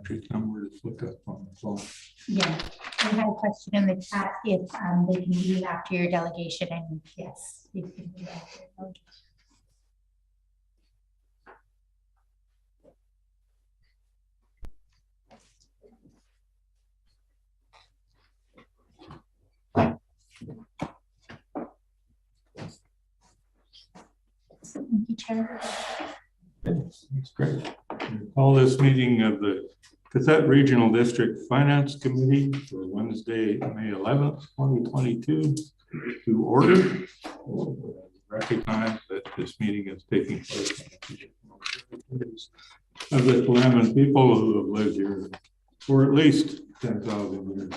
magic number to look up on the phone. Yeah, I had a question in the chat if they can do it after your delegation, and yes, you can do that after your delegation. Thank you, Chair. That's great. We call this meeting of the Qathet Regional District Finance Committee for Wednesday, May 11th, 2022 to order. Recognize that this meeting is taking place of the Willamette people who have lived here for at least 10,000 years.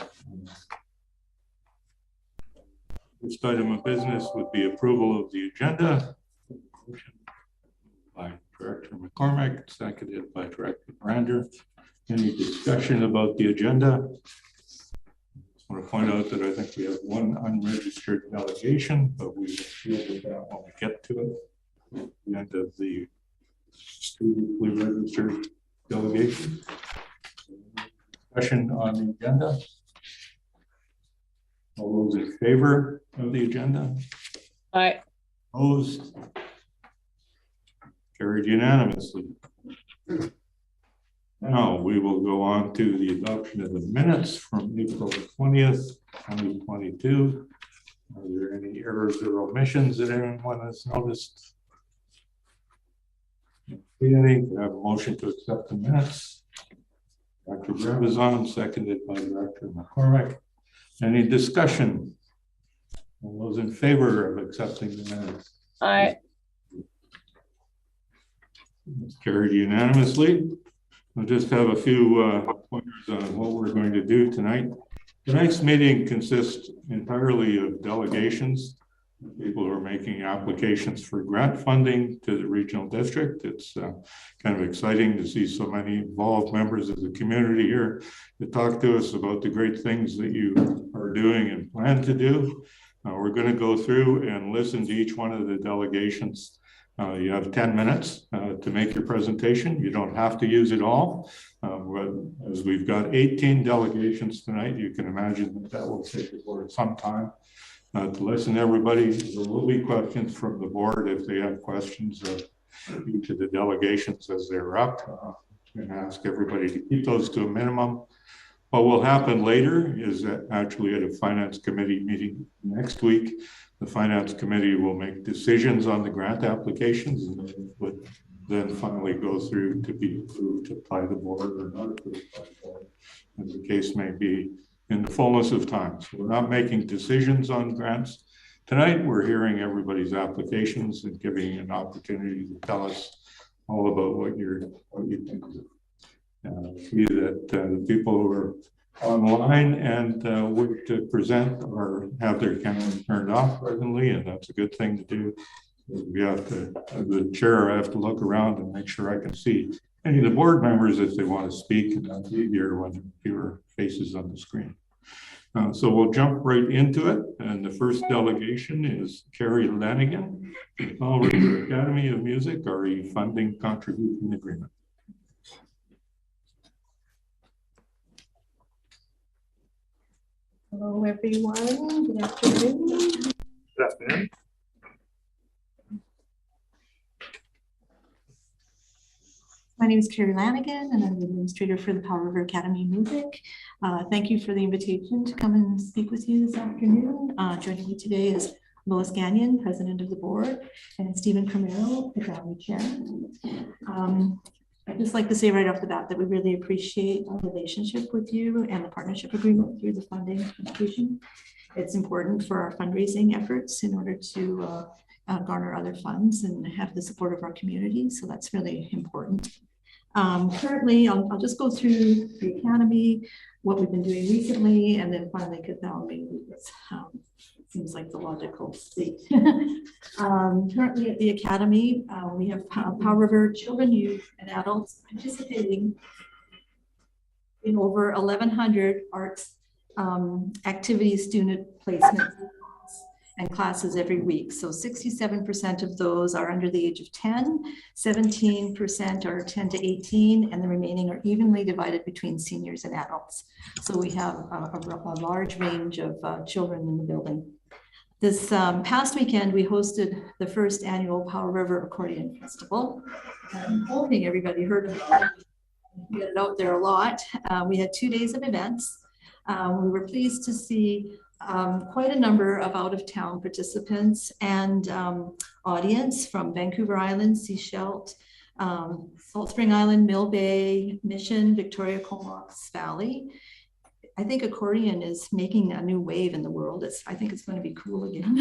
This item of business would be approval of the agenda. By Director McCormick, seconded by Director Brander. Any discussion about the agenda? I just want to point out that I think we have one unregistered delegation, but we will deal with that when we get to it. At the end of the studently registered delegation. Discussion on the agenda. All those in favor of the agenda? Aye. Opposed? Carried unanimously. Now we will go on to the adoption of the minutes from April 20th, 2022. Are there any errors or omissions that anyone has noticed? Any? We have a motion to accept the minutes. Dr. Brabazon, seconded by Director McCormick. Any discussion? All those in favor of accepting the minutes? Aye. It's carried unanimously. We'll just have a few pointers on what we're going to do tonight. Tonight's meeting consists entirely of delegations, people who are making applications for grant funding to the regional district. It's kind of exciting to see so many involved members of the community here to talk to us about the great things that you are doing and plan to do. We're going to go through and listen to each one of the delegations. You have 10 minutes to make your presentation. You don't have to use it all. As we've got 18 delegations tonight, you can imagine that will take the board some time to listen to everybody. There will be questions from the board if they have questions of each of the delegations as they're up. And ask everybody to keep those to a minimum. What will happen later is that actually at a finance committee meeting next week, the finance committee will make decisions on the grant applications and would then finally go through to be approved by the board or not approved by the board, as the case may be, in the fullness of time. So we're not making decisions on grants. Tonight, we're hearing everybody's applications and giving an opportunity to tell us all about what you think. See that the people who are online and wish to present or have their cameras turned off presently, and that's a good thing to do. We have to, as the chair, I have to look around and make sure I can see any of the board members if they want to speak, and that's easier when there are fewer faces on the screen. So we'll jump right into it, and the first delegation is Carrie Lanigan, Fall River Academy of Music, RE Funding Contribution Agreement. Hello, everyone. Good afternoon. Good afternoon. My name is Carrie Lanigan, and I'm the administrator for the Powell River Academy of Music. Thank you for the invitation to come and speak with you this afternoon. Joining me today is Lois Gagnon, president of the board, and Stephen Cromero, the gallery chair. I'd just like to say right off the bat that we really appreciate our relationship with you and the partnership agreement through the funding contribution. It's important for our fundraising efforts in order to garner other funds and have the support of our community. So that's really important. Currently, I'll just go through the academy, what we've been doing recently, and then finally, because now seems like the logical state. Currently at the academy, we have Powell River children, youth, and adults participating in over 1,100 arts activities, student placements, and classes every week. So 67% of those are under the age of 10, 17% are 10 to 18, and the remaining are evenly divided between seniors and adults. So we have a large range of children in the building. This past weekend, we hosted the first annual Powell River Accordion Festival. I'm hoping everybody heard of it. We get it out there a lot. We had 2 days of events. We were pleased to see quite a number of out-of-town participants and audience from Vancouver Island, Sechelt, Salt Spring Island, Mill Bay, Mission, Victoria, Comox Valley. I think accordion is making a new wave in the world. I think it's going to be cool again.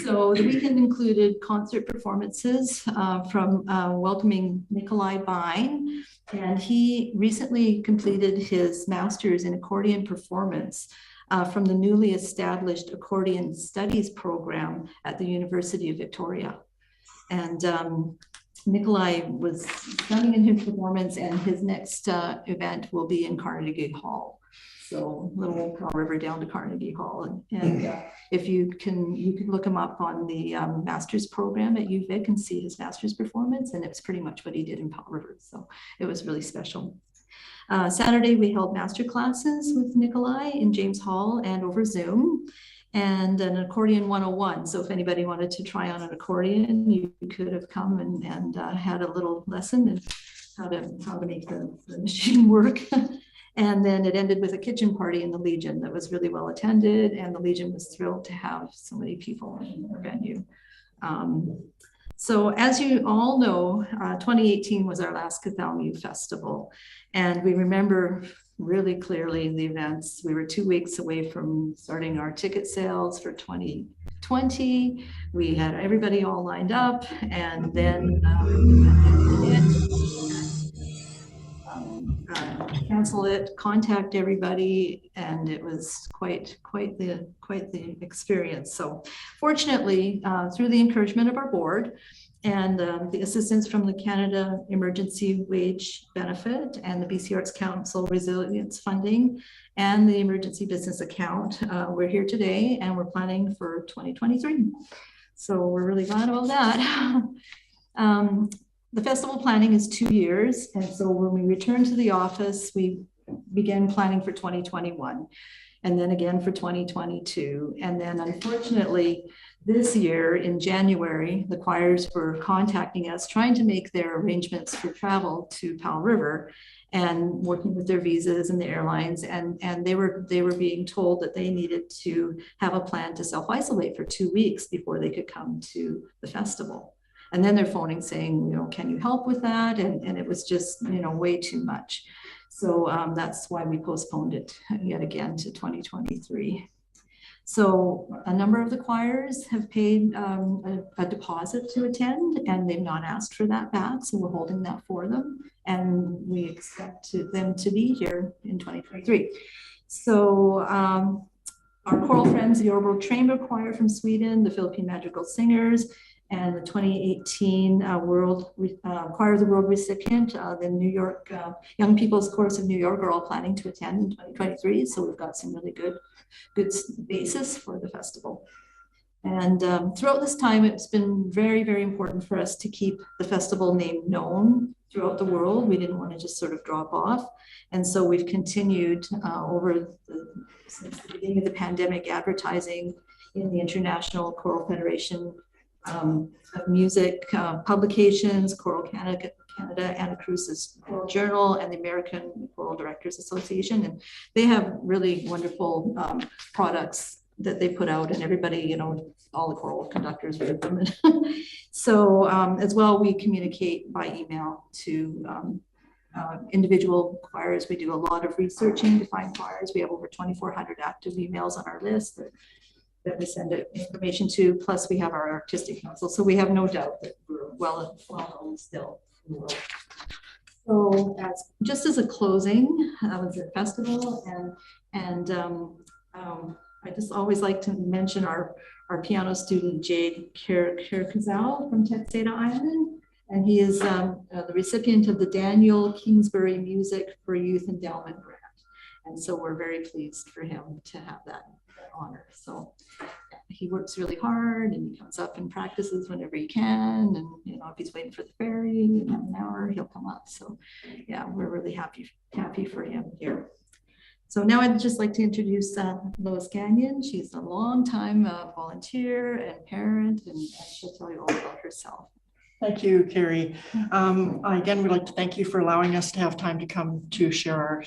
So the weekend included concert performances from welcoming Nikolai Bine, and he recently completed his master's in accordion performance from the newly established Accordion Studies program at the University of Victoria. And Nikolai was stunning in his performance, and his next event will be in Carnegie Hall. So little Powell River down to Carnegie Hall. And if you can look him up on the master's program at UVic and see his master's performance, and it's pretty much what he did in Powell River. So it was really special. Saturday, we held master classes with Nikolai in James Hall and over Zoom, and an accordion 101. So if anybody wanted to try on an accordion, you could have come and had a little lesson in how to make the machine work. And then it ended with a kitchen party in the Legion that was really well attended, and the Legion was thrilled to have so many people in their venue. So as you all know, 2018 was our last Cathalmu Festival, and we remember really clearly the events. We were 2 weeks away from starting our ticket sales for 2020. We had everybody all lined up, and then cancel it, contact everybody, and it was quite the experience. So fortunately, through the encouragement of our board and the assistance from the Canada Emergency Wage Benefit and the BC Arts Council Resilience Funding and the Emergency Business Account, we're here today, and we're planning for 2023. So we're really glad about that. The festival planning is 2 years, and so when we return to the office, we began planning for 2021, and then again for 2022. And then unfortunately, this year in January, the choirs were contacting us, trying to make their arrangements for travel to Powell River and working with their visas and the airlines. And they were being told that they needed to have a plan to self-isolate for 2 weeks before they could come to the festival. And then they're phoning saying, can you help with that? And it was just, way too much. So that's why we postponed it yet again to 2023. So a number of the choirs have paid a deposit to attend, and they've not asked for that back. So we're holding that for them, and we expect them to be here in 2023. So our choral friends, the Örebro Chamber Choir from Sweden, the Philippine Magical Singers, and the 2018 Choir of the World recipient, the New York Young People's Chorus of New York, are all planning to attend in 2023. So we've got some really good basis for the festival. And throughout this time, it's been very, very important for us to keep the festival name known throughout the world. We didn't want to just sort of drop off. And so we've continued since the beginning of the pandemic, advertising in the International Choral Federation of Music publications, Choral Canada, Anna Cruz's Choral Journal, and the American Choral Directors Association. And they have really wonderful products that they put out, and everybody, all the choral conductors read them. So as well, we communicate by email to individual choirs. We do a lot of researching to find choirs. We have over 2,400 active emails on our list that we send information to, plus we have our artistic council. So we have no doubt that we're well known still in the world. So just as a closing, that was a festival, and I just always like to mention our piano student, Jade Kirkazal from Texada Island, and he is the recipient of the Daniel Kingsbury Music for Youth Endowment Grant. And so we're very pleased for him to have that honor. So he works really hard and he comes up and practices whenever he can. And, you know, if he's waiting for the ferry in an hour, he'll come up. So yeah, we're really happy for him here. So now I'd just like to introduce Lois Gagnon. She's a longtime volunteer and parent, and she'll tell you all about herself. Thank you, Carrie. Again, we'd like to thank you for allowing us to have time to come to share our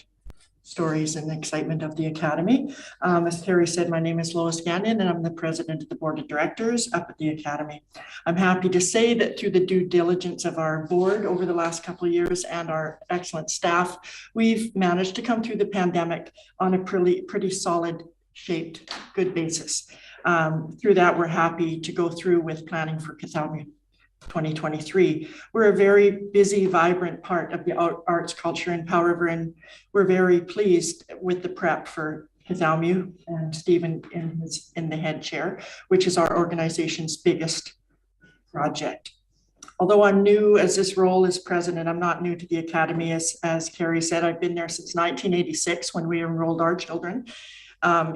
stories and the excitement of the Academy. As Carrie said, my name is Lois Gagnon and I'm the president of the board of directors up at the Academy. I'm happy to say that through the due diligence of our board over the last couple of years and our excellent staff, we've managed to come through the pandemic on a pretty solid shaped good basis. Through that, we're happy to go through with planning for Cathy 2023. We're a very busy, vibrant part of the arts culture in Powell River, and we're very pleased with the prep for Cathy and Stephen in the head chair, which is our organization's biggest project. Although I'm new as this role as president, I'm not new to the Academy. As Carrie said, I've been there since 1986 when we enrolled our children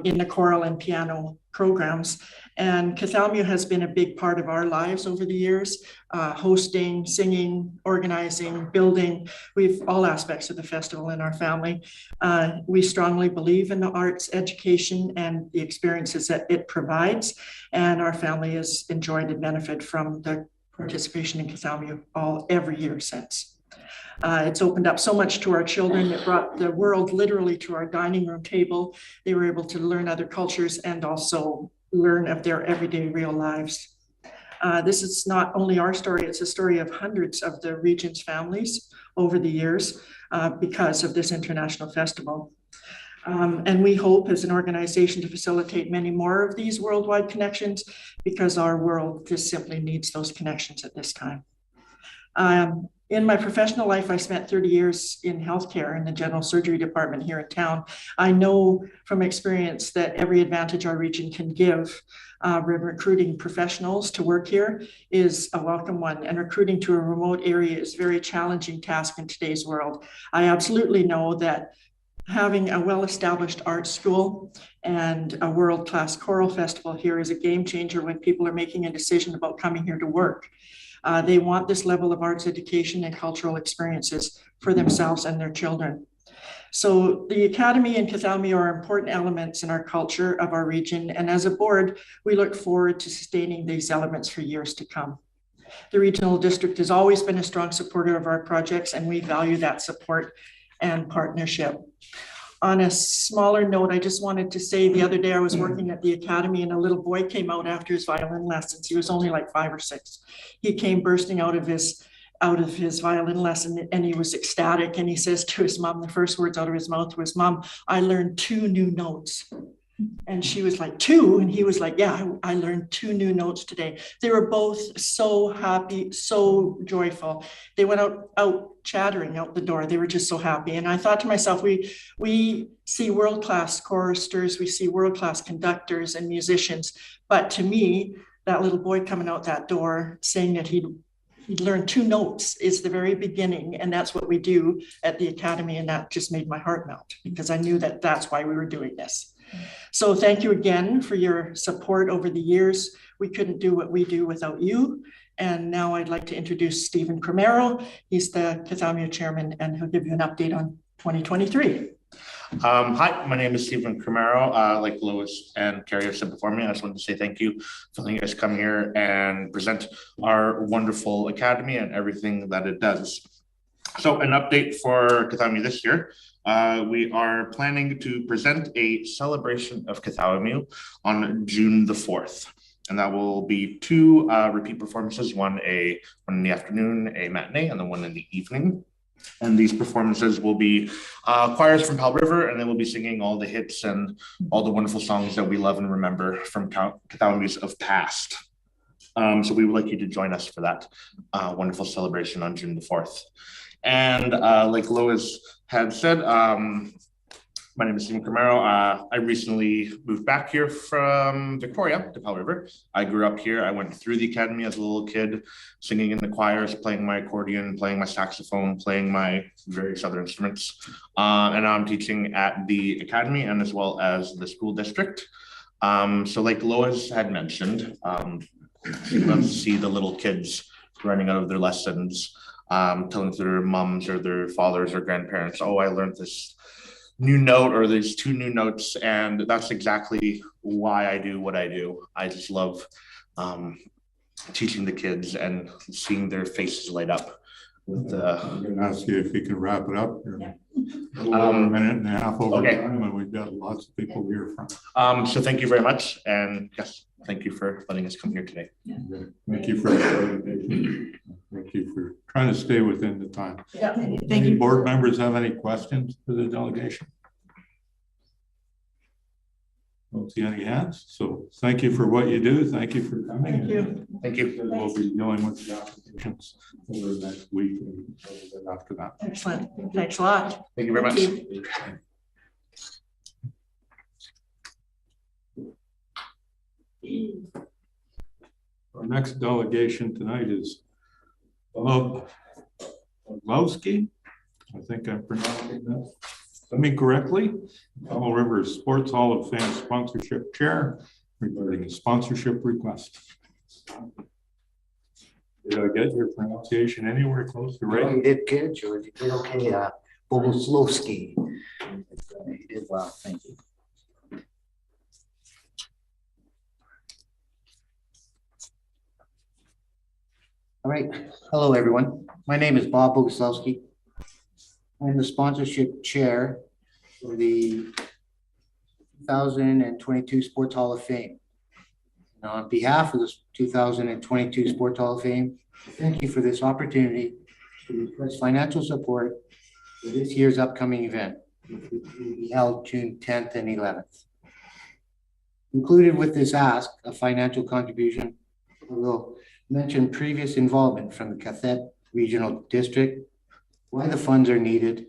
in the choral and piano programs. And Cathy has been a big part of our lives over the years, hosting, singing, organizing, building. We've all aspects of the festival in our family. We strongly believe in the arts education and the experiences that it provides. And our family has enjoyed and benefited from the participation in Cathy every year since. It's opened up so much to our children. It brought the world literally to our dining room table. They were able to learn other cultures and also learn of their everyday real lives. This is not only our story, it's a story of hundreds of the region's families over the years because of this international festival. And we hope as an organization to facilitate many more of these worldwide connections because our world just simply needs those connections at this time. In my professional life, I spent 30 years in healthcare in the general surgery department here in town. I know from experience that every advantage our region can give recruiting professionals to work here is a welcome one, and recruiting to a remote area is a very challenging task in today's world. I absolutely know that having a well-established art school and a world-class choral festival here is a game changer when people are making a decision about coming here to work. They want this level of arts education and cultural experiences for themselves and their children. So the Academy and Cathy are important elements in our culture of our region. And as a board, we look forward to sustaining these elements for years to come. The regional district has always been a strong supporter of our projects, and we value that support and partnership. On a smaller note, I just wanted to say the other day I was working at the Academy and a little boy came out after his violin lessons. He was only like 5 or 6. He came bursting out of his violin lesson and he was ecstatic. And he says to his mom, the first words out of his mouth was, "Mom, I learned 2 new notes." And she was like, 2? And he was like, "Yeah, I learned 2 new notes today." They were both so happy, so joyful. They went out chattering out the door. They were just so happy. And I thought to myself, we see world-class choristers, we see world-class conductors and musicians. But to me, that little boy coming out that door saying that he'd learned 2 notes is the very beginning. And that's what we do at the Academy. And that just made my heart melt because I knew that that's why we were doing this. So thank you again for your support over the years. We couldn't do what we do without you. And now I'd like to introduce Stephen Cromero. He's the Cathy chairman, and he'll give you an update on 2023. Hi, my name is Stephen Cromero. Like Lois and Carrie have said before me, I just wanted to say thank you for letting us come here and present our wonderful Academy and everything that it does. So an update for Cathy this year. We are planning to present a celebration of Cathy on June the 4th. And that will be 2 repeat performances, one in the afternoon, a matinee, and then one in the evening. And these performances will be choirs from Powell River, and they will be singing all the hits and all the wonderful songs that we love and remember from Cathy of past. So we would like you to join us for that wonderful celebration on June the 4th. And like Lois had said, My name is Stephen Camaro. I recently moved back here from Victoria to Powell River. I grew up here. I went through the academy as a little kid, singing in the choirs, playing my accordion, playing my saxophone, playing my various other instruments. And now I'm teaching at the academy and as well as the school district. So like Lois had mentioned, we love to see the little kids running out of their lessons, telling their moms or their fathers or grandparents, oh, I learned this new note or these two new notes. And that's exactly why I do what I do. I just love teaching the kids and seeing their faces light up. I'm going to ask you if you can wrap it up. Yeah. A minute and a half over Okay. time, and we've got lots of people here from. So thank you very much. And yes, thank you for letting us come here today. Yeah. Thank you for thank you for trying to stay within the time. Yeah. Thank Any you. board members have any questions for the delegation? Don't see any hands. So thank you for what you do. Thank you for coming. Thank you. Thank you. We'll be dealing with the applications over the next week and after that. Excellent. Thanks a lot. Thank you very much. Our next delegation tonight is Lasqueti. I think I'm pronouncing that correctly. Powell River Sports Hall of Fame sponsorship chair regarding a sponsorship request. Did I get your pronunciation anywhere close to right? You did good, George. You did okay. Bogoslowski. You did well. Thank you. All right. Hello, everyone. My name is Bob Bogoslowski. I'm the sponsorship chair for the 2022 Sports Hall of Fame. Now, on behalf of the 2022 Sports Hall of Fame, thank you for this opportunity to request financial support for this year's upcoming event, which will be held June 10th and 11th. Included with this ask of financial contribution, we will mention previous involvement from the Qathet Regional District, why the funds are needed.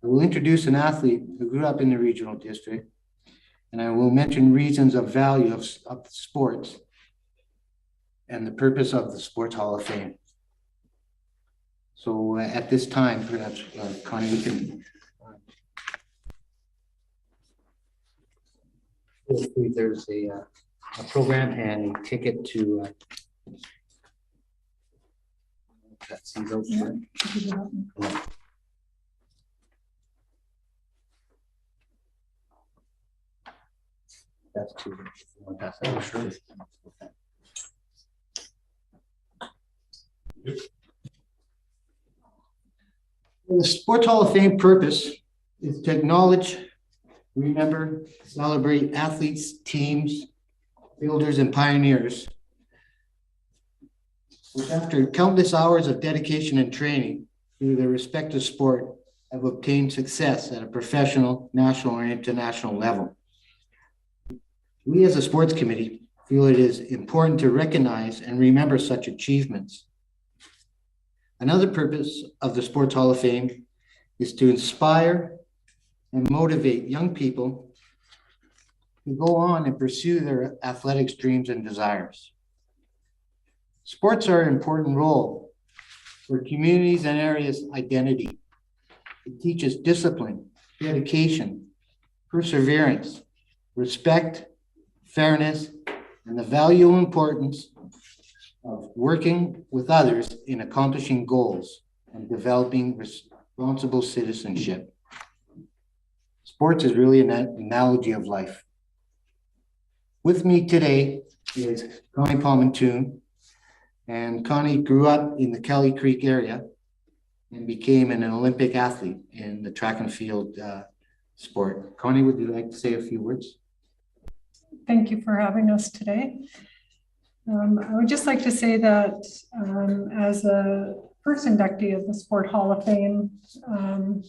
I will introduce an athlete who grew up in the regional district, and I will mention reasons of value of sports and the purpose of the Sports Hall of Fame. So at this time, perhaps Connie, we can there's a program and a ticket to that's two. Oh, sure. The Sports Hall of Fame purpose is to acknowledge, remember, celebrate athletes, teams, builders, and pioneers who, after countless hours of dedication and training through their respective sport, have obtained success at a professional, national, or international level. We as a sports committee feel it is important to recognize and remember such achievements. Another purpose of the Sports Hall of Fame is to inspire and motivate young people to go on and pursue their athletics dreams and desires. Sports are an important role for communities and areas' identity. It teaches discipline, dedication, perseverance, respect, fairness, and the value and importance of working with others in accomplishing goals and developing responsible citizenship. Sports is really an analogy of life. With me today is Connie Palmentoon, and Connie grew up in the Kelly Creek area and became an Olympic athlete in the track and field sport. Connie, would you like to say a few words? Thank you for having us today. I would just like to say that as a first inductee of the Sport Hall of Fame, the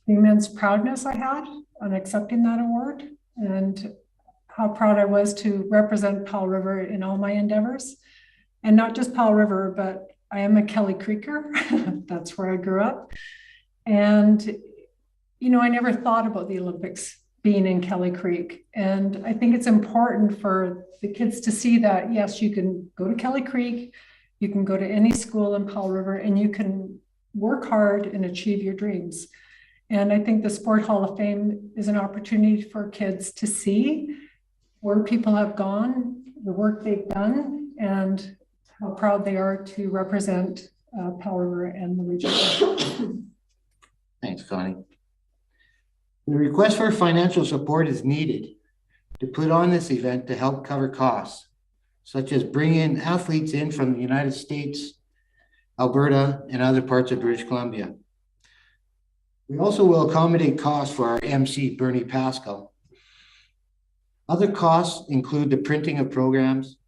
immense proudness I had on accepting that award and how proud I was to represent Powell River in all my endeavors. And not just Powell River, but I am a Kelly Creeker. That's where I grew up. And I never thought about the Olympics being in Kelly Creek. And I think it's important for the kids to see that, yes, you can go to Kelly Creek, you can go to any school in Powell River, and you can work hard and achieve your dreams. And I think the Sport Hall of Fame is an opportunity for kids to see where people have gone, the work they've done, and how proud they are to represent Powell River and the region. Thanks, Connie. The request for financial support is needed to put on this event to help cover costs, such as bringing athletes in from the United States, Alberta, and other parts of British Columbia. We also will accommodate costs for our MC, Bernie Pascal. Other costs include the printing of programs,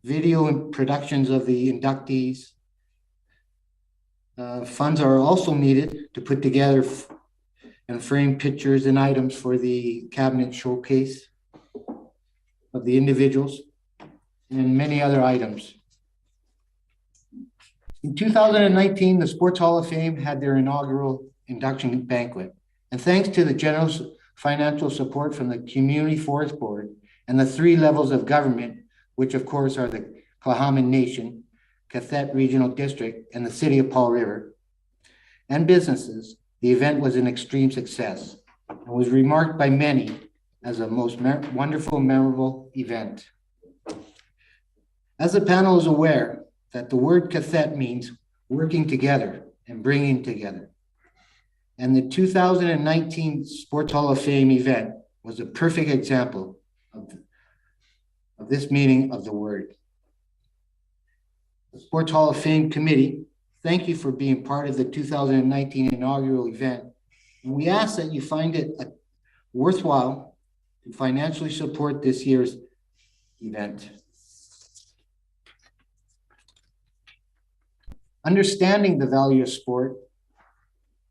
video and productions of the inductees. Funds are also needed to put together and frame pictures and items for the cabinet showcase of the individuals and many other items. In 2019, the Sports Hall of Fame had their inaugural induction banquet. And thanks to the generous financial support from the Community Forest Board and the 3 levels of government, which of course are the Cohamin Nation, Qathet Regional District, and the City of Powell River, and businesses, the event was an extreme success and was remarked by many as a most wonderful, memorable event. As the panel is aware that the word qathet means working together and bringing together. And the 2019 Sports Hall of Fame event was a perfect example of this meaning of the word. The Sports Hall of Fame Committee, thank you for being part of the 2019 inaugural event. And we ask that you find it worthwhile to financially support this year's event. Understanding the value of sport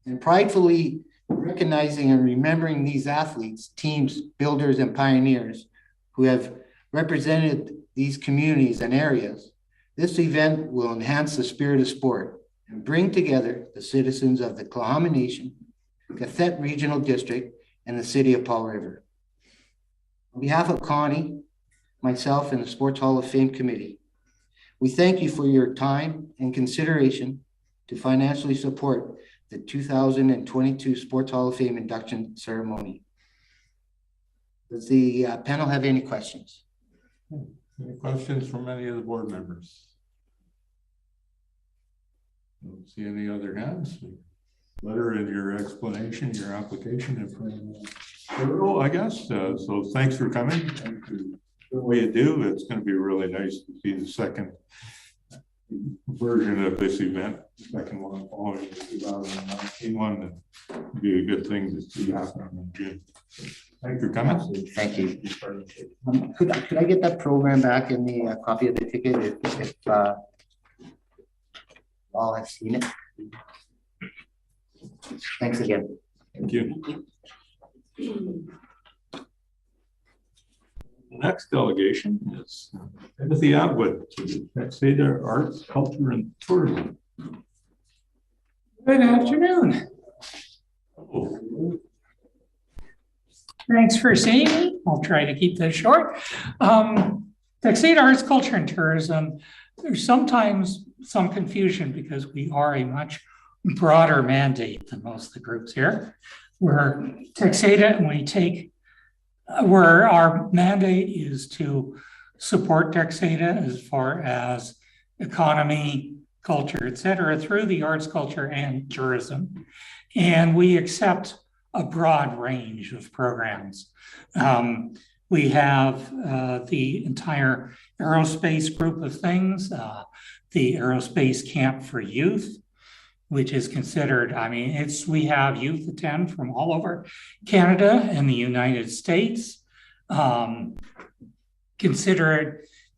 and pridefully recognizing and remembering these athletes, teams, builders, and pioneers who have represented these communities and areas, this event will enhance the spirit of sport and bring together the citizens of the Cohamin Nation, Qathet Regional District, and the City of Powell River. On behalf of Connie, myself, and the Sports Hall of Fame Committee, we thank you for your time and consideration to financially support the 2022 Sports Hall of Fame induction ceremony. Does the panel have any questions? Any questions from any of the board members? Don't see any other hands. Letter in your explanation, your application, thorough, I guess. So thanks for coming. Thank you. The way you do, it's going to be really nice to see the second version of this event, the second one following the 2019 one, and be a good thing to see happen in June. Thanks for coming. Thank you. Could I get that program back in the copy of the ticket if all have seen it? Thanks again. Thank you. The next delegation is Cathy Atwood to the Texada Arts, Culture, and Tourism. Good afternoon. Oh. Thanks for seeing me. I'll try to keep this short. Texada Arts, Culture, and Tourism. There's sometimes some confusion because we are a much broader mandate than most of the groups here. We're Texada, and where our mandate is to support Texada as far as economy, culture, et cetera, through the arts, culture, and tourism. And we accept a broad range of programs. We have the entire aerospace group of things, the aerospace camp for youth, which is considered, we have youth attend from all over Canada and the United States. It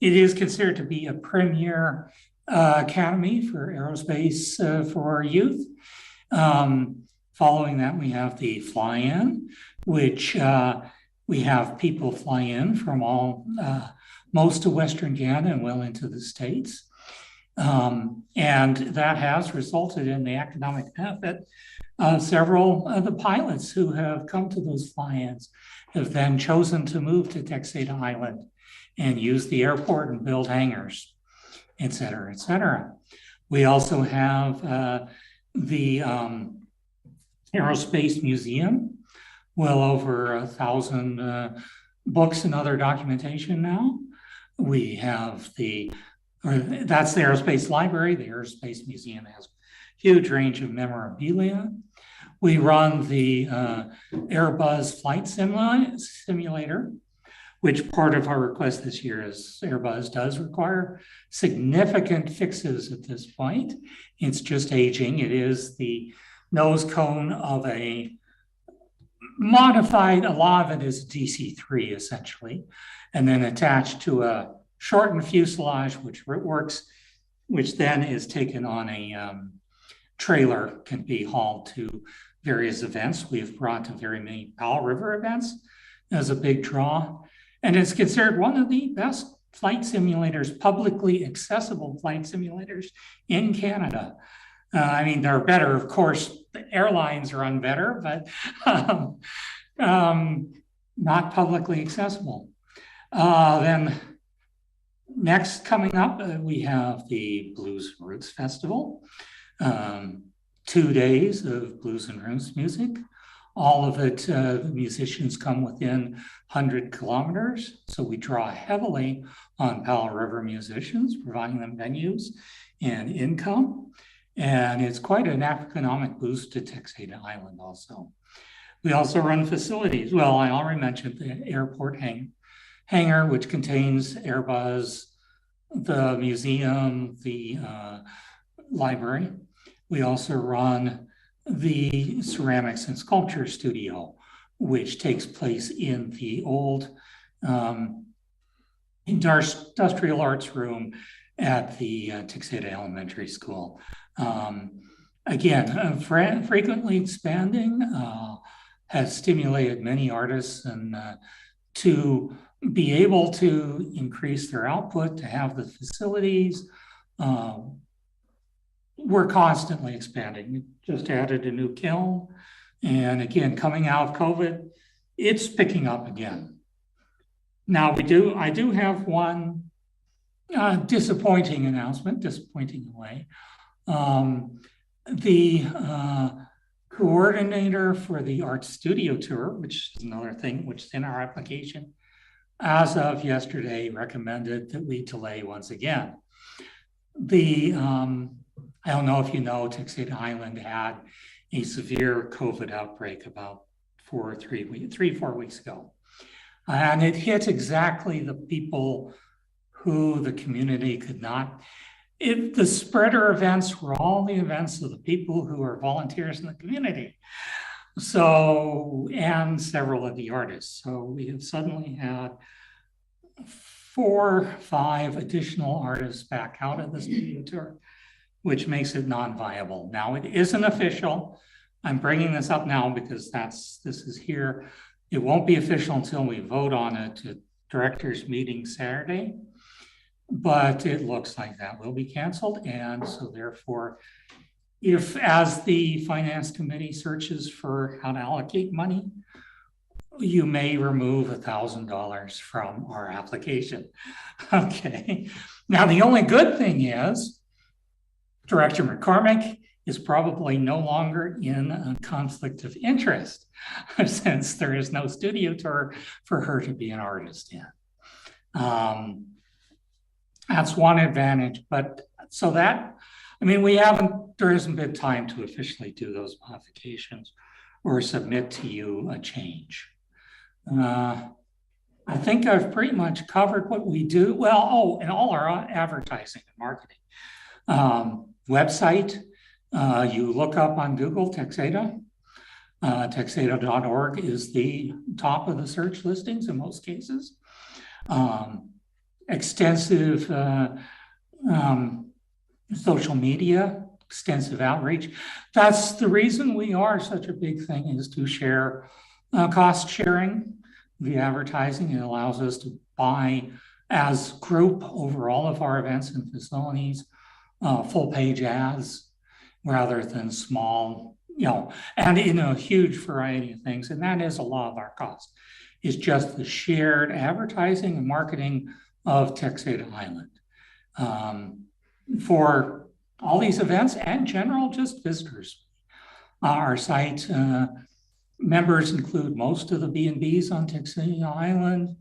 is considered to be a premier academy for aerospace for youth. Following that, we have the fly-in, which we have people fly in from most of Western Canada and well into the States. And that has resulted in the economic benefit of several of the pilots who have come to those fly-ins have then chosen to move to Texada Island and use the airport and build hangars, et cetera, et cetera. We also have the Aerospace Museum, well over 1,000 books and other documentation now. We have that's the Aerospace Library. The Aerospace Museum has a huge range of memorabilia. We run the Airbus flight simulator, which part of our request this year is Airbus does require significant fixes at this point. It's just aging. It is the nose cone of a modified, a lot of it is DC-3 essentially, and then attached to a shortened fuselage, which works, which then is taken on a trailer, can be hauled to various events. We've brought to very many Powell River events as a big draw. And it's considered one of the best flight simulators, publicly accessible flight simulators in Canada. I mean, they're better, of course, the airlines run better, but not publicly accessible. Then next coming up, we have the Blues and Roots Festival. 2 days of blues and roots music. All of it, the musicians come within 100 kilometers. So we draw heavily on Powell River musicians, providing them venues and income. And it's quite an economic boost to Texada Island also. We also run facilities. Well, I already mentioned the airport hangar, which contains Airbus, the museum, the library. We also run the ceramics and sculpture studio, which takes place in the old industrial arts room at the Texada Elementary School. Again, frequently expanding, has stimulated many artists and to be able to increase their output, to have the facilities. We're constantly expanding. We just added a new kiln. And again, coming out of COVID, it's picking up again. Now I do have one disappointing announcement, disappointing in a way. The coordinator for the art studio tour, which is another thing which is in our application, as of yesterday, recommended that we delay once again. I don't know if you know, Texada Island had a severe COVID outbreak about 4 weeks ago. And it hit exactly the people who the community could not. The spreader events were all the events of the people who are volunteers in the community. So, and several of the artists. So we have suddenly had 4 or 5 additional artists back out of the studio tour, which makes it non-viable. Now it isn't official. I'm bringing this up now because this is here. It won't be official until we vote on it at directors meeting Saturday, but it looks like that will be canceled. And so therefore, if as the finance committee searches for how to allocate money, you may remove $1,000 from our application. Okay. Now, the only good thing is Director McCormick is probably no longer in a conflict of interest since there is no studio tour for her to be an artist in. That's one advantage, but so that, I mean, there hasn't been time to officially do those modifications or submit to you a change. I think I've pretty much covered what we do. Well, and all our advertising and marketing. Website, you look up on Google Texada. Texada.org is the top of the search listings in most cases. Extensive social media, extensive outreach. That's the reason we are such a big thing, is to share cost sharing the advertising. It allows us to buy as group over all of our events and facilities full page ads rather than small, and in a huge variety of things. And that is a lot of our cost. It's just the shared advertising and marketing of Texada Island for all these events and general just visitors. Our site members include most of the B&Bs on Texada Island,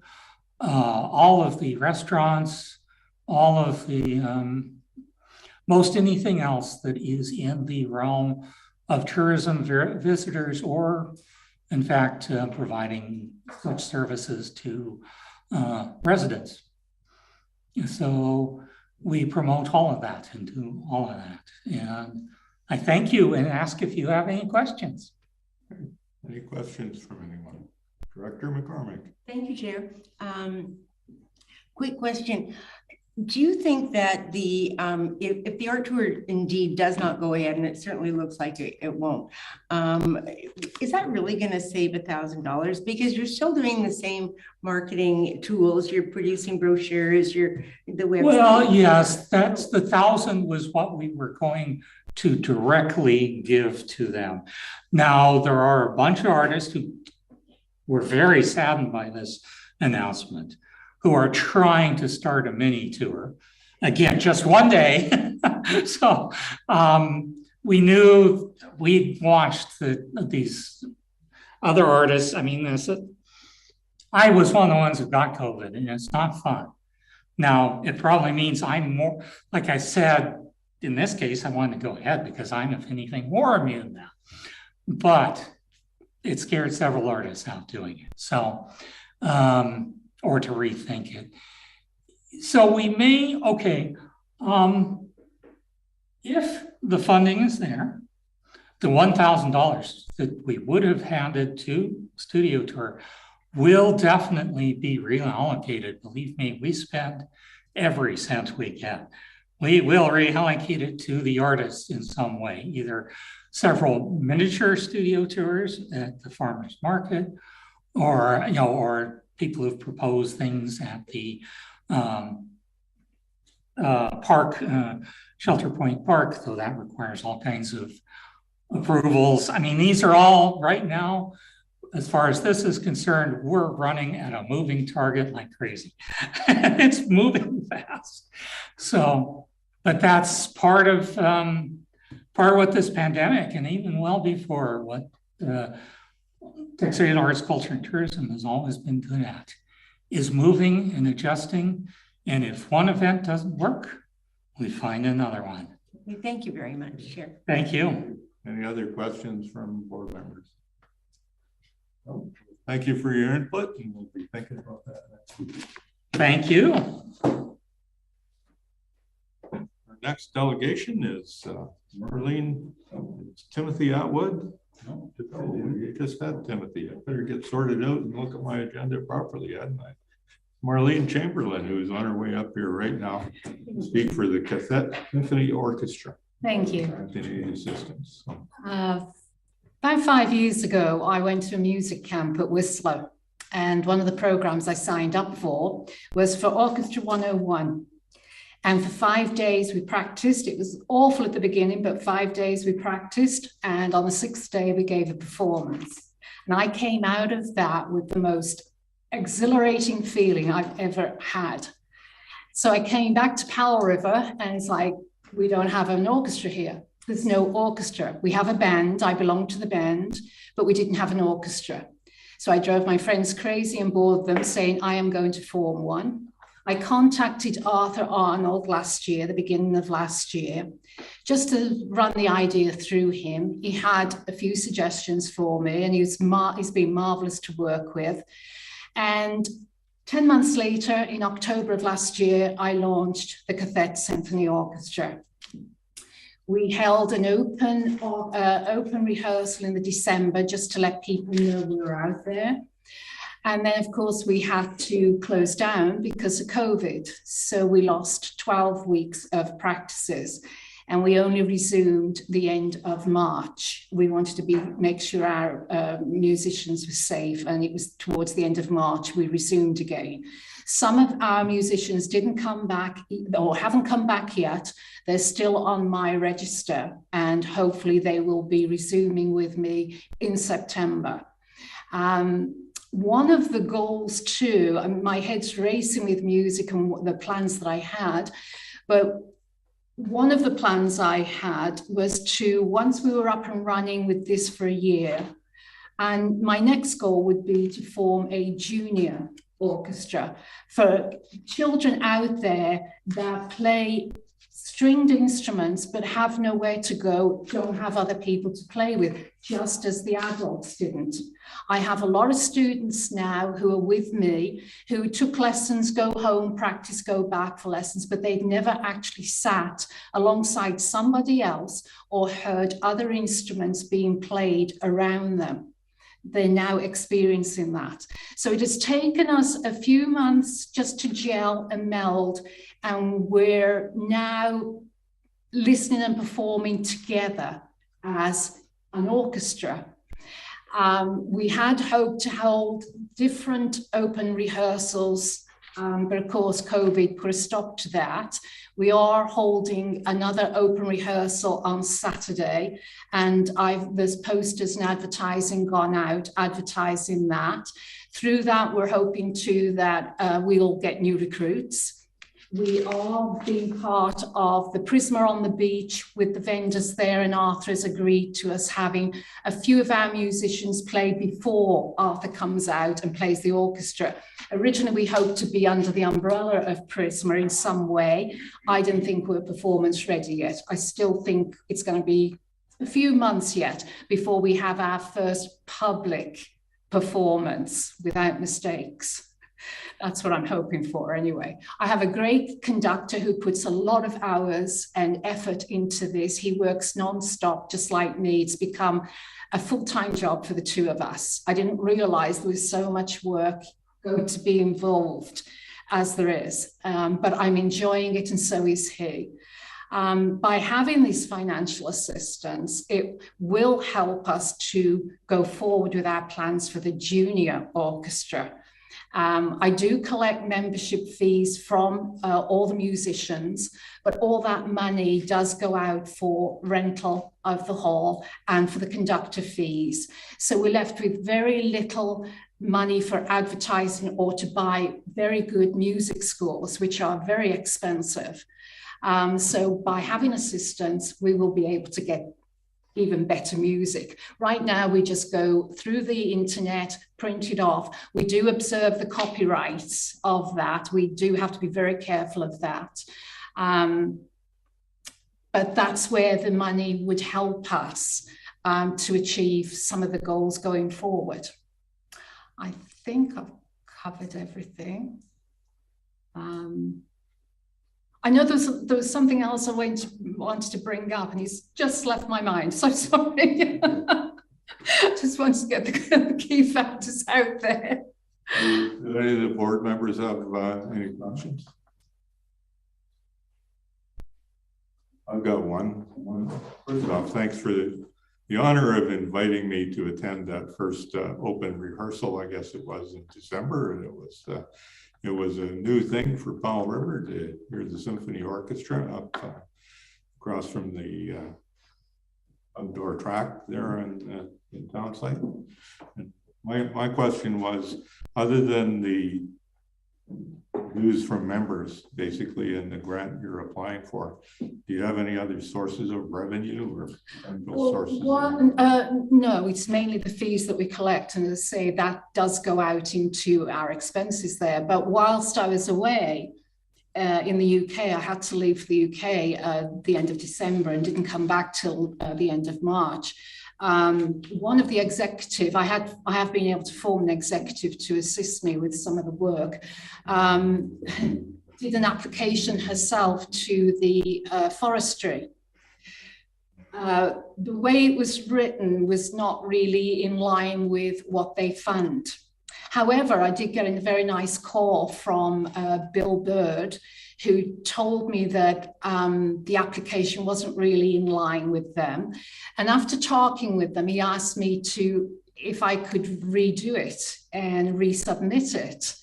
all of the restaurants, all of the most anything else that is in the realm of tourism visitors, or in fact providing such services to residents. So we promote all of that and do all of that. And I thank you and ask if you have any questions. Any questions from anyone? Director McCormick. Thank you, Chair. Quick question. Do you think that the if the art tour indeed does not go ahead, and it certainly looks like it won't, is that really going to save $1,000? Because you're still doing the same marketing tools, you're producing brochures, the website. Well, yes, that's the $1,000 was what we were going to directly give to them. Now, there are a bunch of artists who were very saddened by this announcement, who are trying to start a mini tour. Again, just one day. So we knew we'd watched these other artists. I mean, I was one of the ones who got COVID, and it's not fun. Now, it probably means I'm more, like I said, in this case, I wanted to go ahead because I'm, if anything, more immune now. But it scared several artists out doing it. So, or to rethink it. So we may, if the funding is there, the $1,000 that we would have handed to Studio Tour will definitely be reallocated. Believe me, we spend every cent we get. We will reallocate it to the artists in some way, either several miniature studio tours at the farmers market, or or people who've proposed things at the park, Shelter Point Park, though that requires all kinds of approvals. I mean, these are all right now, as far as this is concerned, we're running at a moving target like crazy. It's moving fast. So, but that's part of what this pandemic, and even well before, what Texada Arts, Culture, and Tourism has always been good at, is moving and adjusting. And if one event doesn't work, we find another one. Thank you very much, Chair. Thank you. Any other questions from board members? No. Thank you for your input, and we'll be thinking about that next week. Thank you. Our next delegation is Marlene, Timothy Atwood. No, you just had Timothy. I better get sorted out and look at my agenda properly, hadn't I? Marlene Chamberlain, who is on her way up here right now to speak for the Qathet Symphony Orchestra. Thank you. Assistance. About 5 years ago, I went to a music camp at Whistler, and one of the programs I signed up for was for Orchestra 101. And for 5 days we practiced. It was awful at the beginning, but 5 days we practiced. And on the 6th day, we gave a performance. And I came out of that with the most exhilarating feeling I've ever had. So I came back to Powell River, and it's like, we don't have an orchestra here. There's no orchestra. We have a band. I belong to the band, but we didn't have an orchestra. So I drove my friends crazy and bored them, saying, I am going to form one. I contacted Arthur Arnold last year, the beginning of last year, just to run the idea through him. He had a few suggestions for me, and he's been marvelous to work with. And 10 months later, in October of last year, I launched the Qathet Symphony Orchestra. We held an open rehearsal in the December just to let people know we were out there. And then, of course, we had to close down because of COVID. So we lost 12 weeks of practices. and we only resumed the end of March. We wanted to make sure our musicians were safe, and it was towards the end of March we resumed again. Some of our musicians didn't come back or haven't come back yet. They're still on my register, and hopefully they will be resuming with me in September. One of the goals too, my head's racing with music and the plans that I had, but one of the plans I had was to, once we were up and running with this for a year, and my next goal would be to form a junior orchestra for children out there that play stringed instruments but have nowhere to go, don't have other people to play with, just as the adults didn't. I have a lot of students now who are with me who took lessons, go home, practice, go back for lessons, but they've never actually sat alongside somebody else or heard other instruments being played around them. They're now experiencing that. So it has taken us a few months just to gel and meld, and we're now listening and performing together as an orchestra. We had hoped to hold different open rehearsals, but of course COVID put a stop to that. We are holding another open rehearsal on Saturday, and there's posters and advertising gone out advertising that. Through that, we're hoping too that we'll get new recruits. We are being part of the Prisma on the Beach with the vendors there, and Arthur has agreed to us having a few of our musicians play before Arthur comes out and plays the orchestra. Originally, we hoped to be under the umbrella of Prisma in some way. I didn't think we were performance ready yet. I still think it's going to be a few months yet before we have our first public performance without mistakes. That's what I'm hoping for anyway. I have a great conductor who puts a lot of hours and effort into this. He works non-stop, just like me. It's become a full-time job for the two of us. I didn't realize there was so much work going to be involved as there is, but I'm enjoying it, and so is he. By having this financial assistance, it will help us to go forward with our plans for the junior orchestra. I do collect membership fees from all the musicians, but all that money does go out for rental of the hall and for the conductor fees. So we're left with very little money for advertising or to buy very good music schools, which are very expensive. So by having assistance, we will be able to get even better music. Right now, we just go through the internet, print it off. We do observe the copyrights of that. We do have to be very careful of that. But that's where the money would help us to achieve some of the goals going forward. I think I've covered everything. I know there was something else I wanted to bring up, and he's just left my mind. So sorry. Just wanted to get the key factors out there. Do any of the board members have any questions? I've got one. First off, thanks for the honor of inviting me to attend that first open rehearsal. I guess it was in December, and it was a new thing for Powell River to hear the symphony orchestra up across from the outdoor track there in town site. And my question was, other than the dues from members, basically, in the grant you're applying for, do you have any other sources of revenue or sources? No, it's mainly the fees that we collect, and as I say, that does go out into our expenses there. But whilst I was away in the UK, I had to leave the UK at the end of December and didn't come back till the end of March. One of the executive, I have been able to form an executive to assist me with some of the work, did an application herself to the forestry. The way it was written was not really in line with what they fund. However, I did get a very nice call from Bill Bird, who told me that the application wasn't really in line with them. And after talking with them, he asked me if I could redo it and resubmit it.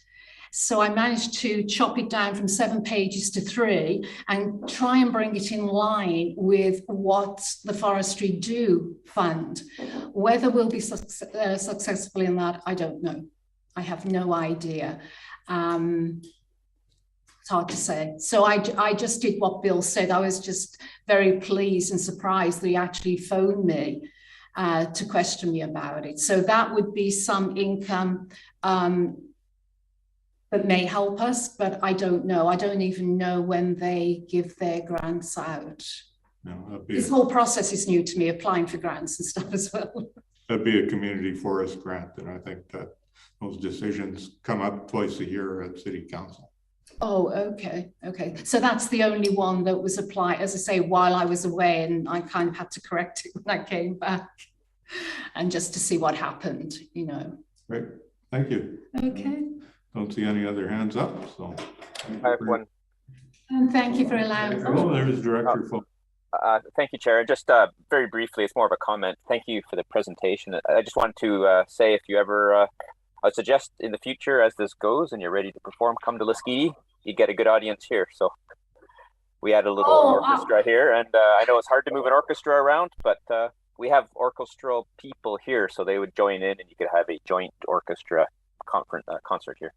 So I managed to chop it down from 7 pages to 3 and try and bring it in line with what the Forestry Do fund. Whether we'll be successful in that, I don't know. I have no idea. It's hard to say. So I just did what Bill said. I was just very pleased and surprised that he actually phoned me to question me about it. So that would be some income that may help us, but I don't know. I don't even know when they give their grants out. No, This whole process is new to me, applying for grants and stuff as well. That'd be a community forest grant, and I think that those decisions come up twice a year at City Council. Oh, okay. So that's the only one that was applied, as I say, while I was away, and I kind of had to correct it when I came back, and just to see what happened, you know. Great, thank you. Okay. Don't see any other hands up, so. I have one. And thank you for allowing. Oh, there's Director Folk. Thank you, Chair. Just very briefly, it's more of a comment. Thank you for the presentation. I just wanted to say, if you ever, I would suggest in the future, as this goes and you're ready to perform, come to Lasqueti. You get a good audience here. So we had a little orchestra here, and I know it's hard to move an orchestra around, but we have orchestral people here, so they would join in, and you could have a joint orchestra concert here.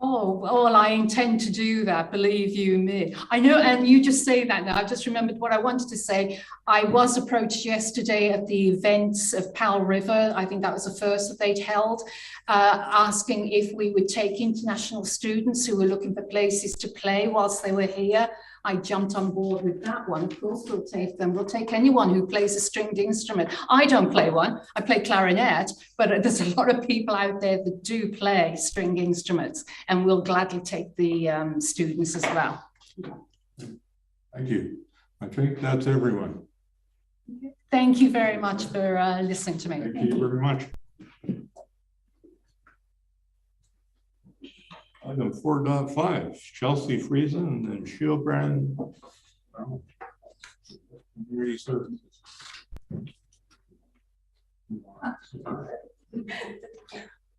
Oh, well, I intend to do that, believe you me. I know, and you just say that now. I just remembered what I wanted to say. I was approached yesterday at the events of Powell River. I think that was the first that they'd held, asking if we would take international students who were looking for places to play whilst they were here. I jumped on board with that one. Of course, we'll take them. We'll take anyone who plays a stringed instrument. I don't play one. I play clarinet, but there's a lot of people out there that do play string instruments, and we'll gladly take the students as well. Thank you. I think that's everyone. Thank you very much for listening to me. Thank you very much. Item 4.5, Chelsea Friesen and Shieldbrand Community Services.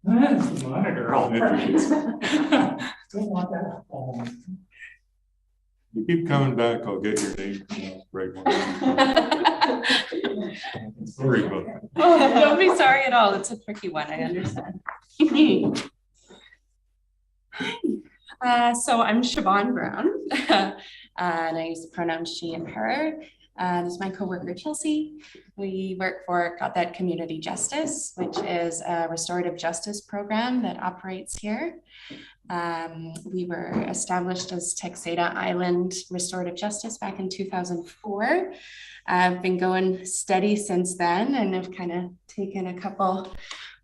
That's the monitor, all friends. Don't want that. You keep coming back, I'll get your name. Right one. Sorry about that. Oh, don't be sorry at all. It's a tricky one, I understand. So I'm Siobhan Brown, and I use the pronouns she and her. This is my coworker Chelsea. We work for Qathet Community Justice, which is a restorative justice program that operates here. We were established as Texada Island Restorative Justice back in 2004. I've been going steady since then, and have kind of taken a couple.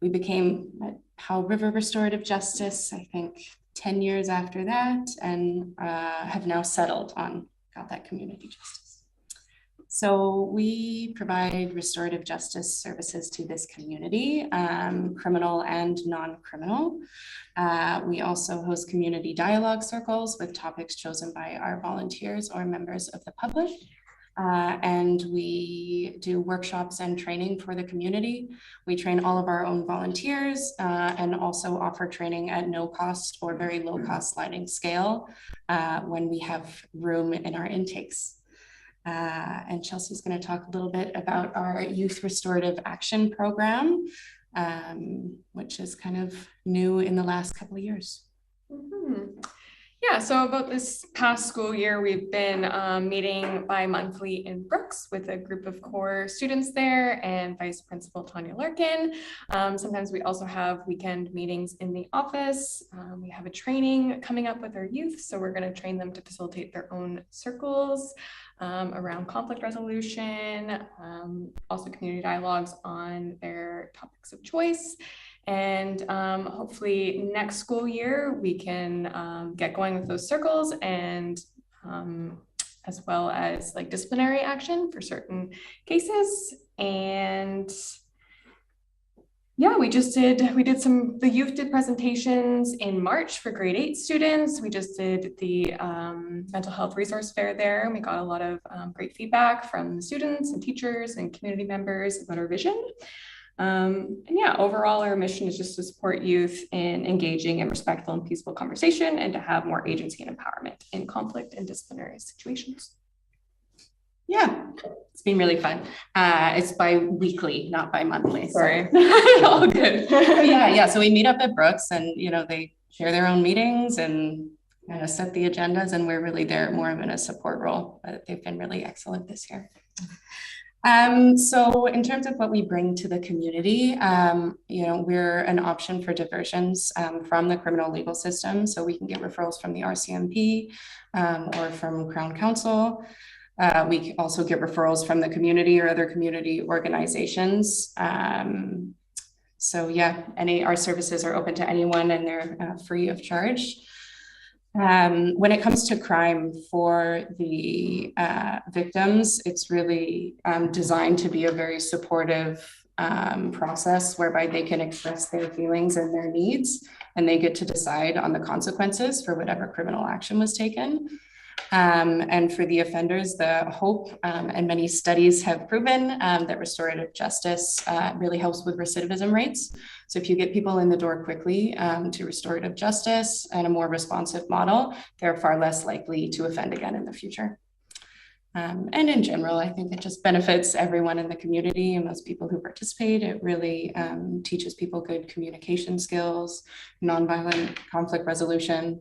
We became Powell River Restorative Justice, I think 10 years after that, and have now settled on Qathet Community Justice. So we provide restorative justice services to this community, criminal and non-criminal. We also host community dialogue circles with topics chosen by our volunteers or members of the public. And we do workshops and training for the community. We train all of our own volunteers and also offer training at no cost or very low cost sliding scale when we have room in our intakes. And Chelsea's going to talk a little bit about our Youth Restorative Action Program, which is kind of new in the last couple of years. Mm-hmm. Yeah, so about this past school year, we've been meeting bi-monthly in Brooks with a group of core students there and Vice Principal Tanya Larkin. Sometimes we also have weekend meetings in the office. We have a training coming up with our youth, so we're going to train them to facilitate their own circles around conflict resolution, also community dialogues on their topics of choice. And hopefully next school year, we can get going with those circles and as well as like disciplinary action for certain cases. And Yeah, we the youth did presentations in March for grade 8 students. We just did the mental health resource fair there, and we got a lot of great feedback from the students and teachers and community members about our vision. And yeah, overall, our mission is just to support youth in engaging in respectful and peaceful conversation and to have more agency and empowerment in conflict and disciplinary situations. Yeah, it's been really fun. It's bi-weekly, not bi-monthly. Sorry. All good. Yeah. So we meet up at Brooks and, they share their own meetings and kind of set the agendas, and we're really there more of in a support role, but they've been really excellent this year. So in terms of what we bring to the community, we're an option for diversions from the criminal legal system. So we can get referrals from the RCMP or from Crown Counsel. We also get referrals from the community or other community organizations. So yeah, our services are open to anyone, and they're free of charge. When it comes to crime for the victims, it's really designed to be a very supportive process whereby they can express their feelings and their needs, and they get to decide on the consequences for whatever criminal action was taken. And for the offenders, the hope and many studies have proven that restorative justice really helps with recidivism rates. So if you get people in the door quickly to restorative justice and a more responsive model, they're far less likely to offend again in the future. And in general, I think it just benefits everyone in the community and most people who participate. It really teaches people good communication skills, nonviolent conflict resolution.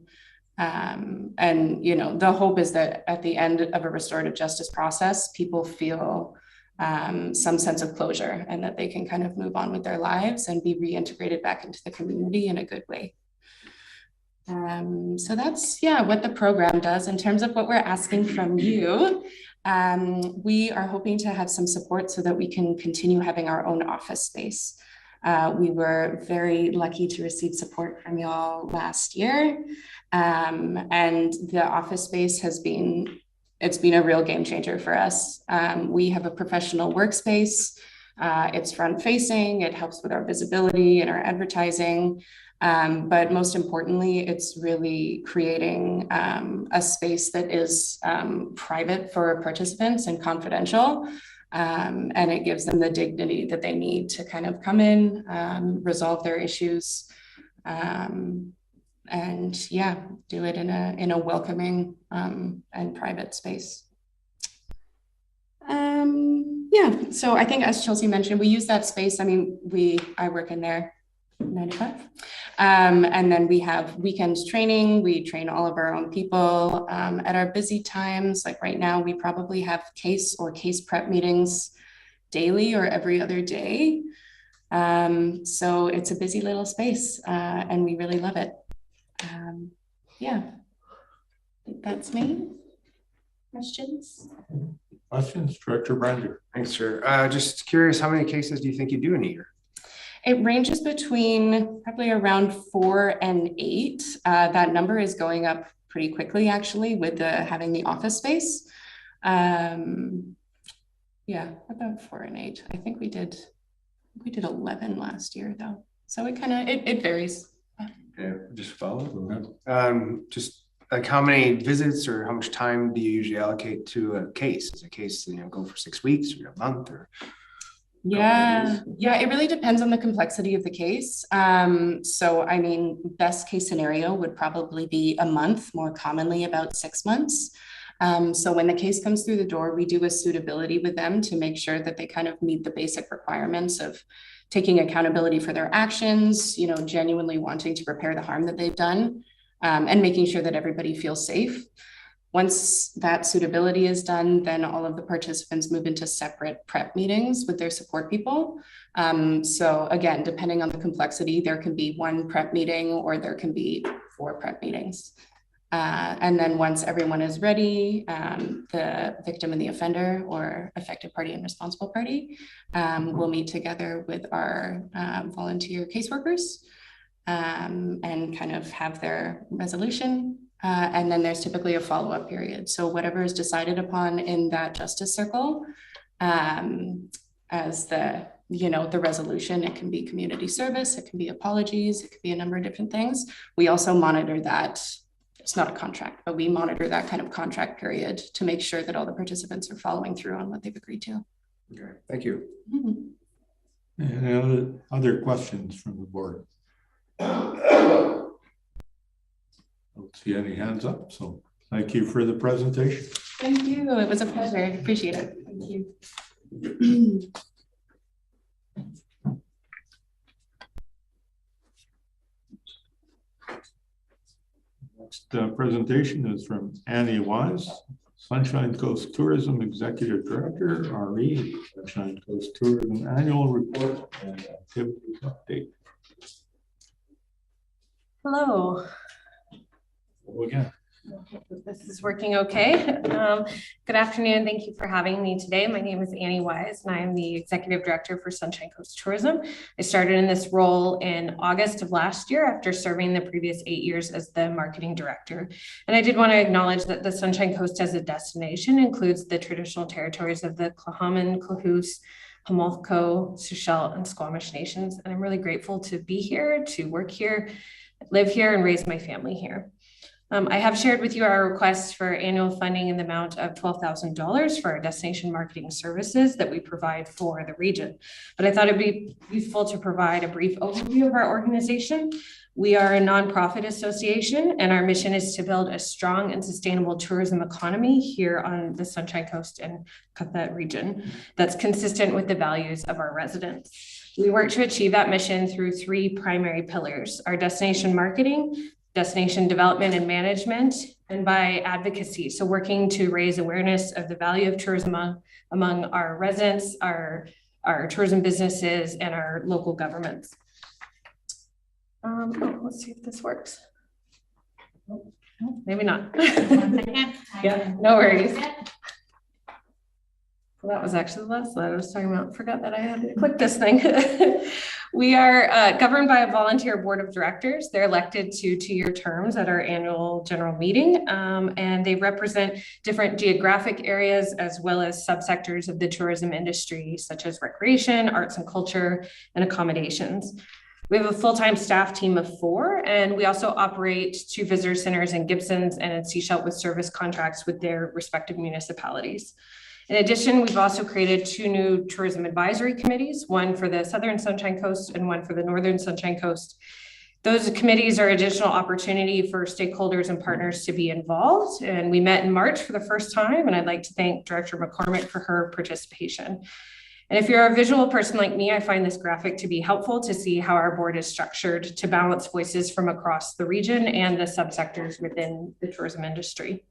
And, the hope is that at the end of a restorative justice process, people feel some sense of closure and that they can kind of move on with their lives and be reintegrated back into the community in a good way. So that's, what the program does. In terms of what we're asking from you, we are hoping to have some support so that we can continue having our own office space. We were very lucky to receive support from y'all last year. And the office space it's been a real game changer for us. We have a professional workspace. It's front facing, it helps with our visibility and our advertising. But most importantly, it's really creating a space that is private for participants and confidential. And it gives them the dignity that they need to kind of come in, resolve their issues, and do it in a welcoming and private space. So I think, as Chelsea mentioned, we use that space. I work in there 9 to 5. And then we have weekends training. We train all of our own people at our busy times. Like right now, we probably have case prep meetings daily or every other day. So it's a busy little space and we really love it. I think that's me. Questions? Questions, Director Brander? Thanks, sir. Just curious, how many cases do you think you do in a year? It ranges between probably around 4 and 8. That number is going up pretty quickly, actually, with having the office space. About 4 and 8. I think we did 11 last year, though. So it varies. Okay, just follow. Just like how many visits or how much time do you usually allocate to a case? Is a case go for 6 weeks or a month or? It really depends on the complexity of the case. Best case scenario would probably be a month, more commonly about 6 months. So when the case comes through the door, we do a suitability with them to make sure that they kind of meet the basic requirements of taking accountability for their actions, genuinely wanting to repair the harm that they've done, and making sure that everybody feels safe. Once that suitability is done, then all of the participants move into separate prep meetings with their support people. So again, depending on the complexity, there can be 1 prep meeting or there can be 4 prep meetings. And then once everyone is ready, the victim and the offender or affected party and responsible party will meet together with our volunteer caseworkers and kind of have their resolution. And then there's typically a follow-up period. So whatever is decided upon in that justice circle, as the the resolution. It can be community service, it can be apologies, it could be a number of different things. We also monitor that. It's not a contract, but we monitor that kind of contract period to make sure that all the participants are following through on what they've agreed to. Okay, thank you. Any other questions from the board? Don't see any hands up, so thank you for the presentation. Thank you. It was a pleasure. I appreciate it. Thank you. Next presentation is from Annie Wise, Sunshine Coast Tourism Executive Director, RE, Sunshine Coast Tourism Annual Report and Activities Update. Hello. Hello again. This is working okay. Good afternoon. Thank you for having me today. My name is Annie Wise, and I am the Executive Director for Sunshine Coast Tourism. I started in this role in August of last year after serving the previous 8 years as the Marketing Director. And I did want to acknowledge that the Sunshine Coast as a destination includes the traditional territories of the Tla'amin, Klahoose, Homolko, Sechelt, and Squamish nations. And I'm really grateful to be here, to work here, live here, and raise my family here. I have shared with you our request for annual funding in the amount of $12,000 for our destination marketing services that we provide for the region. But I thought it'd be useful to provide a brief overview of our organization. We are a nonprofit association, and our mission is to build a strong and sustainable tourism economy here on the Sunshine Coast and qathet region that's consistent with the values of our residents. We work to achieve that mission through 3 primary pillars: our destination marketing, destination development and management, and by advocacy. So working to raise awareness of the value of tourism among our residents, our tourism businesses, and our local governments. Let's see if this works. Maybe not. Yeah, no worries. Well, that was actually the last slide I was talking about. Forgot that I had to click this thing. We are governed by a volunteer board of directors. They're elected to 2-year terms at our annual general meeting, and they represent different geographic areas as well as subsectors of the tourism industry, such as recreation, arts and culture, and accommodations. We have a full-time staff team of 4, and we also operate 2 visitor centers in Gibsons and in Sechelt with service contracts with their respective municipalities. In addition, we've also created 2 new tourism advisory committees, one for the Southern Sunshine Coast and one for the Northern Sunshine Coast. Those committees are additional opportunity for stakeholders and partners to be involved. And we met in March for the first time, and I'd like to thank Director McCormick for her participation. And if you're a visual person like me, I find this graphic to be helpful to see how our board is structured to balance voices from across the region and the subsectors within the tourism industry.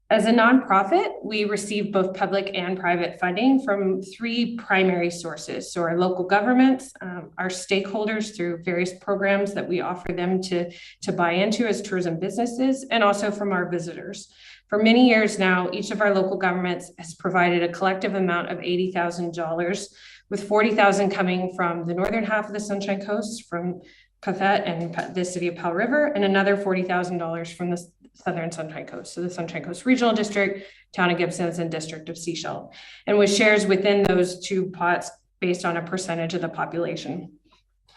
As a nonprofit, we receive both public and private funding from 3 primary sources. So our local governments, our stakeholders through various programs that we offer them to buy into as tourism businesses, and also from our visitors. For many years now, each of our local governments has provided a collective amount of $80,000, with $40,000 coming from the northern half of the Sunshine Coast, from qathet and the city of Powell River, and another $40,000 from the Southern Sunshine Coast, so the Sunshine Coast Regional District, Town of Gibsons, and District of Sechelt, and with shares within those 2 pots based on a percentage of the population.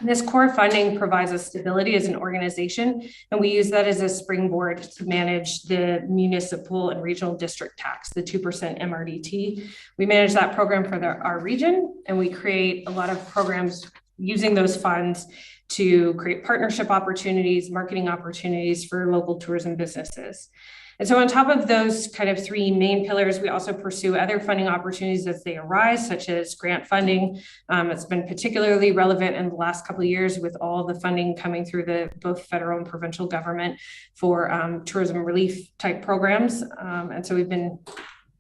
And this core funding provides us stability as an organization, and we use that as a springboard to manage the municipal and regional district tax, the 2% MRDT. We manage that program for our region, and we create a lot of programs using those funds to create partnership opportunities, marketing opportunities for local tourism businesses. And so on top of those kind of 3 main pillars, we also pursue other funding opportunities as they arise, such as grant funding. It's been particularly relevant in the last couple of years with all the funding coming through both federal and provincial government for tourism relief type programs. And so we've been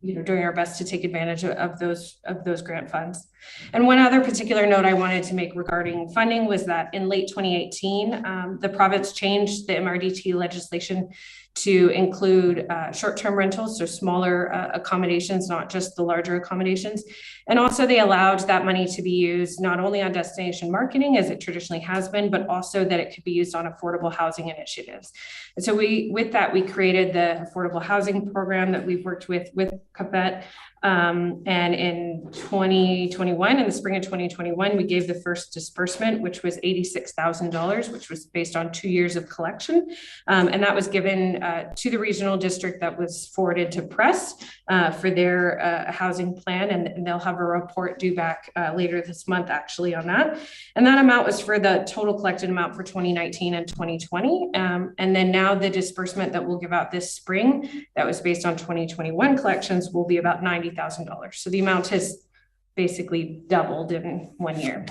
doing our best to take advantage of those grant funds. And one other particular note I wanted to make regarding funding was that in late 2018, the province changed the MRDT legislation to include short-term rentals, so smaller accommodations, not just the larger accommodations. And also they allowed that money to be used not only on destination marketing as it traditionally has been, but also that it could be used on affordable housing initiatives. And so with that, we created the affordable housing program that we've worked with qathet. And in 2021, in the spring of 2021, we gave the first disbursement, which was $86,000, which was based on 2 years of collection. And that was given to the regional district that was forwarded to press for their housing plan. And they'll have a report due back later this month, actually, on that. And that amount was for the total collected amount for 2019 and 2020. And then now the disbursement that we'll give out this spring, that was based on 2021 collections, will be about $90,000. So the amount has basically doubled in 1 year.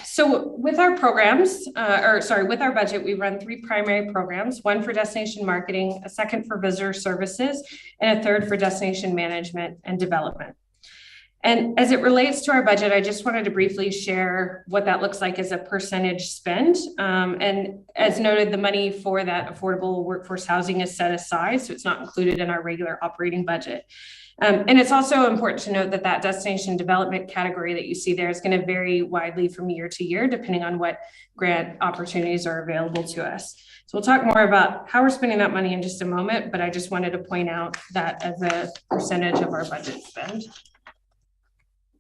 So with our programs, with our budget, we run 3 primary programs, one for destination marketing, a second for visitor services, and a third for destination management and development. And as it relates to our budget, I just wanted to briefly share what that looks like as a percentage spend. And as noted, the money for that affordable workforce housing is set aside, so it's not included in our regular operating budget. And it's also important to note that that destination development category that you see there is going to vary widely from year to year, depending on what grant opportunities are available to us. So we'll talk more about how we're spending that money in just a moment, but I just wanted to point out that as a percentage of our budget spend.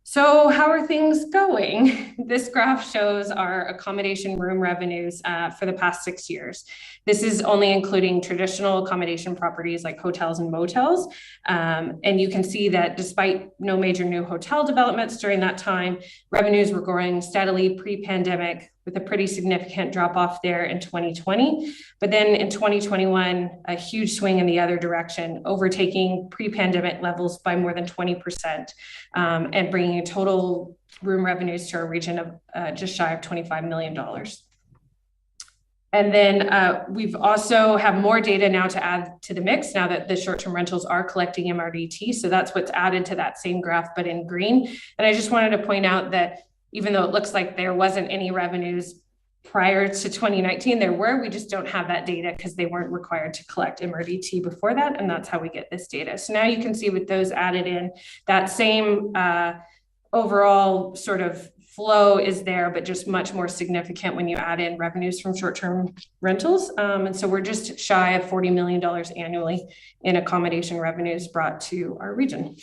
So how are things going? This graph shows our accommodation room revenues for the past 6 years. This is only including traditional accommodation properties like hotels and motels. And you can see that despite no major new hotel developments during that time, revenues were growing steadily pre-pandemic, with a pretty significant drop off there in 2020. But then in 2021, a huge swing in the other direction, overtaking pre-pandemic levels by more than 20%, and bringing total room revenues to our region of just shy of $25 million. And then we've also have more data now to add to the mix now that the short-term rentals are collecting MRDT. So that's what's added to that same graph, but in green. And I just wanted to point out that even though it looks like there wasn't any revenues prior to 2019, there were, we just don't have that data because they weren't required to collect MRDT before that. And that's how we get this data. So now you can see with those added in, that same overall sort of flow is there, but just much more significant when you add in revenues from short-term rentals. And so we're just shy of $40 million annually in accommodation revenues brought to our region.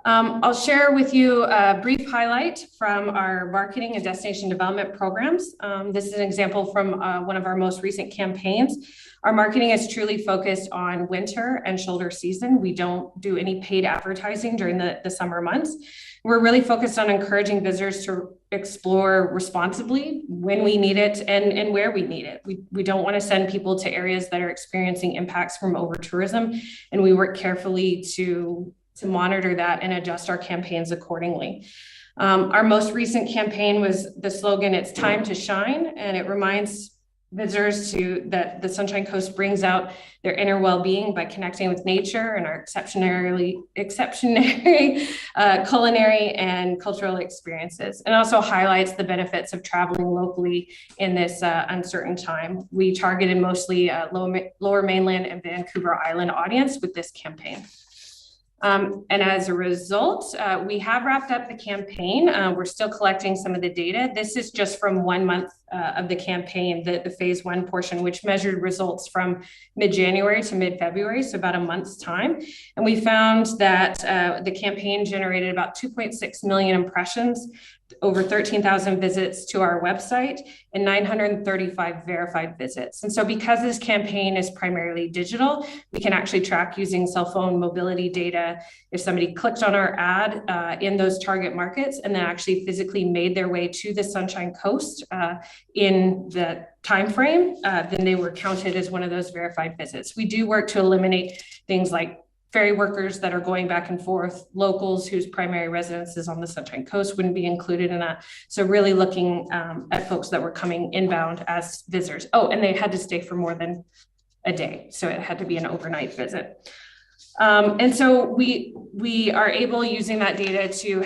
I'll share with you a brief highlight from our marketing and destination development programs. This is an example from one of our most recent campaigns. Our marketing is truly focused on winter and shoulder season. We don't do any paid advertising during the summer months. We're really focused on encouraging visitors to explore responsibly when we need it and where we need it. We don't want to send people to areas that are experiencing impacts from over-tourism, and we work carefully to monitor that and adjust our campaigns accordingly. Our most recent campaign was the slogan, "It's time to shine," and it reminds visitors that the Sunshine Coast brings out their inner well-being by connecting with nature and our exceptionary culinary and cultural experiences, and also highlights the benefits of traveling locally in this uncertain time. We targeted mostly Lower Mainland and Vancouver Island audience with this campaign. And as a result, we have wrapped up the campaign. We're still collecting some of the data. This is just from 1 month of the campaign, the phase 1 portion, which measured results from mid-January to mid-February, so about a month's time. And we found that the campaign generated about 2.6 million impressions, over 13,000 visits to our website, and 935 verified visits. And so because this campaign is primarily digital, we can actually track using cell phone mobility data if somebody clicked on our ad in those target markets and then actually physically made their way to the Sunshine Coast in the time frame, then they were counted as one of those verified visits. We do work to eliminate things like ferry workers that are going back and forth, locals whose primary residence is on the Sunshine Coast wouldn't be included in that. So really looking at folks that were coming inbound as visitors. Oh, and they had to stay for more than a day. So it had to be an overnight visit. And so we are able, using that data, to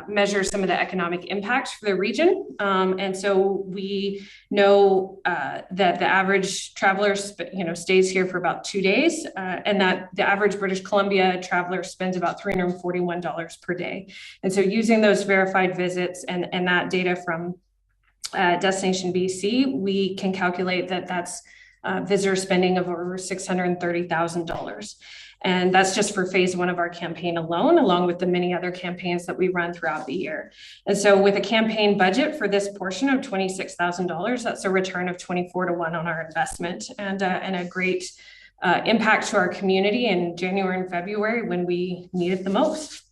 measure some of the economic impacts for the region. And so we know that the average traveler, stays here for about 2 days, and that the average British Columbia traveler spends about $341 per day. And so using those verified visits and that data from Destination BC, we can calculate that that's visitor spending of over $630,000. And that's just for phase 1 of our campaign alone, along with the many other campaigns that we run throughout the year. And so with a campaign budget for this portion of $26,000, that's a return of 24 to 1 on our investment, and a great impact to our community in January and February when we need it the most.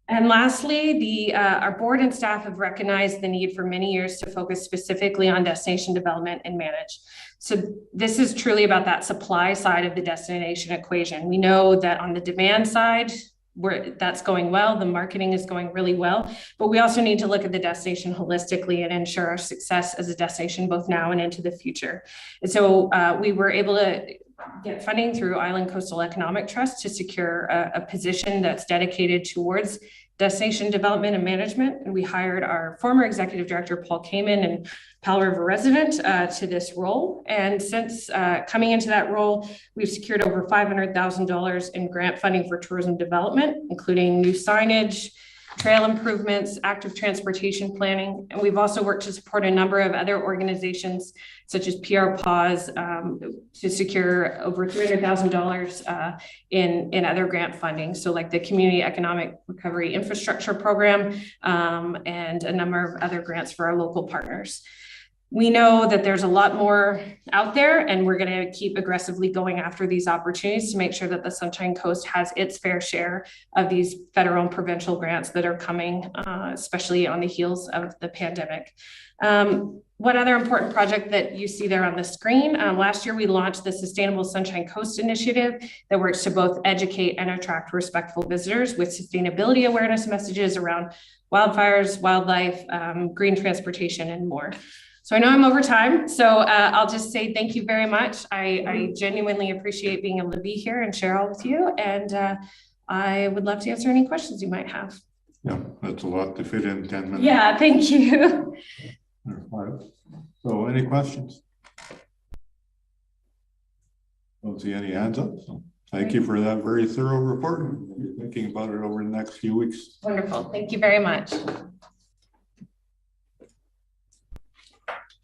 And lastly, our board and staff have recognized the need for many years to focus specifically on destination development and manage. So this is truly about that supply side of the destination equation. We know that on the demand side, that's going well, the marketing is going really well, but we also need to look at the destination holistically and ensure our success as a destination both now and into the future. And so we were able to get funding through Island Coastal Economic Trust to secure a position that's dedicated towards destination development and management. And we hired our former executive director, Paul Kamen, and Powell River resident to this role. And since coming into that role, we've secured over $500,000 in grant funding for tourism development, including new signage, trail improvements, active transportation planning. And we've also worked to support a number of other organizations such as PR Pause to secure over $300,000 in other grant funding. So like the Community Economic Recovery Infrastructure Program and a number of other grants for our local partners. We know that there's a lot more out there, and we're going to keep aggressively going after these opportunities to make sure that the Sunshine Coast has its fair share of these federal and provincial grants that are coming, especially on the heels of the pandemic. One other important project that you see there on the screen, last year we launched the Sustainable Sunshine Coast Initiative that works to both educate and attract respectful visitors with sustainability awareness messages around wildfires, wildlife, green transportation, and more. So I know I'm over time, so I'll just say thank you very much. I genuinely appreciate being able to be here and share all with you, and I would love to answer any questions you might have. Yeah, that's a lot to fit in 10 minutes. Yeah, thank you. So any questions? Don't see any hands up, so thank you for that very thorough report. You're thinking about it over the next few weeks. Wonderful, thank you very much.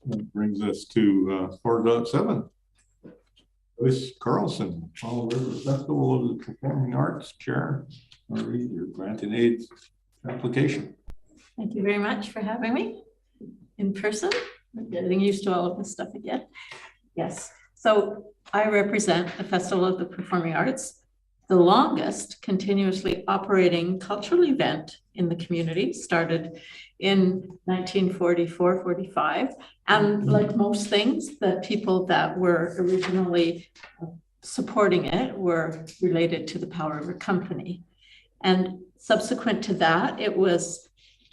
That brings us to 4.7. Joyce Carlson, Fall River Festival of the Performing Arts Chair. Read your grant and aid application. Thank you very much for having me in person. I'm getting used to all of this stuff again. Yes, so I represent the Festival of the Performing Arts, the longest continuously operating cultural event in the community, started in 1944-45. And like most things, the people that were originally supporting it were related to the Powell River Company. And subsequent to that, it was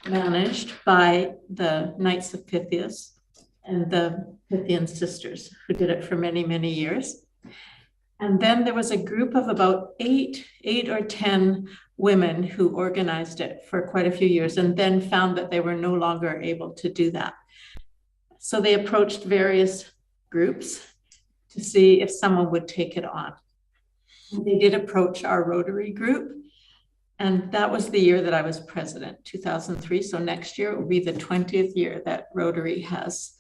managed by the Knights of Pythias and the Pythian sisters, who did it for many, many years. And then there was a group of about eight or 10 women who organized it for quite a few years, and then found that they were no longer able to do that. So they approached various groups to see if someone would take it on. They did approach our Rotary group, and that was the year that I was president, 2003. So next year it will be the 20th year that Rotary has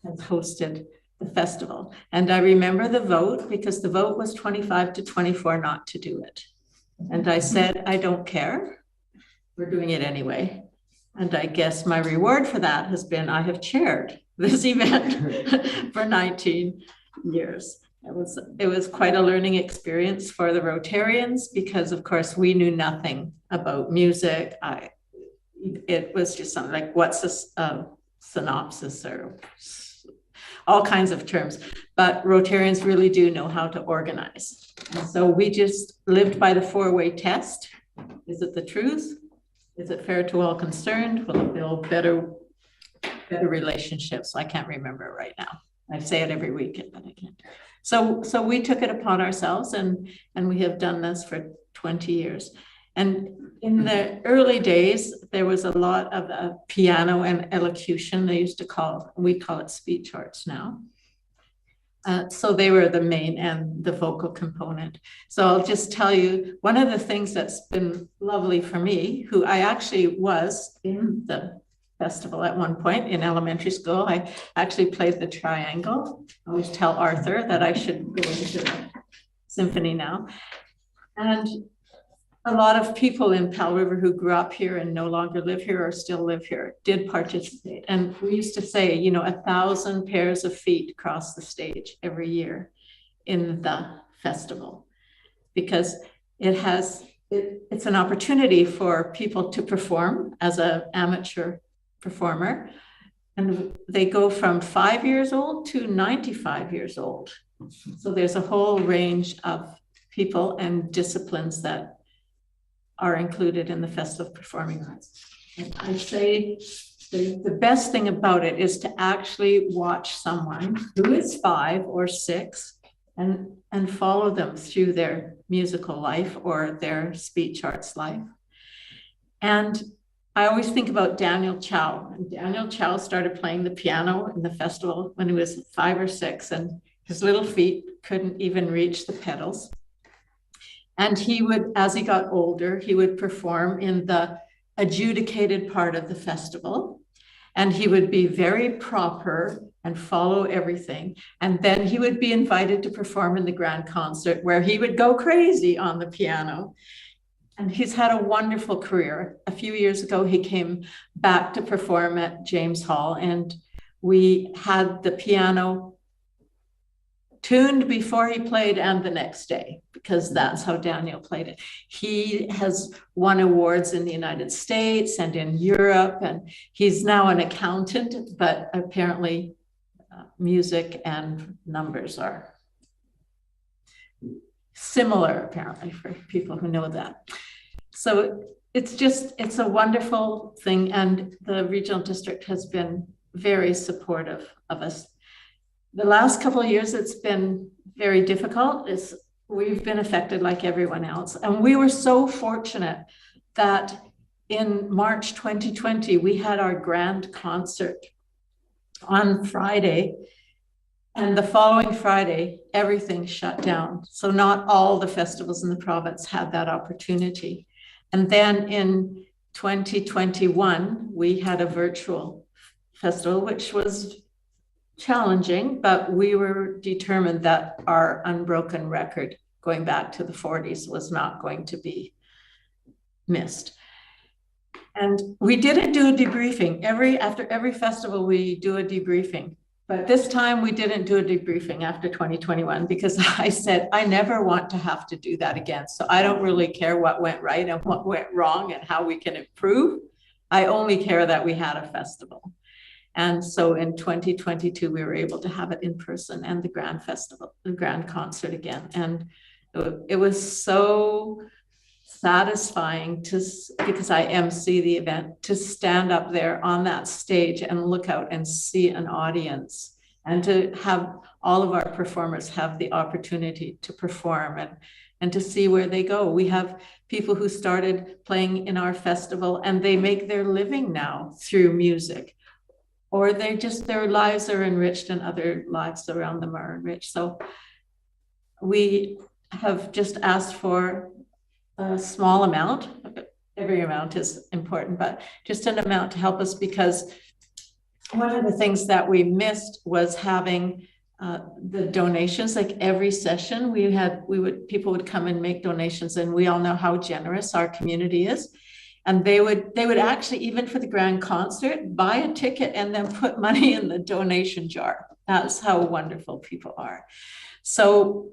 hosted the festival. And I remember the vote, because the vote was 25 to 24 not to do it. And I said, I don't care. We're doing it anyway. And I guess my reward for that has been I have chaired this event for 19 years. It was quite a learning experience for the Rotarians, because of course we knew nothing about music. It was just something like, what's a synopsis, or all kinds of terms, but Rotarians really do know how to organize. And so we just lived by the four-way test. Is it the truth? Is it fair to all concerned? Will it build better relationships? I can't remember right now. I say it every week, but I can't. So we took it upon ourselves, and we have done this for 20 years. And in the early days, there was a lot of piano and elocution. We call it speech arts now. So they were the main and the vocal component. So I'll just tell you, one of the things that's been lovely for me, who I actually was in the festival at one point in elementary school, I actually played the triangle. I always tell Arthur that I should go into the symphony now. And a lot of people in Powell River who grew up here and no longer live here or still live here did participate. And we used to say, 1,000 pairs of feet cross the stage every year in the festival, because it's an opportunity for people to perform as an amateur performer. And they go from 5 years old to 95 years old. So there's a whole range of people and disciplines that are included in the Festival of Performing Arts. And I say the best thing about it is to actually watch someone who is 5 or 6 and follow them through their musical life or their speech arts life. And I always think about Daniel Chow. And Daniel Chow started playing the piano in the festival when he was 5 or 6, and his little feet couldn't even reach the pedals. And he would, as he got older, he would perform in the adjudicated part of the festival. And he would be very proper and follow everything. And then he would be invited to perform in the grand concert, where he would go crazy on the piano. And he's had a wonderful career. A few years ago, he came back to perform at James Hall, and we had the piano tuned before he played and the next day, because that's how Daniel played it. He has won awards in the United States and in Europe, and he's now an accountant, but apparently music and numbers are similar, apparently, for people who know that. So it's a wonderful thing, and the regional district has been very supportive of us. The last couple of years, it's been very difficult. We've been affected like everyone else. And we were so fortunate that in March 2020, we had our grand concert on Friday. And the following Friday, everything shut down. So not all the festivals in the province had that opportunity. And then in 2021, we had a virtual festival, which was challenging, but we were determined that our unbroken record going back to the 40s was not going to be missed. And we didn't do a debriefing. After every festival, we do a debriefing. But this time we didn't do a debriefing after 2021, because I said, I never want to have to do that again. So I don't really care what went right and what went wrong and how we can improve. I only care that we had a festival. And so in 2022, we were able to have it in person and the grand festival, the grand concert again. And it was so satisfying because I MC the event, to stand up there on that stage and look out and see an audience, and to have all of our performers have the opportunity to perform and to see where they go. We have people who started playing in our festival and they make their living now through music, or their lives are enriched and other lives around them are enriched. So we have just asked for a small amount. Every amount is important, but just an amount to help us, because one of the things that we missed was having the donations. Like every session people would come and make donations, and we all know how generous our community is. And they would actually, even for the grand concert, buy a ticket and then put money in the donation jar. That's how wonderful people are. So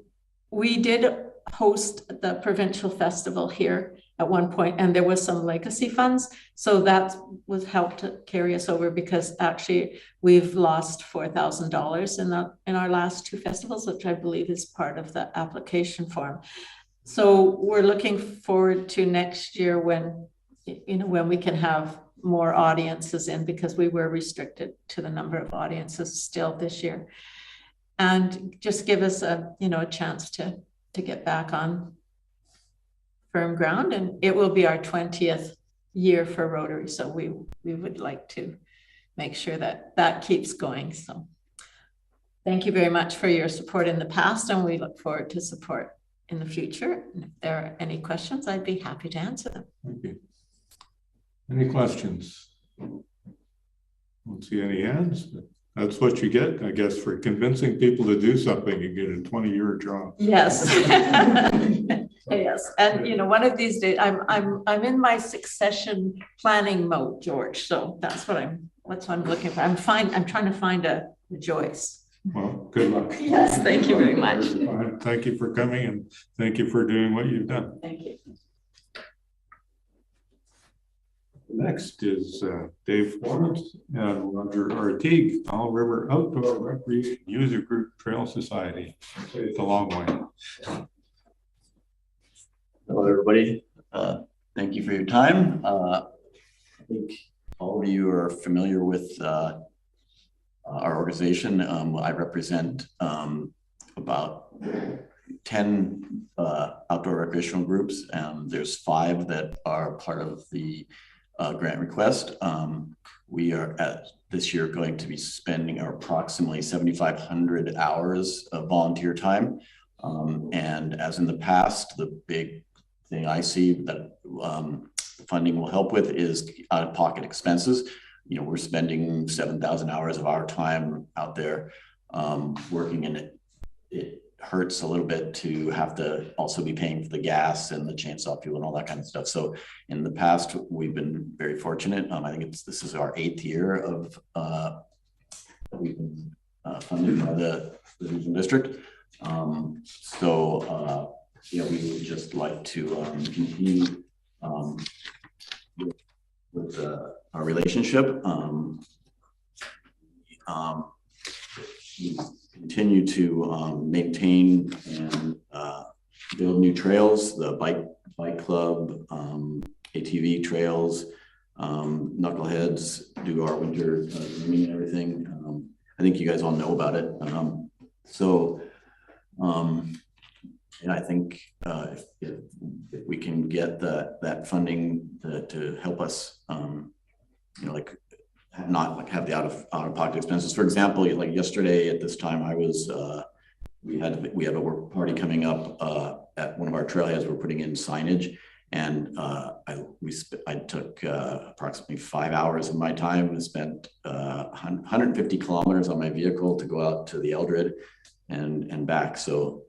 we did host the provincial festival here at one point, and there was some legacy funds. So that was helped to carry us over, because actually we've lost $4,000 in our last 2 festivals, which I believe is part of the application form. So we're looking forward to next year when we can have more audiences in, because we were restricted to the number of audiences still this year. and just give us a, a chance to get back on firm ground. And it will be our 20th year for Rotary. So we would like to make sure that keeps going. So thank you very much for your support in the past, and we look forward to support in the future. And if there are any questions, I'd be happy to answer them. Thank you. Any questions? Don't see any hands, but that's what you get, I guess, for convincing people to do something. You get a 20-year job. Yes. Yes. And one of these days I'm in my succession planning mode, George. So that's what I'm looking for. I'm trying to find a Joyce. Well, good luck. Yes, thank you very much. Thank you for coming, and thank you for doing what you've done. Thank you. Next is Dave Florence and Roger Artigue, All River Outdoor Recreation User Group Trail Society. It's a long way. Hello, everybody. Thank you for your time. I think all of you are familiar with our organization. I represent about 10 outdoor recreational groups, and there's 5 that are part of the grant request. We are this year going to be spending approximately 7,500 hours of volunteer time. And as in the past, the big thing I see that funding will help with is out-of-pocket expenses. We're spending 7,000 hours of our time out there working, and it hurts a little bit to have to also be paying for the gas and the chainsaw fuel and all that kind of stuff. So in the past, we've been very fortunate. I think this is our 8th year of we've been funded by the regional district. We would just like to continue with our relationship. We continue to maintain and build new trails, the bike club, ATV trails, knuckleheads, do our winter grooming and everything. I think you guys all know about it. I think if we can get that funding to help us, not have the out-of-pocket expenses. For example, like yesterday at this time, we have a work party coming up at one of our trailheads. We're putting in signage, and I took approximately 5 hours of my time and spent 150 kilometers on my vehicle to go out to the Eldred and back. So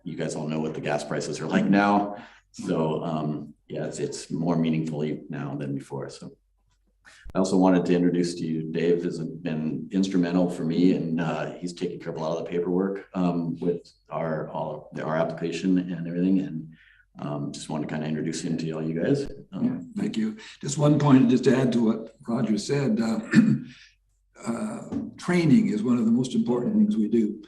you guys all know what the gas prices are like now. So it's more meaningfully now than before. So I also wanted to introduce to you, Dave has been instrumental for me, and he's taking care of a lot of the paperwork with our application and everything. And just wanted to kind of introduce him to all you guys. Thank you. Just one point, just to add to what Roger said, training is one of the most important things we do.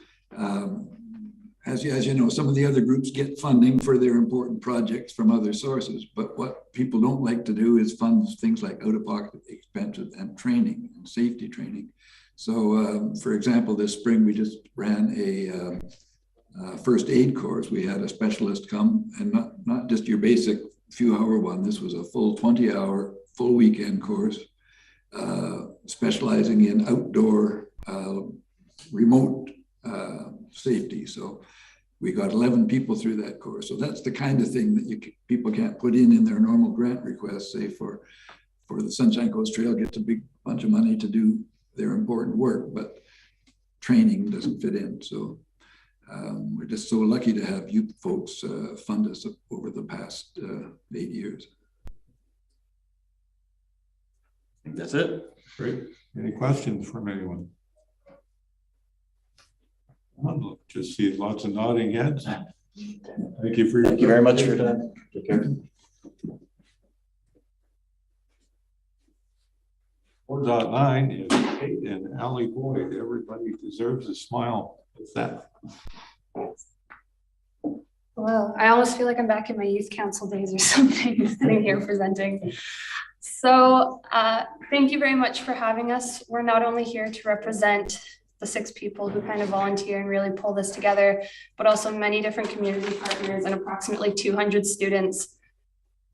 As you know, some of the other groups get funding for their important projects from other sources, but what people don't like to do is fund things like out-of-pocket expenses and training and safety training. So, for example, this spring we just ran a first aid course. We had a specialist come, and not just your basic few-hour one. This was a full 20-hour, full weekend course, specializing in outdoor remote safety. So we got 11 people through that course. So that's the kind of thing that people can't put in their normal grant requests. Say for the Sunshine Coast Trail gets a big bunch of money to do their important work, but training doesn't fit in. So we're just so lucky to have you folks fund us over the past 8 years. I think that's it. Great. Any questions from anyone? Just see lots of nodding heads. Thank you for your Thank you very much for your time. Take care. 4.9 is Kate and Allie Boyd. Everybody deserves a smile with that. Hello. I almost feel like I'm back in my youth council days or something, sitting here presenting. So thank you very much for having us. We're not only here to represent the 6 people who kind of volunteer and really pull this together, but also many different community partners and approximately 200 students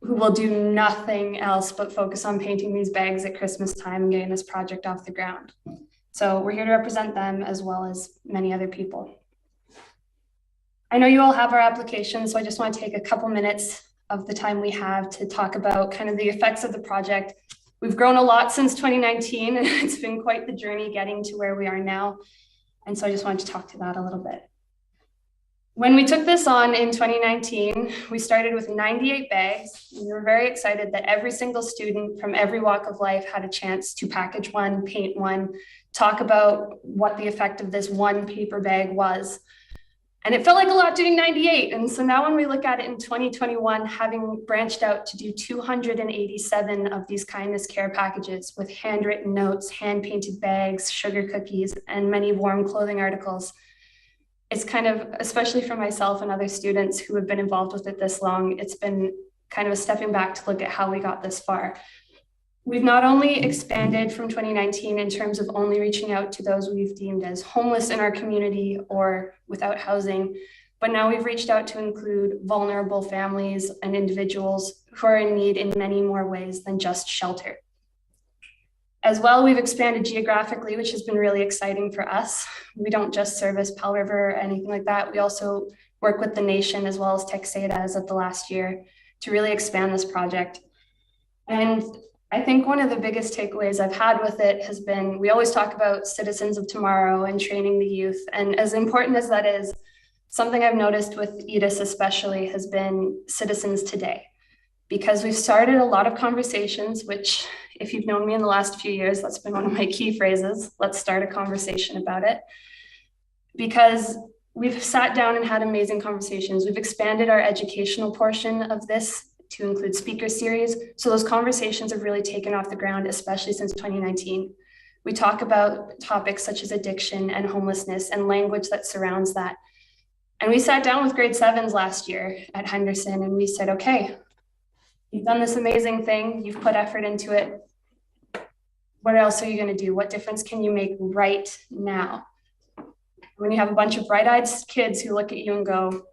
who will do nothing else but focus on painting these bags at Christmas time and getting this project off the ground. So we're here to represent them as well as many other people. I know you all have our application, so I just want to take a couple minutes of the time we have to talk about kind of the effects of the project. We've grown a lot since 2019, and it's been quite the journey getting to where we are now. And so I just wanted to talk to that a little bit. When we took this on in 2019, we started with 98 bags. We were very excited that every single student from every walk of life had a chance to package one, paint one, talk about what the effect of this one paper bag was. And it felt like a lot doing 98. And so now when we look at it in 2021, having branched out to do 287 of these kindness care packages with handwritten notes, hand-painted bags, sugar cookies, and many warm clothing articles, it's kind of, especially for myself and other students who have been involved with it this long, it's been kind of a stepping back to look at how we got this far. We've not only expanded from 2019 in terms of only reaching out to those we've deemed as homeless in our community or without housing, but now we've reached out to include vulnerable families and individuals who are in need in many more ways than just shelter. As well, we've expanded geographically, which has been really exciting for us. We don't just service Pell River or anything like that. We also work with the nation as well as Texada as of the last year to really expand this project. And I think one of the biggest takeaways I've had with it has been, we always talk about citizens of tomorrow and training the youth. And as important as that is, something I've noticed with EDIS especially has been citizens today. Because we've started a lot of conversations, which if you've known me in the last few years, that's been one of my key phrases. Let's start a conversation about it. Because we've sat down and had amazing conversations. We've expanded our educational portion of this to include speaker series. So those conversations have really taken off the ground, especially since 2019. We talk about topics such as addiction and homelessness and language that surrounds that. And we sat down with grade 7s last year at Henderson and we said, okay, you've done this amazing thing. You've put effort into it. What else are you going to do? What difference can you make right now? When you have a bunch of bright-eyed kids who look at you and go,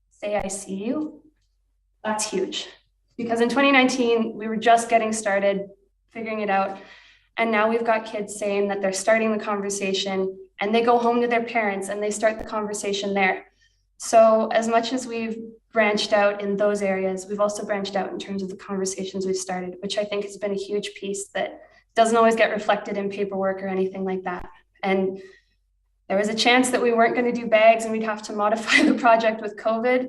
say, I see you. That's huge. Because in 2019, we were just getting started, figuring it out. And now we've got kids saying that they're starting the conversation and they go home to their parents and they start the conversation there. So as much as we've branched out in those areas, we've also branched out in terms of the conversations we've started, which I think has been a huge piece that doesn't always get reflected in paperwork or anything like that. And there was a chance that we weren't going to do bags and we'd have to modify the project with COVID.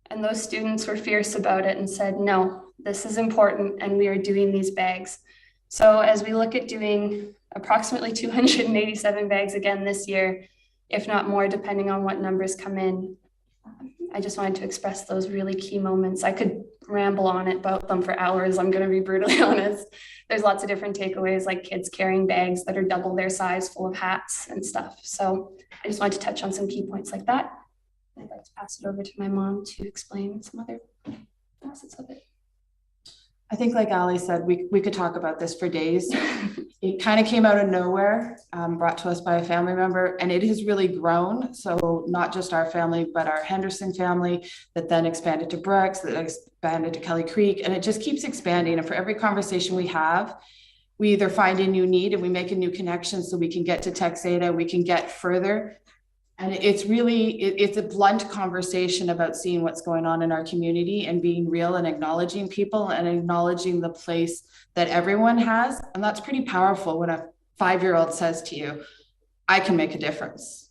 And those students were fierce about it and said, no, this is important and we are doing these bags. So as we look at doing approximately 287 bags again this year, if not more, depending on what numbers come in, I just wanted to express those really key moments. I could ramble on about them for hours. I'm going to be brutally honest. There's lots of different takeaways, like kids carrying bags that are double their size full of hats and stuff. So I just wanted to touch on some key points like that. I'd like to pass it over to my mom to explain some other facets of it. I think like Ali said, we could talk about this for days. It kind of came out of nowhere, brought to us by a family member, and it has really grown. So not just our family, but our Henderson family that then expanded to Brooks, that expanded to Kelly Creek, and it just keeps expanding. And for every conversation we have, we either find a new need and we make a new connection so we can get to Texada, we can get further. And it's really, it's a blunt conversation about seeing what's going on in our community and being real and acknowledging people and acknowledging the place that everyone has. And that's pretty powerful when a 5-year-old says to you, I can make a difference.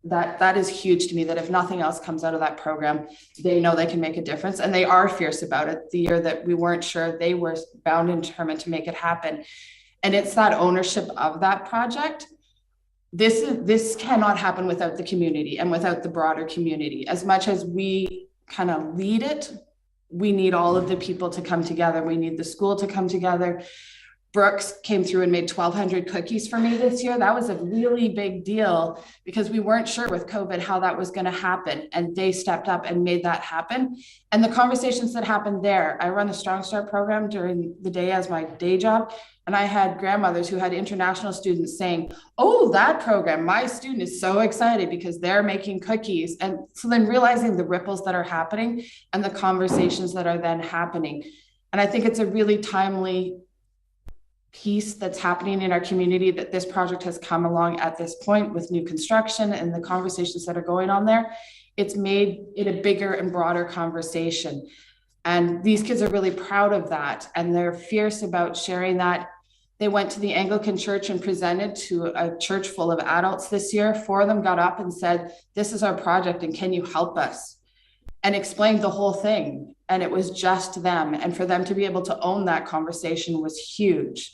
That is huge to me, that if nothing else comes out of that program, they know they can make a difference. And they are fierce about it. The year that we weren't sure, they were bound and determined to make it happen. And it's that ownership of that project. This cannot happen without the community and without the broader community. As much as we kind of lead it, we need all of the people to come together. We need the school to come together. Brooks came through and made 1,200 cookies for me this year. That was a really big deal because we weren't sure with COVID how that was going to happen. And they stepped up and made that happen. And the conversations that happened there, I run the Strong Start program during the day as my day job. And I had grandmothers who had international students saying, oh, that program, my student is so excited because they're making cookies. And so then realizing the ripples that are happening and the conversations that are then happening. And I think it's a really timely piece that's happening in our community that this project has come along at this point with new construction and the conversations that are going on there. It's made it a bigger and broader conversation. And these kids are really proud of that. And they're fierce about sharing that. They went to the Anglican church and presented to a church full of adults this year. 4 of them got up and said, this is our project and can you help us? And explained the whole thing. And it was just them. And for them to be able to own that conversation was huge.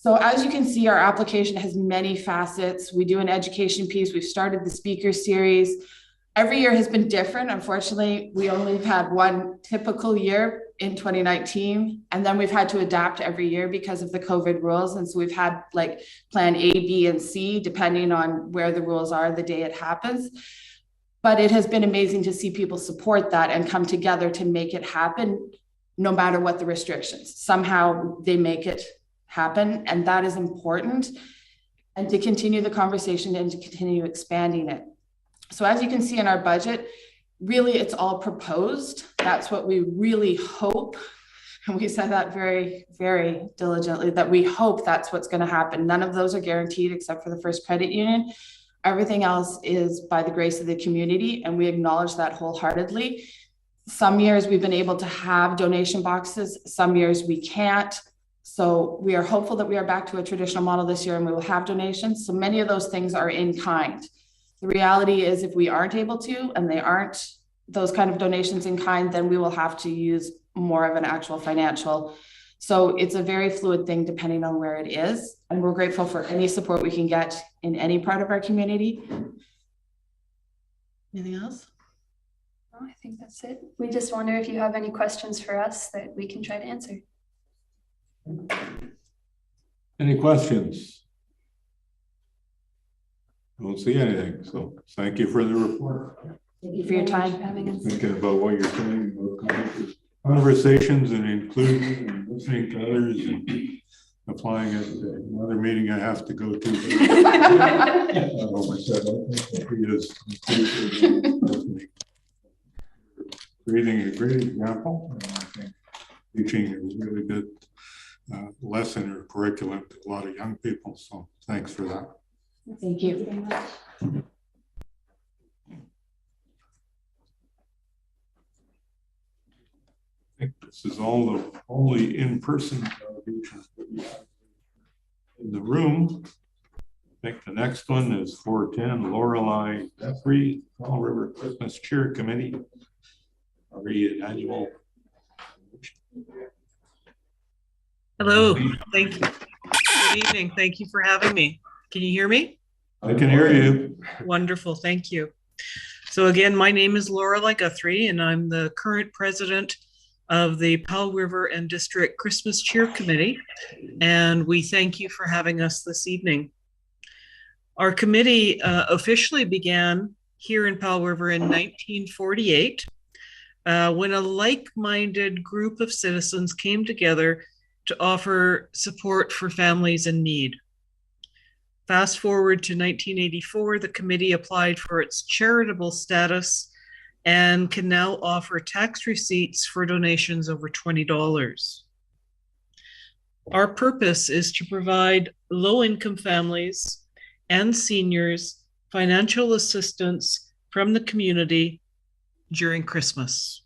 So as you can see, our application has many facets. We do an education piece. We've started the speaker series. Every year has been different. Unfortunately, we only have had one typical year in 2019. And then we've had to adapt every year because of the COVID rules. And so we've had like plan A, B, and C, depending on where the rules are the day it happens. But it has been amazing to see people support that and come together to make it happen, no matter what the restrictions. Somehow they make it happen, and that is important, and to continue the conversation and to continue expanding it. So as you can see in our budget, really it's all proposed. That's what we really hope, and we said that very, very diligently, that we hope that's what's going to happen. None of those are guaranteed except for the First Credit Union. Everything else is by the grace of the community, and we acknowledge that wholeheartedly. Some years we've been able to have donation boxes, some years we can't. So we are hopeful that we are back to a traditional model this year and we will have donations. So many of those things are in kind. The reality is if we aren't able to, and they aren't those kind of donations in kind, then we will have to use more of an actual financial. So it's a very fluid thing depending on where it is. And we're grateful for any support we can get in any part of our community. Anything else? No, I think that's it. We just wonder if you have any questions for us that we can try to answer. Any questions? I don't see anything, so thank you for the report. Thank you for your time for having us. Thinking about what you're saying about conversations and including and listening to others and applying it. Another meeting I have to go to. Creating a great example. And I think teaching a really good lesson or curriculum to a lot of young people. So thanks for that. Thank you very much. I think this is all the only in-person delegations that we have in the room. I think the next one is 410 Lorelei Guthrie, Fall River Christmas Cheer Committee. Annual. Hello, thank you. Good evening. Thank you for having me. Can you hear me? I can hear you. Wonderful, thank you. So again, my name is Lorelei Guthrie, and I'm the current president of the Powell River and District Christmas Cheer Committee, and we thank you for having us this evening. Our committee officially began here in Powell River in 1948, when a like-minded group of citizens came together to offer support for families in need. Fast forward to 1984, the committee applied for its charitable status and can now offer tax receipts for donations over $20. Our purpose is to provide low-income families and seniors financial assistance from the community during Christmas.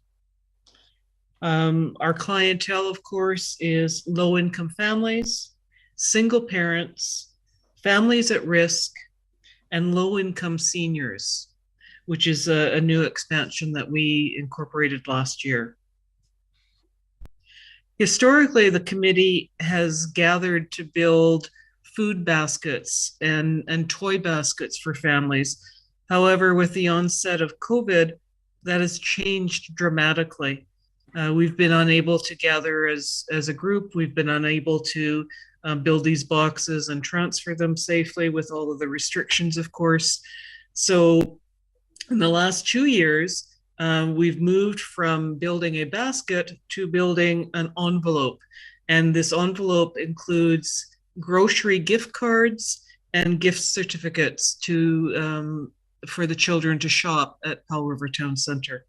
Our clientele, of course, is low-income families, single parents, families at risk, and low-income seniors, which is a new expansion that we incorporated last year. Historically, the committee has gathered to build food baskets and toy baskets for families. However, with the onset of COVID, that has changed dramatically. We've been unable to gather as a group. We've been unable to build these boxes and transfer them safely with all of the restrictions, of course. So in the last 2 years, we've moved from building a basket to building an envelope. And this envelope includes grocery gift cards and gift certificates to for the children to shop at Powell River Town Centre.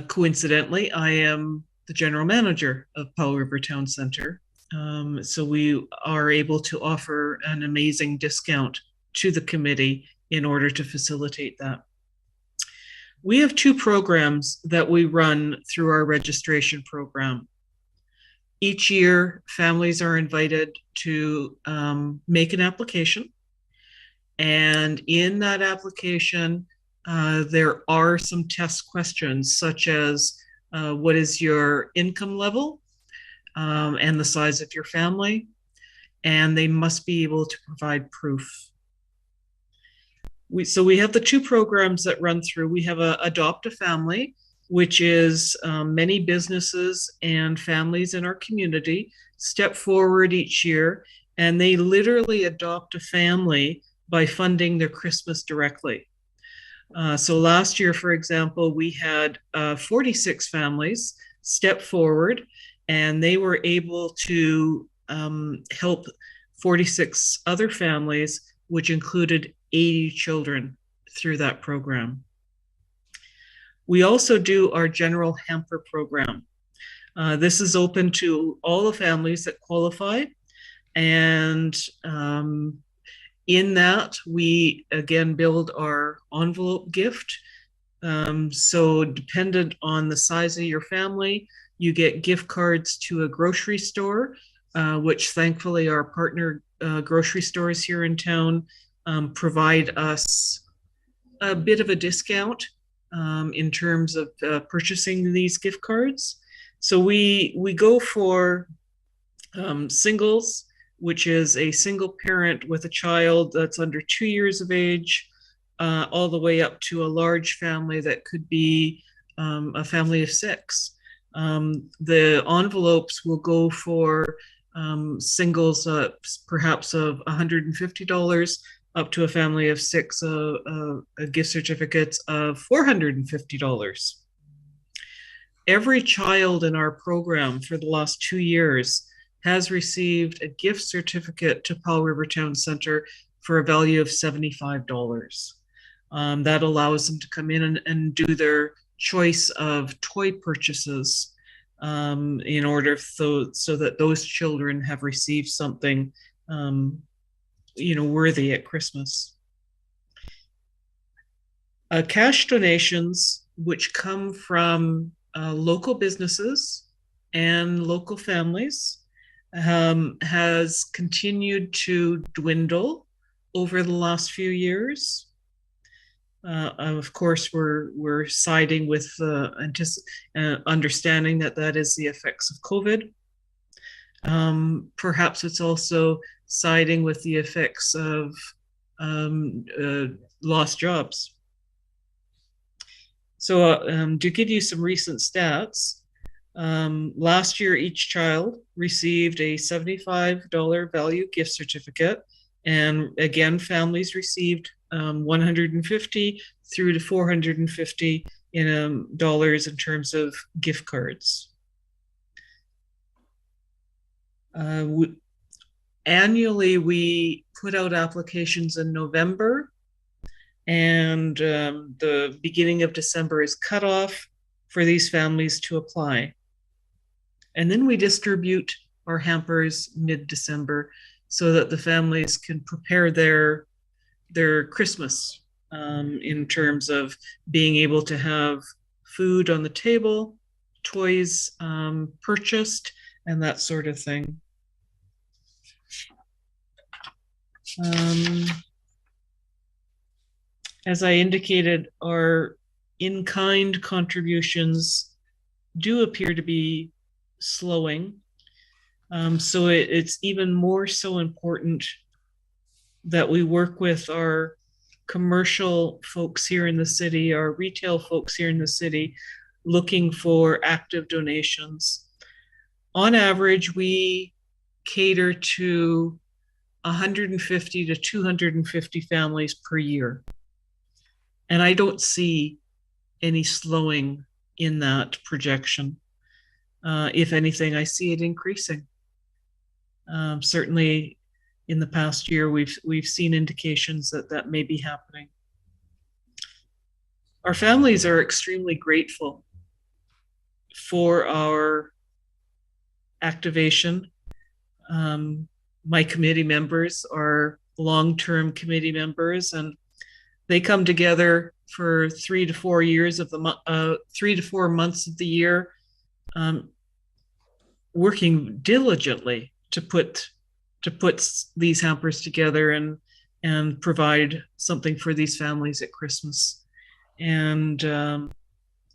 Coincidentally, I am the general manager of Powell River Town Centre. So we are able to offer an amazing discount to the committee in order to facilitate that. We have 2 programs that we run through our registration program. Each year, families are invited to make an application. And in that application, there are some test questions such as what is your income level and the size of your family, and they must be able to provide proof. So we have the 2 programs that run through. We have Adopt a Family, which is many businesses and families in our community step forward each year, and they literally adopt a family by funding their Christmas directly. So last year, for example, we had 46 families step forward, and they were able to help 46 other families, which included 80 children through that program. We also do our general hamper program. This is open to all the families that qualify. And in that, we again build our envelope gift. So dependent on the size of your family, you get gift cards to a grocery store, which thankfully our partner grocery stores here in town provide us a bit of a discount in terms of purchasing these gift cards. So we go for singles, which is a single parent with a child that's under 2 years of age, all the way up to a large family that could be a family of 6. The envelopes will go for singles, perhaps of $150, up to a family of 6, gift certificates of $450. Every child in our program for the last 2 years has received a gift certificate to Powell River Town Centre for a value of $75. That allows them to come in and do their choice of toy purchases in order so that those children have received something worthy at Christmas. Cash donations, which come from local businesses and local families, has continued to dwindle over the last few years. Of course, we're siding with understanding that is the effects of COVID. Perhaps it's also siding with the effects of lost jobs. So to give you some recent stats, last year each child received a $75 value gift certificate, and again families received $150 through to $450 dollars in terms of gift cards. Annually, we put out applications in November, and the beginning of December is cut off for these families to apply. And then we distribute our hampers mid-December so that the families can prepare their Christmas in terms of being able to have food on the table, toys purchased, and that sort of thing. As I indicated, our in-kind contributions do appear to be slowing. So it's even more so important that we work with our commercial folks here in the city, our retail folks here in the city, looking for active donations. On average, we cater to 150 to 250 families per year. And I don't see any slowing in that projection. If anything, I see it increasing. Certainly in the past year, we've seen indications that that may be happening. Our families are extremely grateful for our activation. My committee members are long-term committee members, and they come together for 3 to 4 years of the 3 to 4 months of the year, working diligently to put these hampers together and provide something for these families at Christmas. And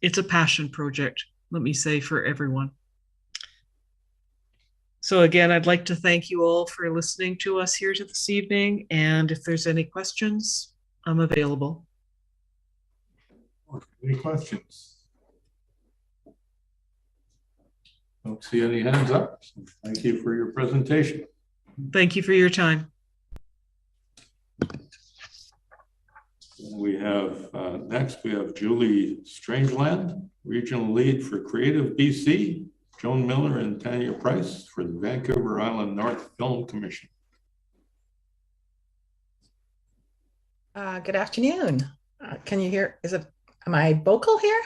it's a passion project, let me say, for everyone. So again, I'd like to thank you all for listening to us here this evening. And if there's any questions, I'm available. Any questions? Don't see any hands up. Thank you for your presentation. Thank you for your time. We have next, we have Julie Stangeland, Regional Lead for Creative BC, Joan Miller and Tanya Price for the Vancouver Island North Film Commission. Good afternoon. Can you hear? Am I vocal here?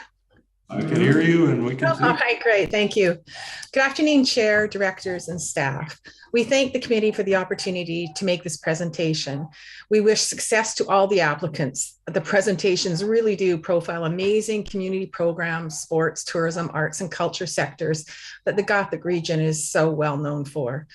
I can hear you and we can see. All right, great. Thank you. Good afternoon, Chair, directors, and staff. We thank the committee for the opportunity to make this presentation. We wish success to all the applicants. The presentations really do profile amazing community programs, sports, tourism, arts, and culture sectors that the Gothic region is so well known for.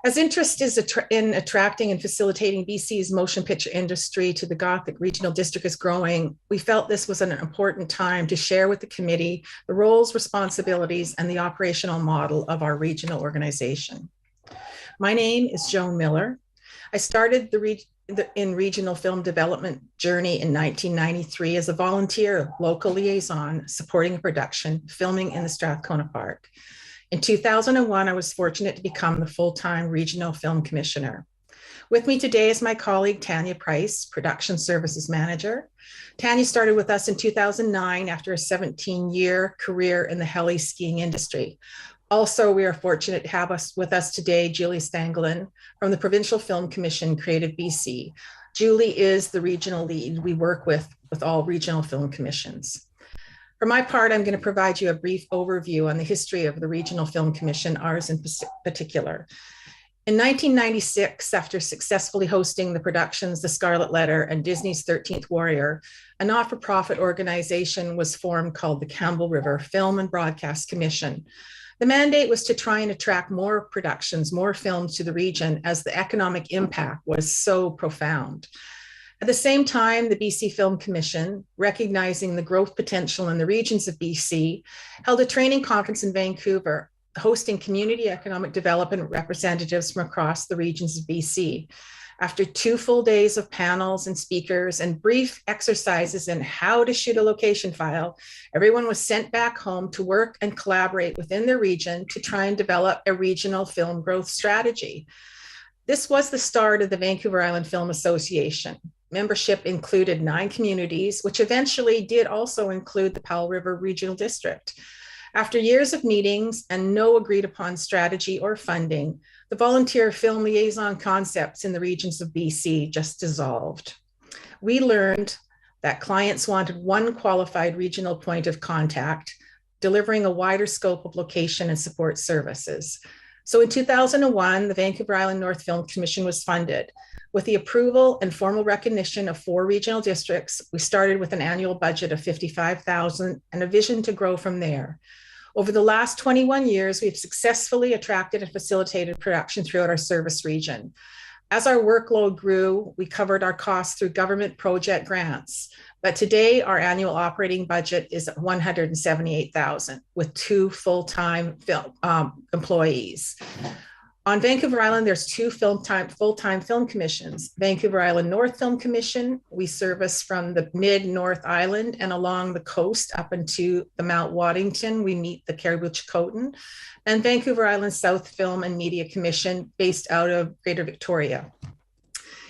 As interest is in attracting and facilitating BC's motion picture industry to the Gothic Regional District is growing, we felt this was an important time to share with the committee the roles, responsibilities, and the operational model of our regional organization. My name is Joan Miller. I started in regional film development journey in 1993 as a volunteer local liaison supporting a production filming in the Strathcona Park. In 2001, I was fortunate to become the full-time Regional Film Commissioner. With me today is my colleague, Tanya Price, Production Services Manager. Tanya started with us in 2009 after a 17-year career in the heli skiing industry. Also, we are fortunate to have with us today, Julie Stangeland from the Provincial Film Commission, Creative BC. Julie is the regional lead we work with all regional film commissions. For my part, I'm going to provide you a brief overview on the history of the Regional Film Commission, ours in particular. In 1996, after successfully hosting the productions The Scarlet Letter and Disney's 13th Warrior, a not-for-profit organization was formed called the Campbell River Film and Broadcast Commission. The mandate was to try and attract more productions, more films to the region as the economic impact was so profound. At the same time, the BC Film Commission, recognizing the growth potential in the regions of BC, held a training conference in Vancouver, hosting community economic development representatives from across the regions of BC. After 2 full days of panels and speakers and brief exercises in how to shoot a location file, everyone was sent back home to work and collaborate within their region to try and develop a regional film growth strategy. This was the start of the Vancouver Island Film Association. Membership included 9 communities, which eventually did also include the Powell River Regional District. After years of meetings and no agreed upon strategy or funding, the volunteer film liaison concepts in the regions of BC just dissolved. We learned that clients wanted one qualified regional point of contact, delivering a wider scope of location and support services. So in 2001, the Vancouver Island North Film Commission was funded. With the approval and formal recognition of 4 regional districts, we started with an annual budget of $55,000 and a vision to grow from there. Over the last 21 years, we've successfully attracted and facilitated production throughout our service region. As our workload grew, we covered our costs through government project grants. But today, our annual operating budget is $178,000 with 2 full-time employees. On Vancouver Island, there's two full-time film commissions. Vancouver Island North Film Commission, we service from the mid-North Island and along the coast up into the Mount Waddington, we meet the Caribou-Chilcotin. And Vancouver Island South Film and Media Commission based out of Greater Victoria.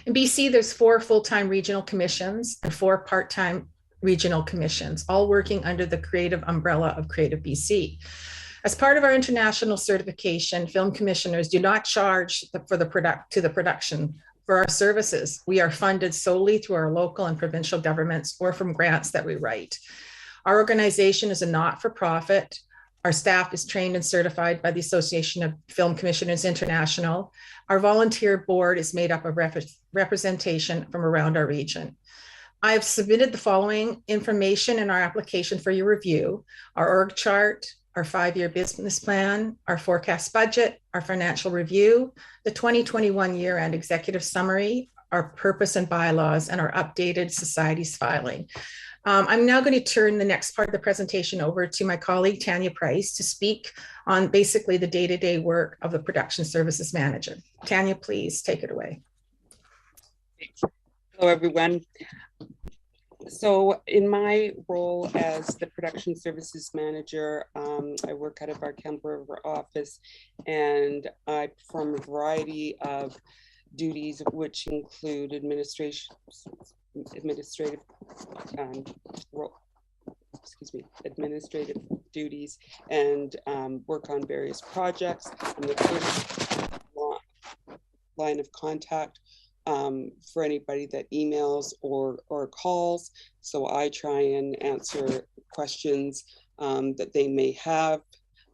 In BC, there's 4 full-time regional commissions and 4 part-time regional commissions, all working under the creative umbrella of Creative BC. As part of our international certification, film commissioners do not charge to the production for our services. We are funded solely through our local and provincial governments or from grants that we write. Our organization is a not-for-profit. Our staff is trained and certified by the Association of Film Commissioners International. Our volunteer board is made up of representation from around our region. I have submitted the following information in our application for your review: our org chart, our 5-year business plan, our forecast budget, our financial review, the 2021 year-end executive summary, our purpose and bylaws, and our updated society's filing. I'm now going to turn the next part of the presentation over to my colleague, Tanya Price, to speak on basically the day-to-day work of the production services manager. Tanya, please take it away. Hello, everyone. So in my role as the production services manager, I work out of our Camp River office, and I perform a variety of duties, which include administrative duties, and work on various projects. I'm the first line of contact for anybody that emails or calls. So I try and answer questions that they may have.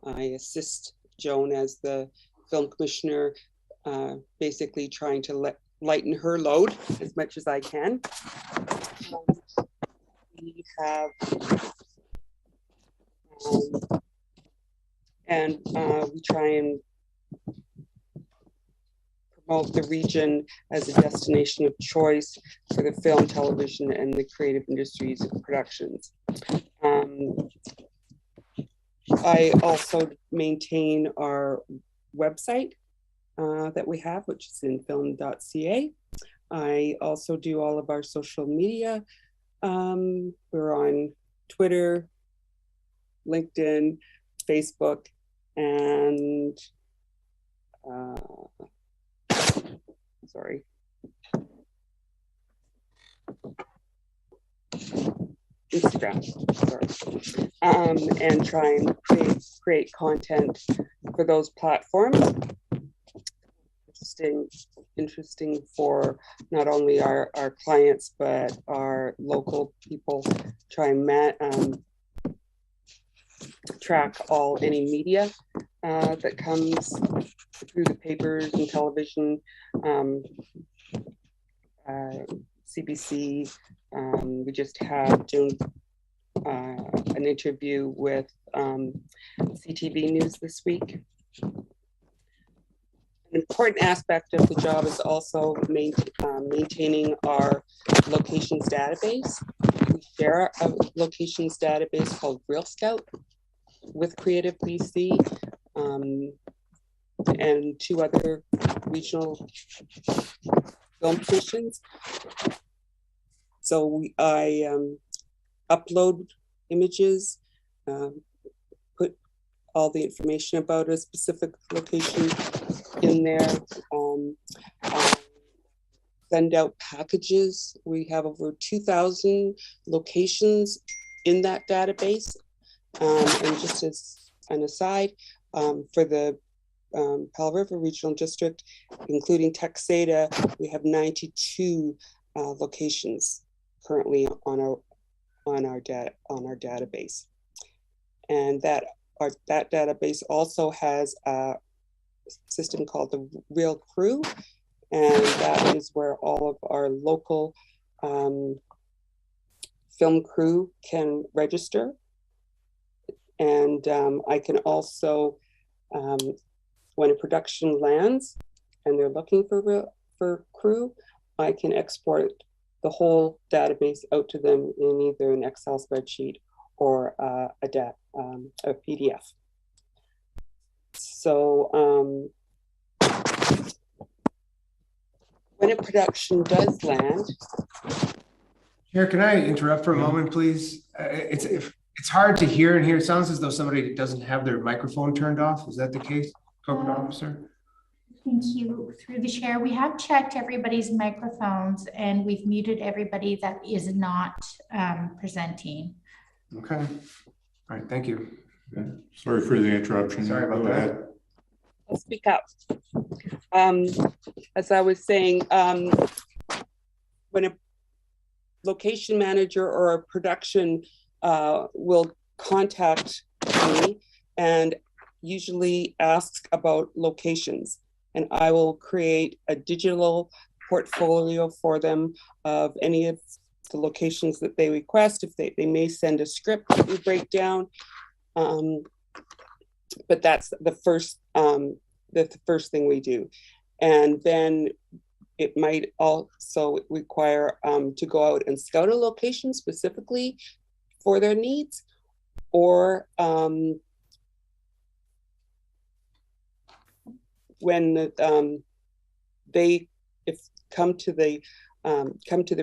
I assist Joan as the film commissioner, basically trying to lighten her load as much as I can. We have, we try and promote the region as a destination of choice for the film, television, and the creative industries of productions. I also maintain our website that we have, which is infilm.ca. I also do all of our social media. We're on Twitter, LinkedIn, Facebook, and Instagram, and try and create content for those platforms. Interesting for not only our clients, but our local people. Try and track any media that comes through the papers and television, CBC. We just had an interview with CTV News this week. An important aspect of the job is also maintaining our locations database. We share a locations database called Real Scout with Creative BC and 2 other regional film commissions. So I upload images, put all the information about a specific location in there, send out packages. We have over 2,000 locations in that database. And just as an aside, for the Powell River Regional District, including Texada, we have 92 locations currently on our database, and that database also has a system called the Real Crew, and that is where all of our local film crew can register. And I can also, when a production lands and they're looking for crew, I can export the whole database out to them in either an Excel spreadsheet or a PDF. So When a production does land. Chair, can I interrupt for a moment, please? It's hard to hear in here. It sounds as though somebody doesn't have their microphone turned off. Is that the case, corporate officer? Thank you. Through the chair, we have checked everybody's microphones and we've muted everybody that is not presenting. Okay. All right. Thank you. Okay. Sorry for the interruption. Sorry about that. I'll speak up. As I was saying, when a location manager or a production will contact me and usually ask about locations, and I will create a digital portfolio for them of any of the locations that they request. If they may send a script that we break down, but that's the first thing we do. And then it might also require to go out and scout a location specifically for their needs, or when they come to the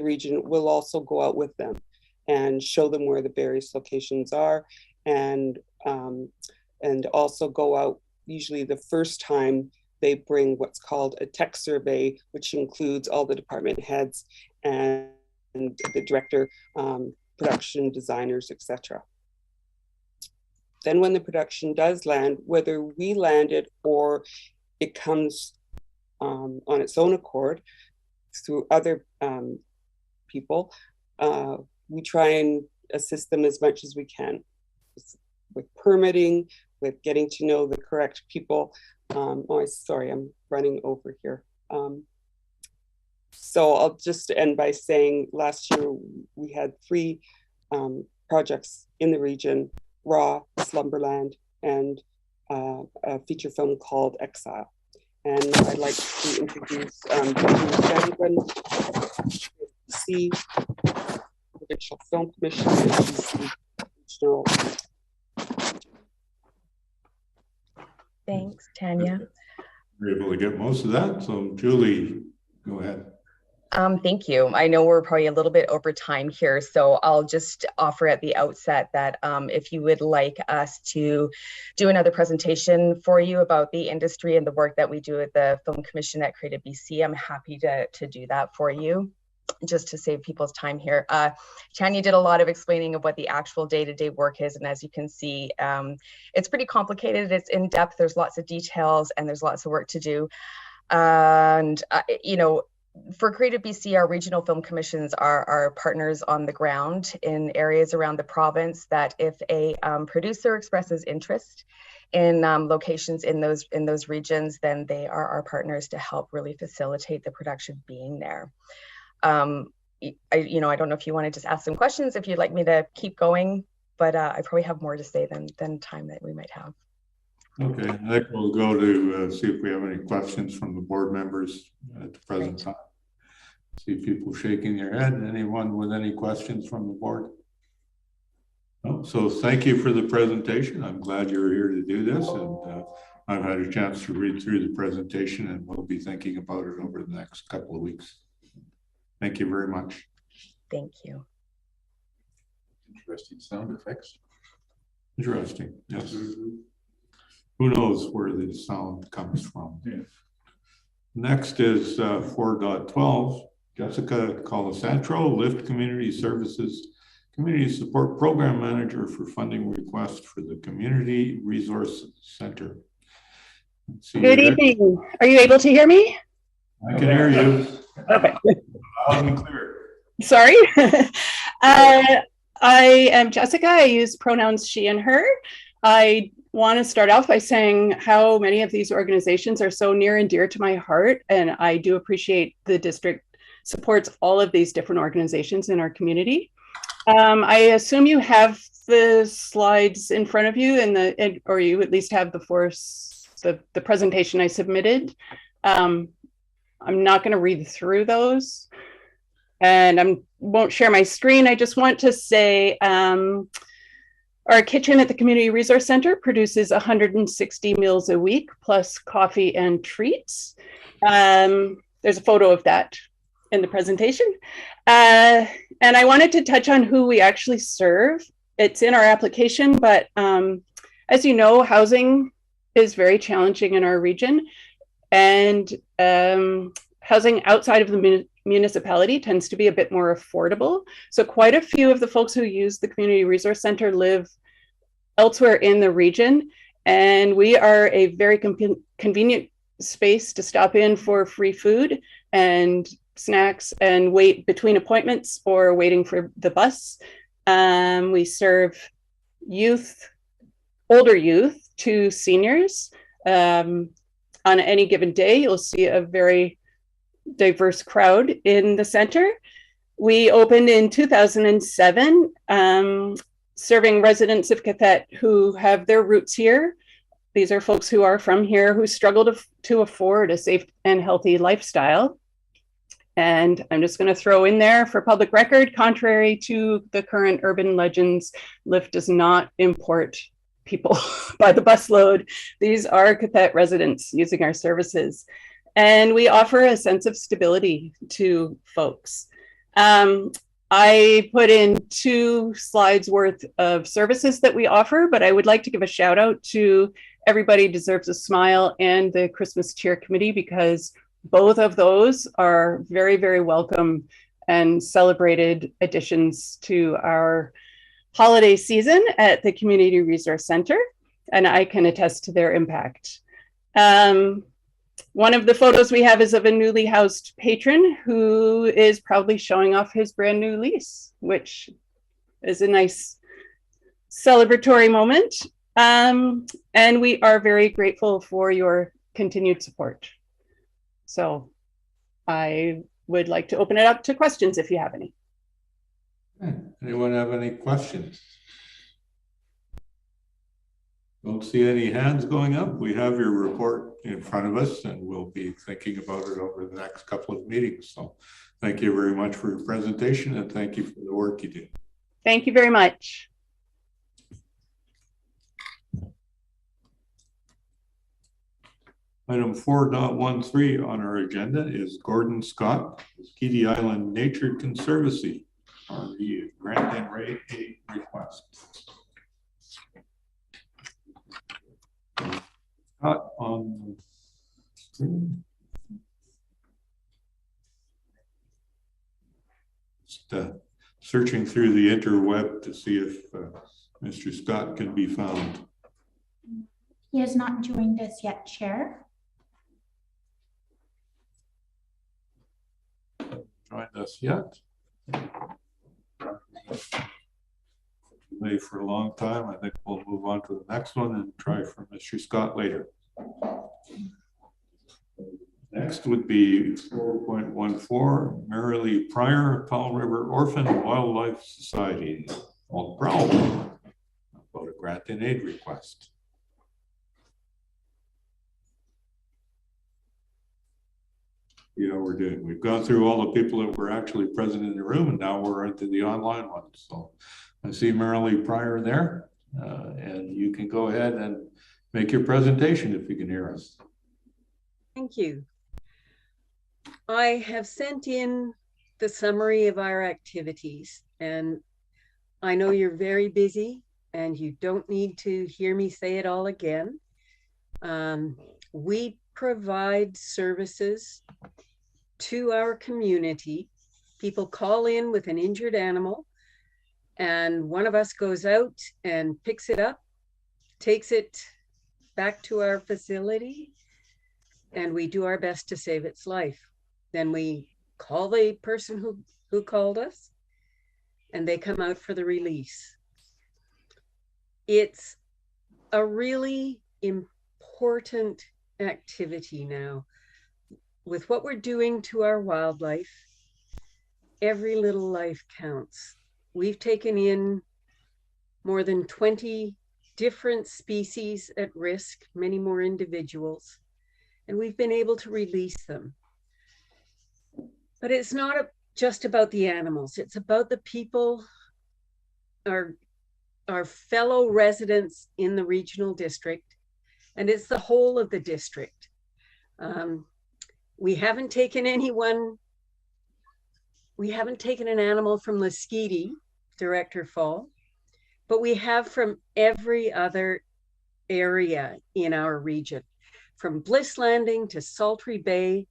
region, we'll also go out with them and show them where the various locations are, and also go out. Usually the first time they bring what's called a tech survey, which includes all the department heads and the director, production designers, etc. Then when the production does land, whether we land it or it comes on its own accord through other people, we try and assist them as much as we can with permitting, with getting to know the correct people. Sorry, I'm running over here. So I'll just end by saying last year we had 3 projects in the region: Raw, Slumberland, and a feature film called Exile. And I'd like to introduce Stangeland, BC Provincial Film Commission, and BC Regional. Thanks, Tanya. We're able to get most of that. So Julie, go ahead. Thank you. I know we're probably a little bit over time here, so I'll just offer at the outset that if you would like us to do another presentation for you about the industry and the work that we do at the Film Commission at Creative BC, I'm happy to do that for you, just to save people's time here. Tanya did a lot of explaining of what the actual day-to-day work is, and as you can see, it's pretty complicated, it's in depth, there's lots of details, and there's lots of work to do. And you know, for Creative BC, our regional film commissions are partners on the ground in areas around the province, that if a producer expresses interest in locations in those regions, then they are our partners to help really facilitate the production being there. I don't know if you want to just ask some questions, if you'd like me to keep going, but I probably have more to say than time that we might have. Okay, I think we'll go to see if we have any questions from the board members at the present time. See people shaking their head. Anyone with any questions from the board? No? So thank you for the presentation. I'm glad you're here to do this, and I've had a chance to read through the presentation, and we'll be thinking about it over the next couple of weeks. Thank you very much. Thank you. Interesting sound effects. Interesting, yes. Who knows where the sound comes from? Yeah. Next is 4.12. Jessica Colasanto, Lift Community Services Community Support Program Manager for funding request for the Community Resource Center. Good evening. Are you able to hear me? I can hear you. Okay. Loud and clear. Sorry. I am Jessica. I use pronouns she and her. I want to start off by saying how many of these organizations are so near and dear to my heart, and I do appreciate the district supports all of these different organizations in our community. I assume you have the slides in front of you, or you at least have the presentation I submitted. I'm not going to read through those, and I won't share my screen. I just want to say Our kitchen at the Community Resource Center produces 160 meals a week, plus coffee and treats. There's a photo of that in the presentation. And I wanted to touch on who we actually serve. It's in our application, but as you know, housing is very challenging in our region, and housing outside of the municipality tends to be a bit more affordable. So quite a few of the folks who use the Community Resource Center live elsewhere in the region, and we are a very convenient space to stop in for free food and snacks and wait between appointments or waiting for the bus. We serve youth, older youth to seniors. On any given day, you'll see a very diverse crowd in the center. We opened in 2007, serving residents of Qathet who have their roots here. These are folks who are from here who struggle to afford a safe and healthy lifestyle. And I'm just going to throw in there for public record, contrary to the current urban legends, Lyft does not import people by the busload. These are Qathet residents using our services. And we offer a sense of stability to folks. I put in 2 slides worth of services that we offer, but I would like to give a shout out to Everybody Deserves a Smile and the Christmas Cheer Committee, because both of those are very, very welcome and celebrated additions to our holiday season at the Community Resource Center, and I can attest to their impact. One of the photos we have is of a newly housed patron who is proudly showing off his brand new lease, which is a nice celebratory moment. And we are very grateful for your continued support. So I would like to open it up to questions if you have any. Anyone have any questions? Don't see any hands going up. We have your report in front of us, and we'll be thinking about it over the next couple of meetings. So thank you very much for your presentation, and thank you for the work you do. Thank you very much. Item 4.13 on our agenda is Gordon Scott, Lasqueti Island Nature Conservancy, on the grant and rate aid request. Scott on the screen. Just searching through the interweb to see if Mr. Scott can be found. He has not joined us yet, Chair. Joined us yet? Wait for a long time. I think we'll move on to the next one and try for Mr. Scott later. Next would be 4.14, Marilee Pryor, Powell River Orphan Wildlife Society, Old Brow, about a grant and aid request. You know, we're doing. We've gone through all the people that were actually present in the room, and now we're into the online one. So I see Marilee Pryor there, and you can go ahead and make your presentation if you can hear us. Thank you. I have sent in the summary of our activities, and I know you're very busy and you don't need to hear me say it all again. We provide services to our community. People call in with an injured animal, and one of us goes out and picks it up, takes it back to our facility, and we do our best to save its life. Then we call the person who called us, and they come out for the release. It's a really important activity now. With what we're doing to our wildlife, every little life counts. We've taken in more than 20 different species at risk, many more individuals, and we've been able to release them. But it's not just about the animals, it's about the people, our our fellow residents in the regional district, and it's the whole of the district. We haven't taken an animal from Lasqueti, Director Fall, but we have from every other area in our region, from Bliss Landing to Saltry Bay,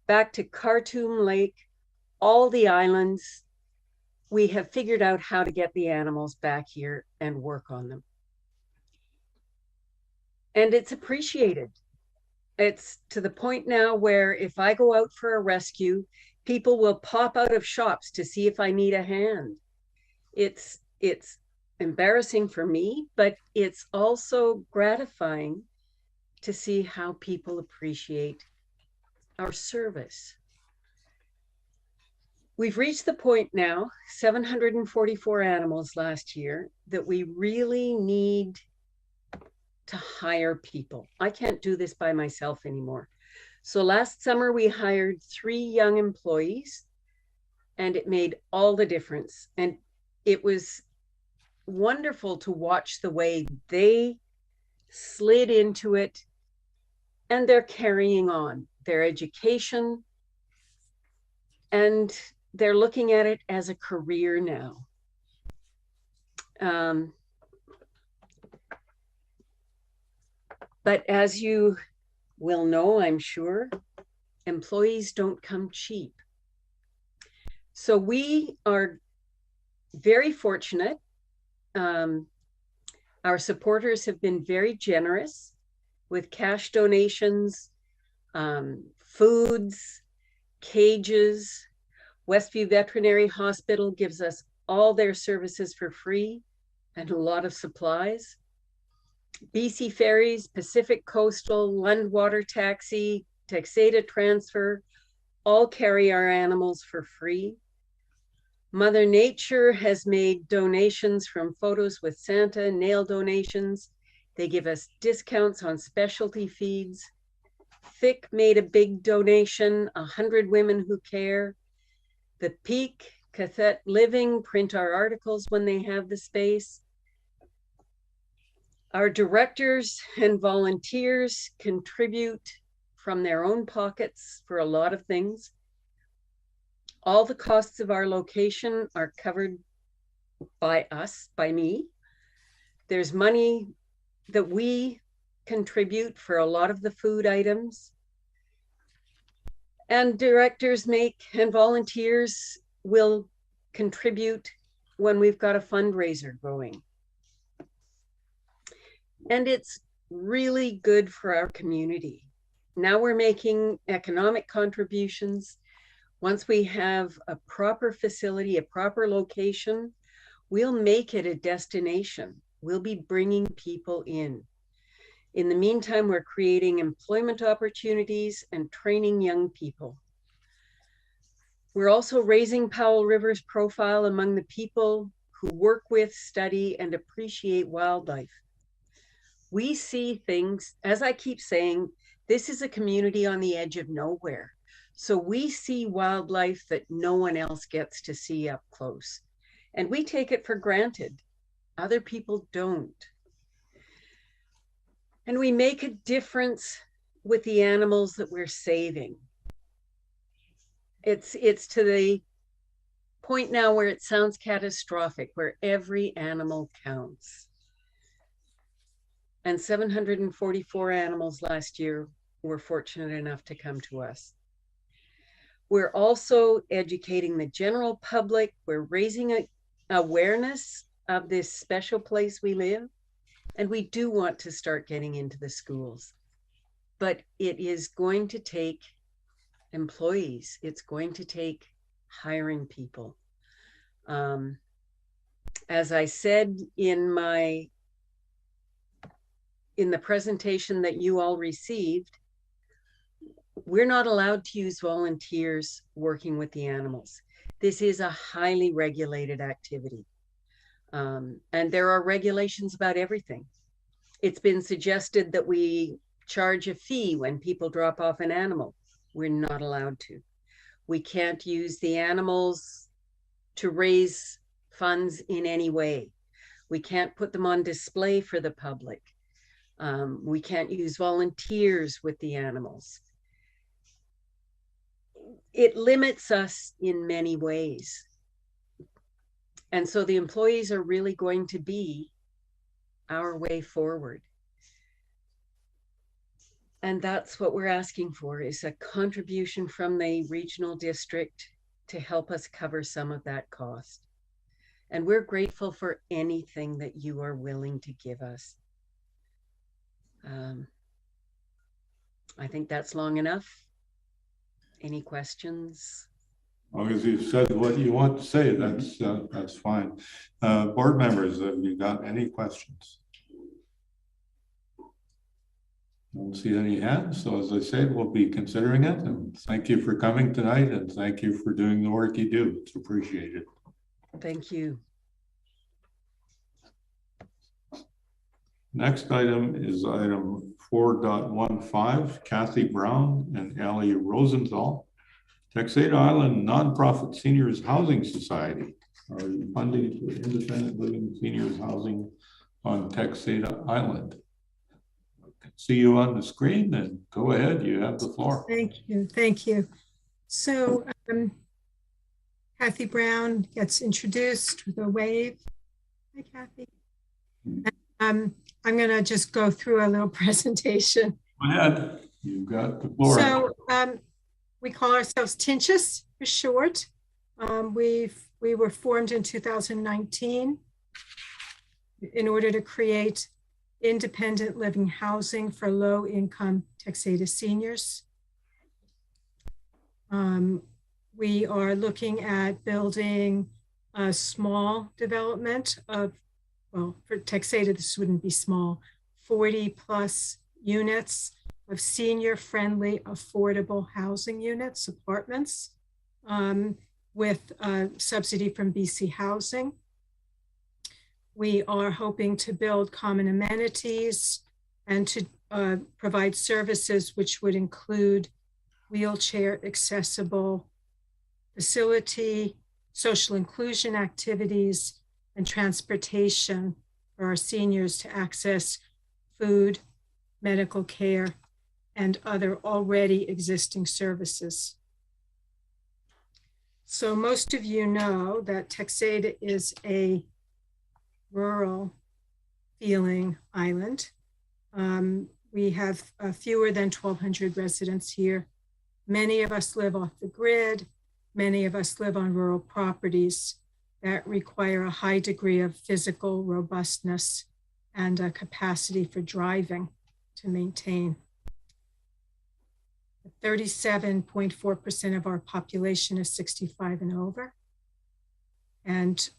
back to Khartoum Lake, all the islands. We have figured out how to get the animals back here and work on them. And it's appreciated. It's to the point now where if I go out for a rescue, people will pop out of shops to see if I need a hand. It's embarrassing for me, but it's also gratifying to see how people appreciate our service. We've reached the point now, 744 animals last year, that we really need to hire people. I can't do this by myself anymore. So last summer we hired 3 young employees, and it made all the difference. And it was wonderful to watch the way they slid into it, and they're carrying on their education, and they're looking at it as a career now. But as you will know, I'm sure, employees don't come cheap. So we are very fortunate. Our supporters have been very generous with cash donations, foods, cages. Westview Veterinary Hospital gives us all their services for free and a lot of supplies. BC Ferries, Pacific Coastal, Lund Water Taxi, Texada Transfer, all carry our animals for free. Mother Nature has made donations from Photos with Santa, nail donations. They give us discounts on specialty feeds. FIC made a big donation, 100 Women Who Care. The Peak, Qathet Living print our articles when they have the space. Our directors and volunteers contribute from their own pockets for a lot of things. All the costs of our location are covered by us, by me. There's money that we contribute for a lot of the food items. And directors and volunteers will contribute when we've got a fundraiser going. And it's really good for our community. Now we're making economic contributions. Once we have a proper facility, a proper location, we'll make it a destination. We'll be bringing people in. In the meantime, we're creating employment opportunities and training young people. We're also raising Powell River's profile among the people who work with, study, and appreciate wildlife. We see things, as I keep saying, this is a community on the edge of nowhere. So we see wildlife that no one else gets to see up close. And we take it for granted. Other people don't. And we make a difference with the animals that we're saving. It's to the point now where it sounds catastrophic, where every animal counts. And 744 animals last year were fortunate enough to come to us. We're also educating the general public. We're raising awareness of this special place we live. And we do want to start getting into the schools. But it is going to take employees. It's going to take hiring people. As I said in the presentation that you all received, we're not allowed to use volunteers working with the animals. This is a highly regulated activity. And there are regulations about everything. It's been suggested that we charge a fee when people drop off an animal. We're not allowed to. We can't use the animals to raise funds in any way. We can't put them on display for the public. We can't use volunteers with the animals. It limits us in many ways. And so the employees are really going to be our way forward. And that's what we're asking for, is a contribution from the regional district to help us cover some of that cost. And we're grateful for anything that you are willing to give us. I think that's long enough. Any questions? As long as you've said what you want to say, that's fine. Board members, have you got any questions? I don't see any hands, so as I said, we'll be considering it. And thank you for coming tonight, and thank you for doing the work you do. It's appreciated. Thank you. Next item is item 4.15, Cathy Brown and Elle Rosenthal. Texada Island Nonprofit Seniors Housing Society are funding for independent living seniors housing on Texada Island. I can see you on the screen, and go ahead, you have the floor. Thank you, thank you. So Cathy Brown gets introduced with a wave. Hi, Cathy. I'm going to just go through a little presentation. Go ahead, you've got the floor. So we call ourselves TINSHS for short. We were formed in 2019 in order to create independent living housing for low-income Texada seniors. We are looking at building a small development of, well, for Texada, this wouldn't be small, 40 plus units of senior-friendly, affordable housing units, apartments, with subsidy from BC Housing. We are hoping to build common amenities and to provide services which would include wheelchair accessible facility, social inclusion activities, and transportation for our seniors to access food, medical care, and other already existing services. So most of you know that Texada is a rural feeling island. We have fewer than 1,200 residents here. Many of us live off the grid. Many of us live on rural properties that require a high degree of physical robustness and a capacity for driving to maintain. 37.4% of our population is 65 and over. And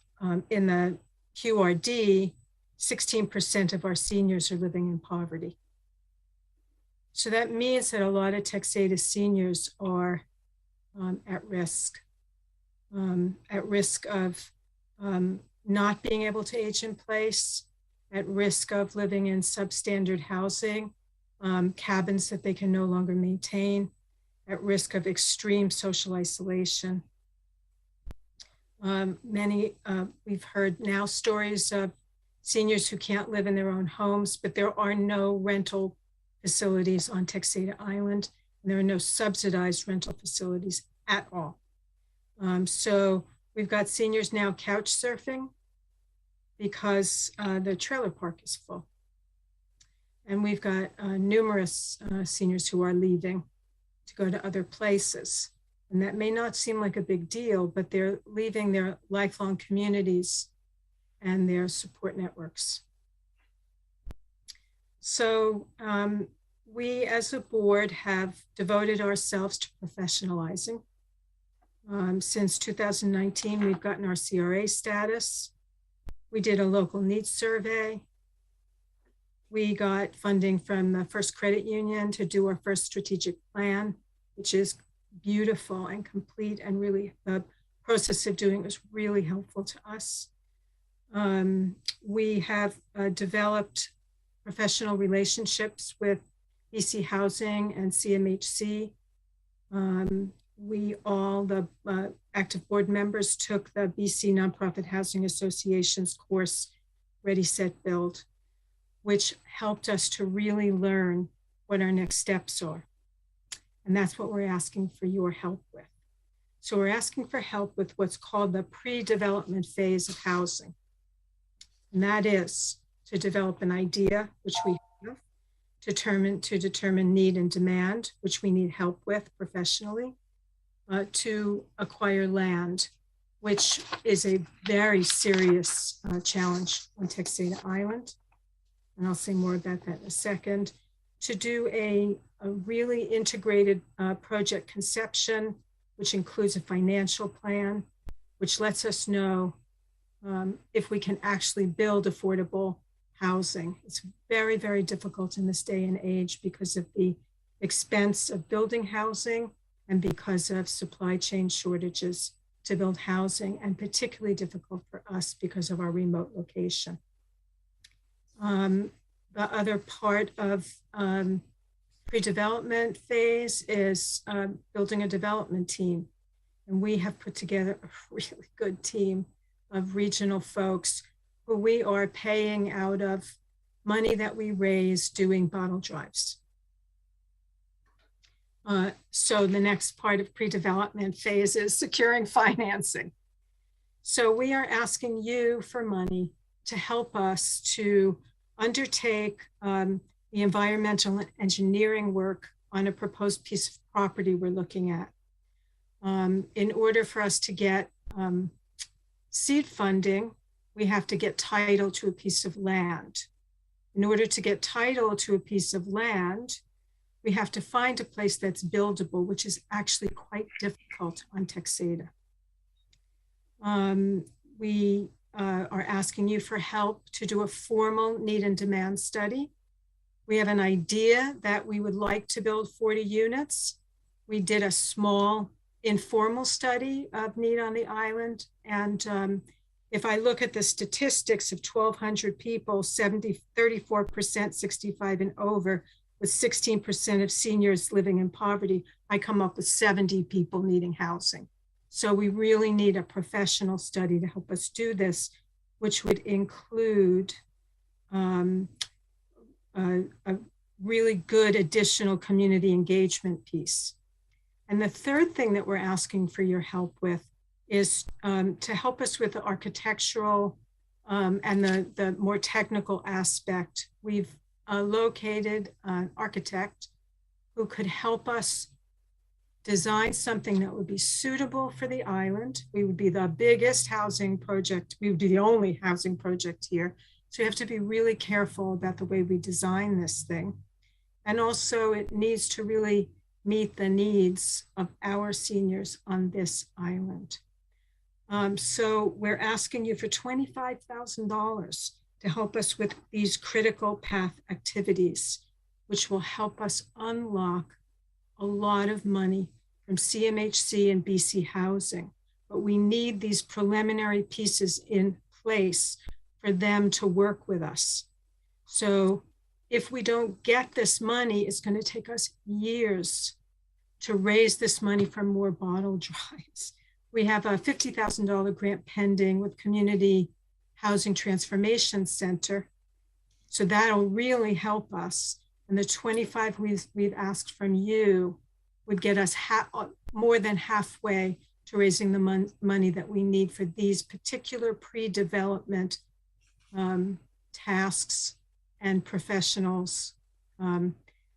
in the QRD, 16% of our seniors are living in poverty. So that means that a lot of Texada seniors are at risk of not being able to age in place, at risk of living in substandard housing, cabins that they can no longer maintain, at risk of extreme social isolation. We've heard now stories of seniors who can't live in their own homes, but there are no rental facilities on Texada Island, and there are no subsidized rental facilities at all. So we've got seniors now couch surfing because the trailer park is full. And we've got numerous seniors who are leaving to go to other places. And that may not seem like a big deal, but they're leaving their lifelong communities and their support networks. So we as a board have devoted ourselves to professionalizing. Since 2019, we've gotten our CRA status. We did a local needs survey. We got funding from the First Credit Union to do our first strategic plan, which is beautiful and complete, and really the process of doing it was really helpful to us. We have developed professional relationships with BC Housing and CMHC. We all, the active board members, took the BC Nonprofit Housing Association's course Ready, Set, Build, which helped us to really learn what our next steps are. And that's what we're asking for your help with. So we're asking for help with what's called the pre-development phase of housing. And that is to develop an idea, which we have, to determine need and demand, which we need help with professionally, to acquire land, which is a very serious challenge on Texada Island. And I'll say more about that in a second. To do a really integrated project conception, which includes a financial plan, which lets us know if we can actually build affordable housing. It's very, very difficult in this day and age because of the expense of building housing and because of supply chain shortages to build housing, and particularly difficult for us because of our remote location. The other part of pre-development phase is building a development team. And we have put together a really good team of regional folks who we are paying out of money that we raise doing bottle drives. So the next part of pre-development phase is securing financing. So we are asking you for money to help us to undertake the environmental engineering work on a proposed piece of property we're looking at. In order for us to get seed funding, we have to get title to a piece of land. In order to get title to a piece of land, we have to find a place that's buildable, which is actually quite difficult on Texada. We are asking you for help to do a formal need and demand study. We have an idea that we would like to build 40 units. We did a small informal study of need on the island. And if I look at the statistics of 1,200 people, 34% 65 and over, with 16% of seniors living in poverty, I come up with 70 people needing housing. So we really need a professional study to help us do this, which would include a really good additional community engagement piece. And the third thing that we're asking for your help with is to help us with the architectural and the more technical aspect. We've located an architect who could help us design something that would be suitable for the island. We would be the biggest housing project. We would be the only housing project here. So you have to be really careful about the way we design this thing. And also it needs to really meet the needs of our seniors on this island. So we're asking you for $25,000 to help us with these critical path activities, which will help us unlock a lot of money from CMHC and BC Housing. But we need these preliminary pieces in place for them to work with us. So if we don't get this money, it's going to take us years to raise this money from more bottle drives. We have a $50,000 grant pending with Community Housing Transformation Center. So that'll really help us. And the 25 we've asked from you would get us more than halfway to raising the money that we need for these particular pre-development tasks and professionals. And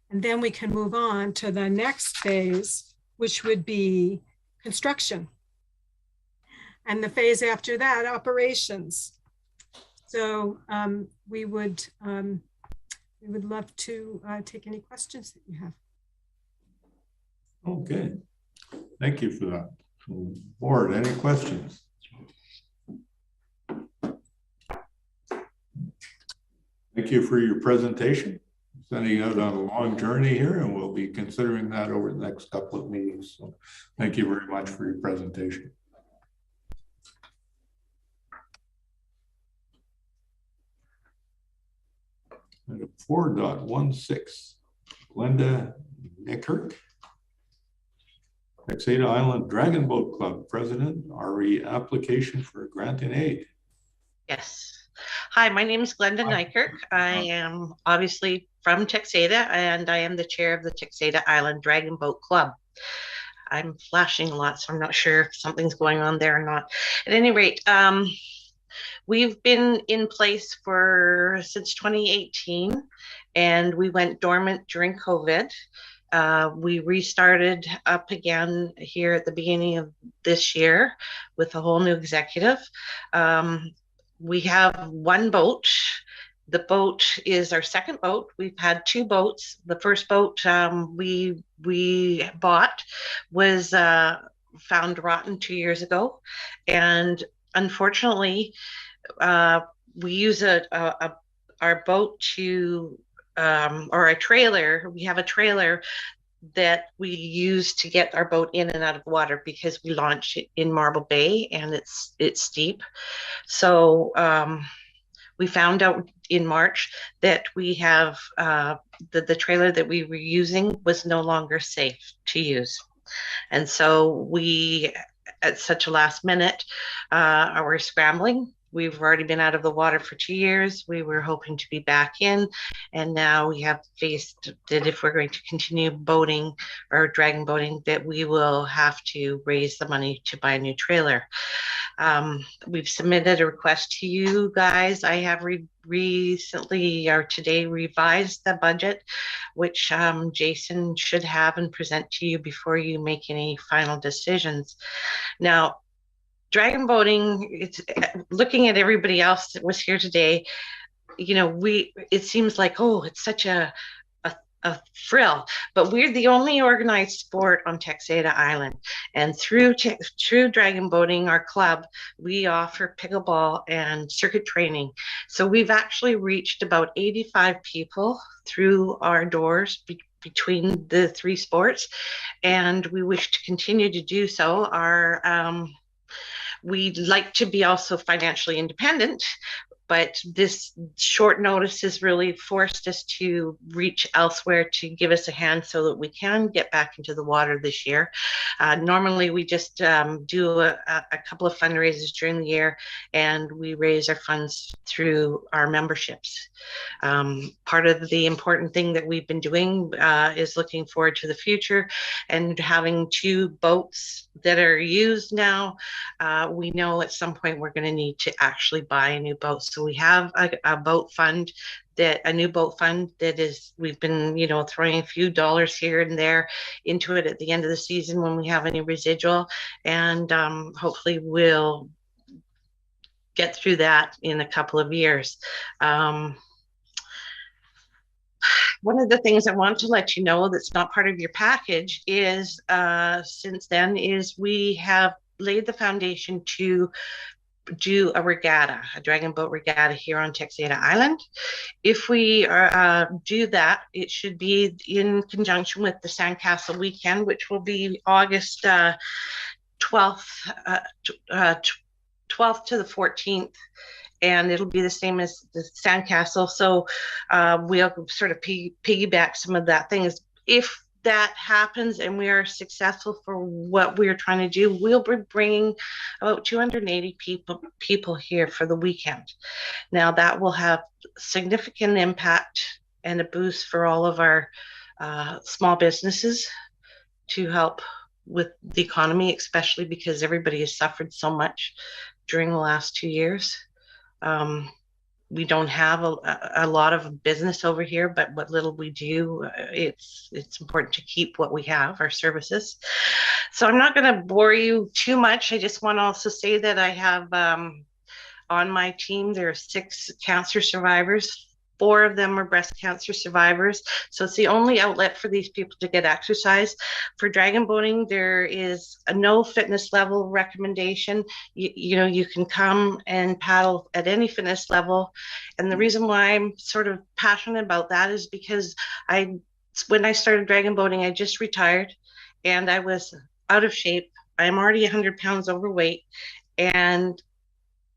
then we can move on to the next phase, which would be construction. And the phase after that, operations. So we would love to take any questions that you have. Okay, thank you for that. Board, any questions? Thank you for your presentation. Sending out on a long journey here, and we'll be considering that over the next couple of meetings. So thank you very much for your presentation. And 4.16, Glenda Nickirk, Texada Island Dragon Boat Club President, RE application for a grant and aid. Yes. Hi, my name is Glenda Nykirk. I am obviously from Texada, and I am the chair of the Texada Island Dragon Boat Club. I'm flashing a lot, so I'm not sure if something's going on there or not. At any rate, we've been in place since 2018, and we went dormant during COVID. We restarted up again here at the beginning of this year with a whole new executive. We have one boat. The boat is our second boat. We've had two boats. The first boat we bought was found rotten 2 years ago, and unfortunately, we use our boat to or a trailer. We have a trailer that we use to get our boat in and out of water because we launched it in Marble Bay and it's steep. So we found out in March that we have the trailer that we were using was no longer safe to use. And so we, at such a last minute, we're scrambling. We've already been out of the water for 2 years. We were hoping to be back in, and now we have faced that if we're going to continue boating or dragon boating, that we will have to raise the money to buy a new trailer. We've submitted a request to you guys. I have recently or today revised the budget, which Jason should have and present to you before you make any final decisions. Now, dragon boating, it's looking at everybody else that was here today, you know, it seems like, oh, it's such a thrill, but we're the only organized sport on Texada Island. And through dragon boating, our club, we offer pickleball and circuit training. So we've actually reached about 85 people through our doors between the three sports, and we wish to continue to do so. We'd like to be also financially independent, but this short notice has really forced us to reach elsewhere to give us a hand so that we can get back into the water this year. Normally, we just do a couple of fundraisers during the year, and we raise our funds through our memberships. Part of the important thing that we've been doing is looking forward to the future and having two boats that are used now. We know at some point we're going to need to actually buy a new boat. So we have a boat fund, a new boat fund that is, we've been, you know, throwing a few dollars here and there into it at the end of the season when we have any residual, and hopefully we'll get through that in a couple of years. One of the things I want to let you know that's not part of your package is since then is we have laid the foundation to do a regatta, a dragon boat regatta here on Texada Island. If we do that, it should be in conjunction with the Sandcastle weekend, which will be August 12th to the 14th. And it'll be the same as the Sandcastle. So we'll sort of piggyback some of that things. If that happens and we are successful for what we're trying to do, we'll be bringing about 280 people here for the weekend. Now that will have significant impact and a boost for all of our small businesses to help with the economy, especially because everybody has suffered so much during the last 2 years. We don't have a lot of business over here, but what little we do, it's important to keep what we have, our services. So I'm not going to bore you too much. I just want to also say that I have on my team, there are 6 cancer survivors. 4 of them are breast cancer survivors. So it's the only outlet for these people to get exercise. For dragon boating, there is a no fitness level recommendation. You know, you can come and paddle at any fitness level. And the reason why I'm sort of passionate about that is because when I started dragon boating, I just retired and I was out of shape. I'm already 100 pounds overweight, and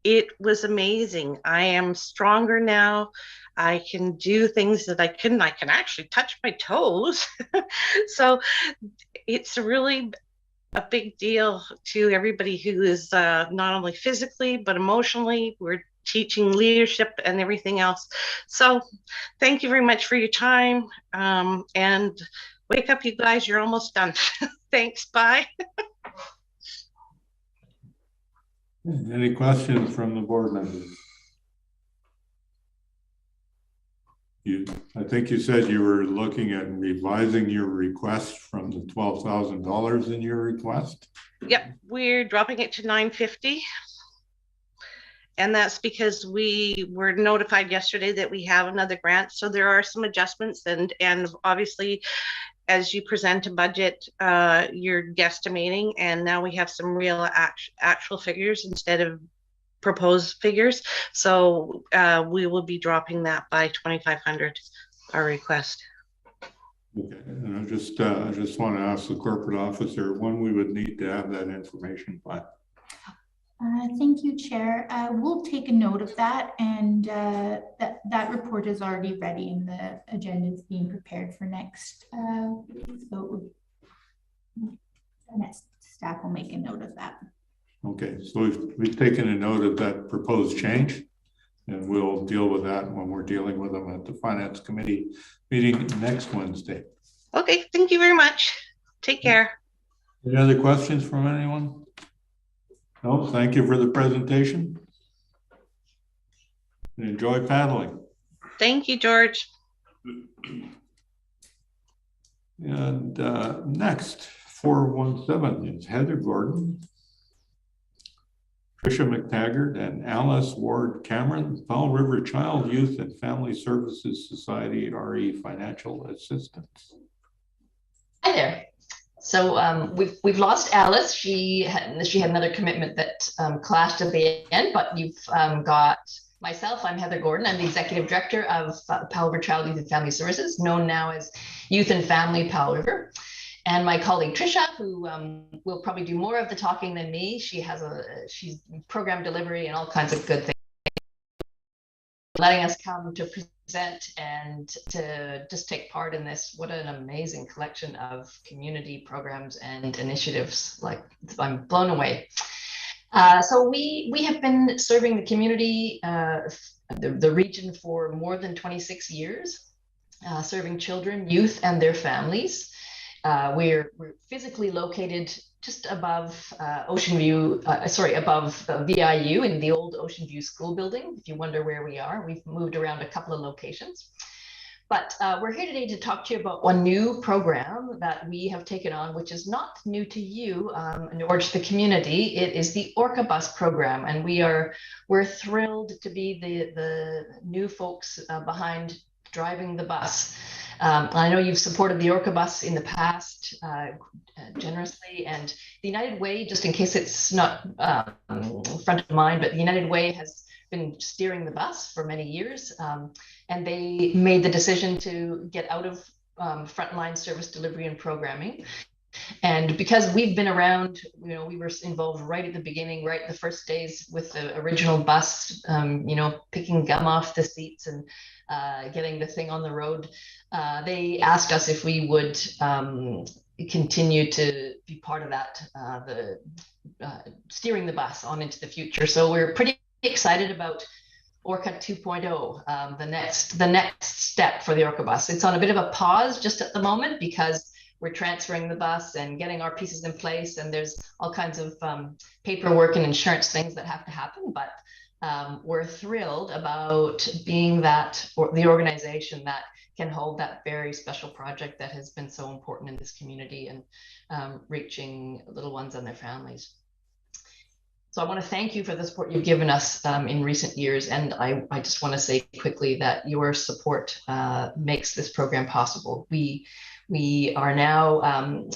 it was amazing. I am stronger now. I can do things that I couldn't. I can actually touch my toes. So it's really a big deal to everybody who is not only physically, but emotionally. We're teaching leadership and everything else. So thank you very much for your time. And wake up, you guys, you're almost done. Thanks, bye. Any questions from the board members? I think you said you were looking at revising your request from the $12,000 in your request. Yep, we're dropping it to $950. And that's because we were notified yesterday that we have another grant. So there are some adjustments, and obviously as you present a budget, you're guesstimating, and now we have some real actual figures instead of proposed figures. So we will be dropping that by 2,500, our request. Okay, and I just want to ask the corporate officer when we would need to have that information by. Thank you, Chair. We'll take a note of that, and that report is already ready, and the agenda is being prepared for next week. So next staff will make a note of that. Okay, so we've taken a note of that proposed change, and we'll deal with that when we're dealing with them at the Finance Committee meeting next Wednesday. Okay, thank you very much. Take care. Any other questions from anyone? No, thank you for the presentation. And enjoy paddling. Thank you, George. And next, 417 is Heather Gordon, Tricia McTaggart, and Alice Ward Cameron, Powell River Child, Youth and Family Services Society RE Financial Assistance. Hi there. So we've lost Alice. She had another commitment that clashed at the end, but you've got myself. I'm Heather Gordon. I'm the Executive Director of Powell River Child, Youth and Family Services, known now as Youth and Family Powell River. And my colleague Tricia, who will probably do more of the talking than me. She's program delivery and all kinds of good things. Letting us come to present and to just take part in this. What an amazing collection of community programs and initiatives. Like, I'm blown away. So we have been serving the community, the region, for more than 26 years, serving children, youth, and their families. We're physically located just above above VIU in the old Ocean View School building. If you wonder where we are, we've moved around a couple of locations. But we're here today to talk to you about one new program that we have taken on, which is not new to you nor to the community. It is the Orca Bus program, and we're thrilled to be the new folks behind driving the bus. I know you've supported the Orca Bus in the past generously, and the United Way, just in case it's not front of mind, but the United Way has been steering the bus for many years, and they made the decision to get out of frontline service delivery and programming. And because we've been around, we were involved right at the beginning, right the first days with the original bus, picking gum off the seats and getting the thing on the road. They asked us if we would continue to be part of that, steering the bus on into the future. So we're pretty excited about Orca 2.0, the next step for the Orca Bus. It's on a bit of a pause just at the moment because we're transferring the bus and getting our pieces in place, and there's all kinds of paperwork and insurance things that have to happen. But we're thrilled about being the organization that can hold that very special project that has been so important in this community and reaching little ones and their families. So I want to thank you for the support you've given us in recent years. And I just want to say quickly that your support makes this program possible. We are now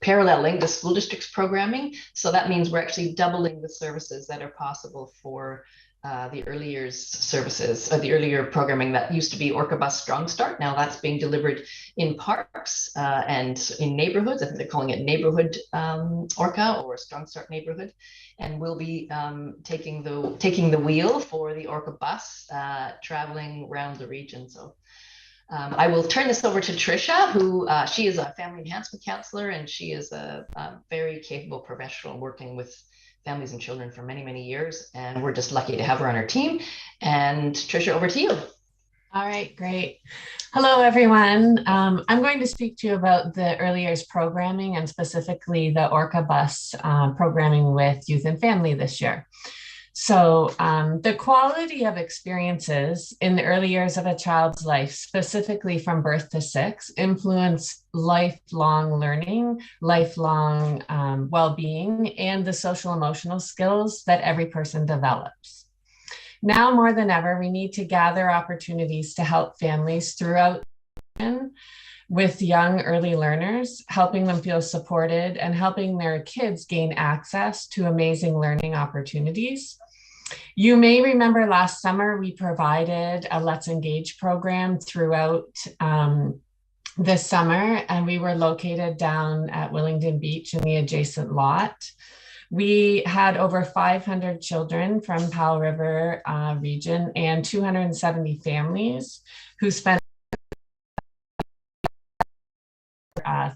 paralleling the school district's programming. So that means we're actually doubling the services that are possible for the early years services, or the earlier programming that used to be Orca Bus Strong Start. Now that's being delivered in parks and in neighborhoods. I think they're calling it Neighborhood Orca or Strong Start Neighborhood. And we'll be taking the wheel for the Orca Bus traveling around the region. So I will turn this over to Tricia, who she is a family enhancement counselor, and she is a very capable professional working with families and children for many, many years. And we're just lucky to have her on our team. And Tricia, over to you. All right, great. Hello, everyone. I'm going to speak to you about the early years programming and specifically the Orca Bus programming with youth and family this year. So the quality of experiences in the early years of a child's life, specifically from birth to 6, influence lifelong learning, lifelong well-being, and the social emotional skills that every person develops. Now more than ever, we need to gather opportunities to help families throughout with young early learners, helping them feel supported and helping their kids gain access to amazing learning opportunities. You may remember last summer, we provided a Let's Engage program throughout this summer, and we were located down at Willingdon Beach in the adjacent lot. We had over 500 children from Powell River region and 270 families who spent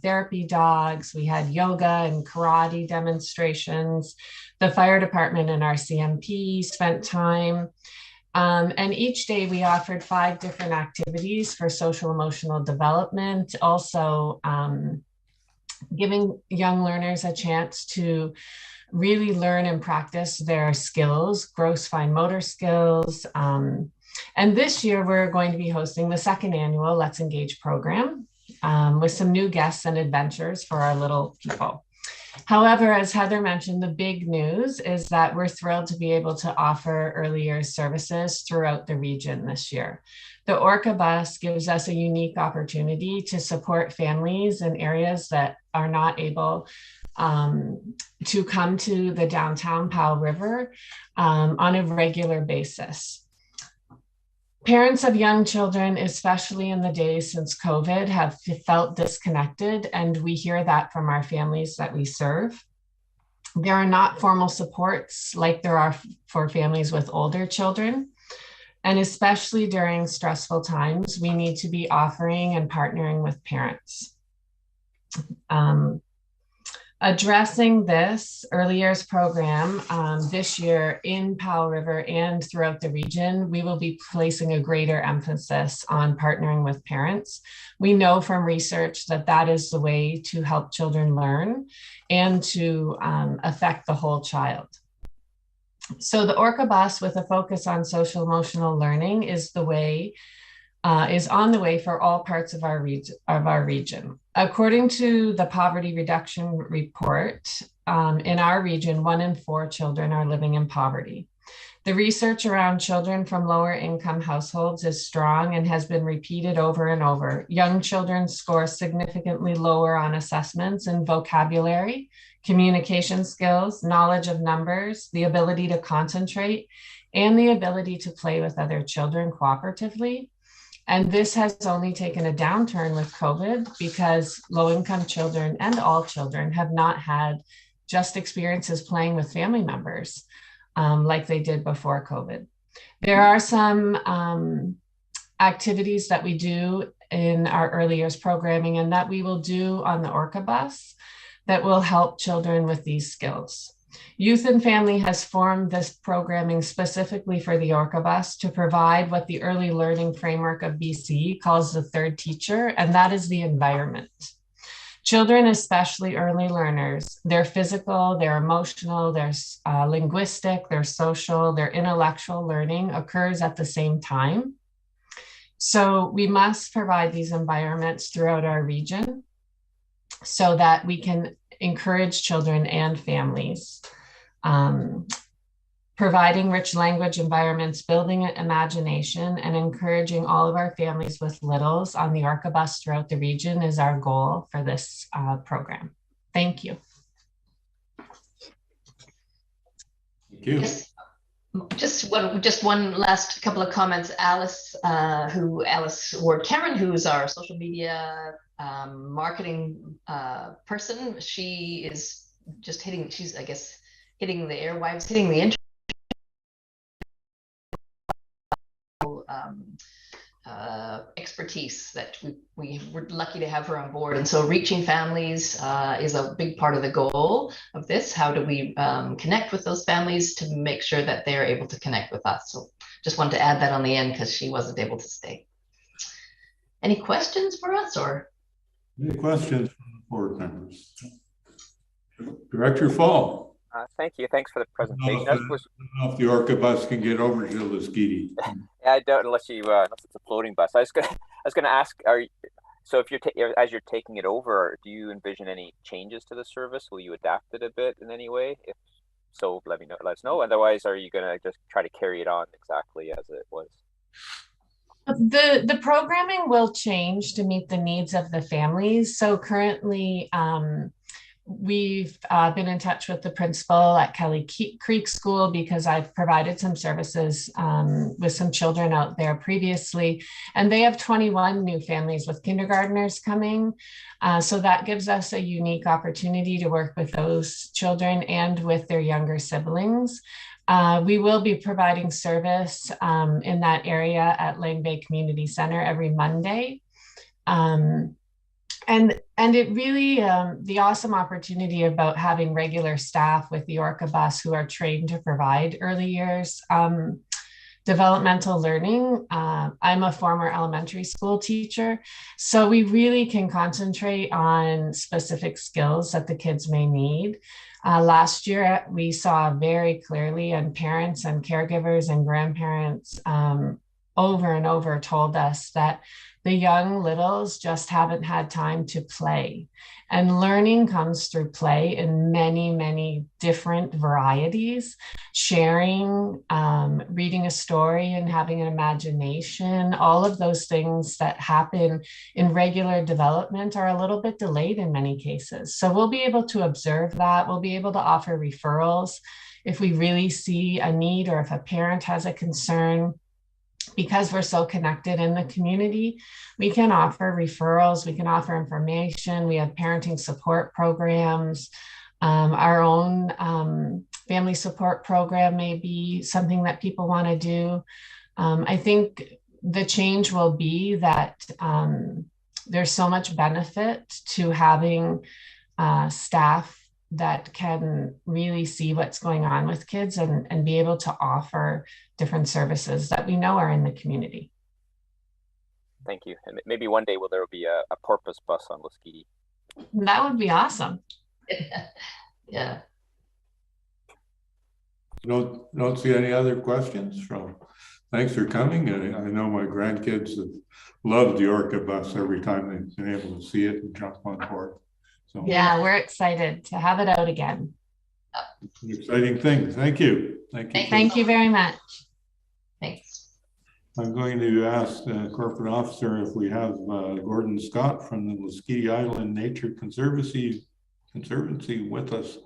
therapy dogs. We had yoga and karate demonstrations. The fire department and our CMP spent time. And each day we offered 5 different activities for social emotional development, also giving young learners a chance to really learn and practice their skills, gross fine motor skills. And this year we're going to be hosting the 2nd annual Let's Engage program with some new guests and adventures for our little people. However, as Heather mentioned, the big news is that we're thrilled to be able to offer early years services throughout the region this year. The Orca Bus gives us a unique opportunity to support families in areas that are not able to come to the downtown Powell River on a regular basis. Parents of young children, especially in the days since COVID, have felt disconnected, and we hear that from our families that we serve. There are not formal supports like there are for families with older children. And especially during stressful times, we need to be offering and partnering with parents. Addressing this early years program this year in Powell River and throughout the region, we will be placing a greater emphasis on partnering with parents. We know from research that that is the way to help children learn and to affect the whole child. So the Orca Bus, with a focus on social emotional learning, is on the way for all parts of our region. According to the Poverty Reduction Report, in our region, 1 in 4 children are living in poverty. The research around children from lower income households is strong and has been repeated over and over. Young children score significantly lower on assessments in vocabulary, communication skills, knowledge of numbers, the ability to concentrate, and the ability to play with other children cooperatively. And this has only taken a downturn with COVID because low-income children and all children have not had just experiences playing with family members like they did before COVID. There are some activities that we do in our early years programming and that we will do on the Orca Bus that will help children with these skills. Youth and Family has formed this programming specifically for the Orca Bus to provide what the Early Learning Framework of BC calls the 3rd teacher, and that is the environment. Children, especially early learners, their physical, their emotional, their linguistic, their social, their intellectual learning occurs at the same time. So we must provide these environments throughout our region so that we can encourage children and families. Providing rich language environments, building imagination, and encouraging all of our families with littles on the Orca Bus throughout the region is our goal for this program. Thank you. Thank you. Yes. Just one last couple of comments. Alice Ward Cameron, who's our social media marketing person, she is just she's I guess hitting the airwaves, hitting the internet. expertise that we were lucky to have her on board. And so reaching families is a big part of the goal of this. How do we connect with those families to make sure that they're able to connect with us? So just wanted to add that on the end because she wasn't able to stay. Any questions for us or? Any questions from the board members? Director Fall. Thank you. Thanks for the presentation. I don't know if the Orca bus can get over to Lasqueti. Yeah, I don't unless it's a floating bus. I was gonna ask, so if as you're taking it over, do you envision any changes to the service? Will you adapt it a bit in any way? If so, let us know. Otherwise, are you gonna just try to carry it on exactly as it was? The programming will change to meet the needs of the families. So currently, we've been in touch with the principal at Kelly Creek School because I've provided some services with some children out there previously, and they have 21 new families with kindergartners coming. So that gives us a unique opportunity to work with those children and with their younger siblings. We will be providing service in that area at Lang Bay Community Center every Monday. And it really, the awesome opportunity about having regular staff with the Orca bus who are trained to provide early years developmental learning. I'm a former elementary school teacher, so we really can concentrate on specific skills that the kids may need. Last year, we saw very clearly, and parents and caregivers and grandparents over and over told us that the young littles just haven't had time to play. And learning comes through play in many, many different varieties. Sharing, reading a story and having an imagination, all of those things that happen in regular development are a little bit delayed in many cases. So we'll be able to observe that. We'll be able to offer referrals if we really see a need or if a parent has a concern. Because we're so connected in the community, we can offer referrals, we can offer information, we have parenting support programs, our own family support program may be something that people want to do. I think the change will be that there's so much benefit to having staff that can really see what's going on with kids and be able to offer different services that we know are in the community. Thank you. And maybe one day will there be a porpoise bus on Lasqueti? That would be awesome. Yeah. Don't see any other questions from. Thanks for coming. I know my grandkids have loved the Orca bus every time they've been able to see it and jump on board. So yeah, we're excited to have it out again. It's an exciting thing. Thank you. Thank you. Thank you very much. Thanks. I'm going to ask the corporate officer if we have Gordon Scott from the Lasqueti Island Nature Conservancy with us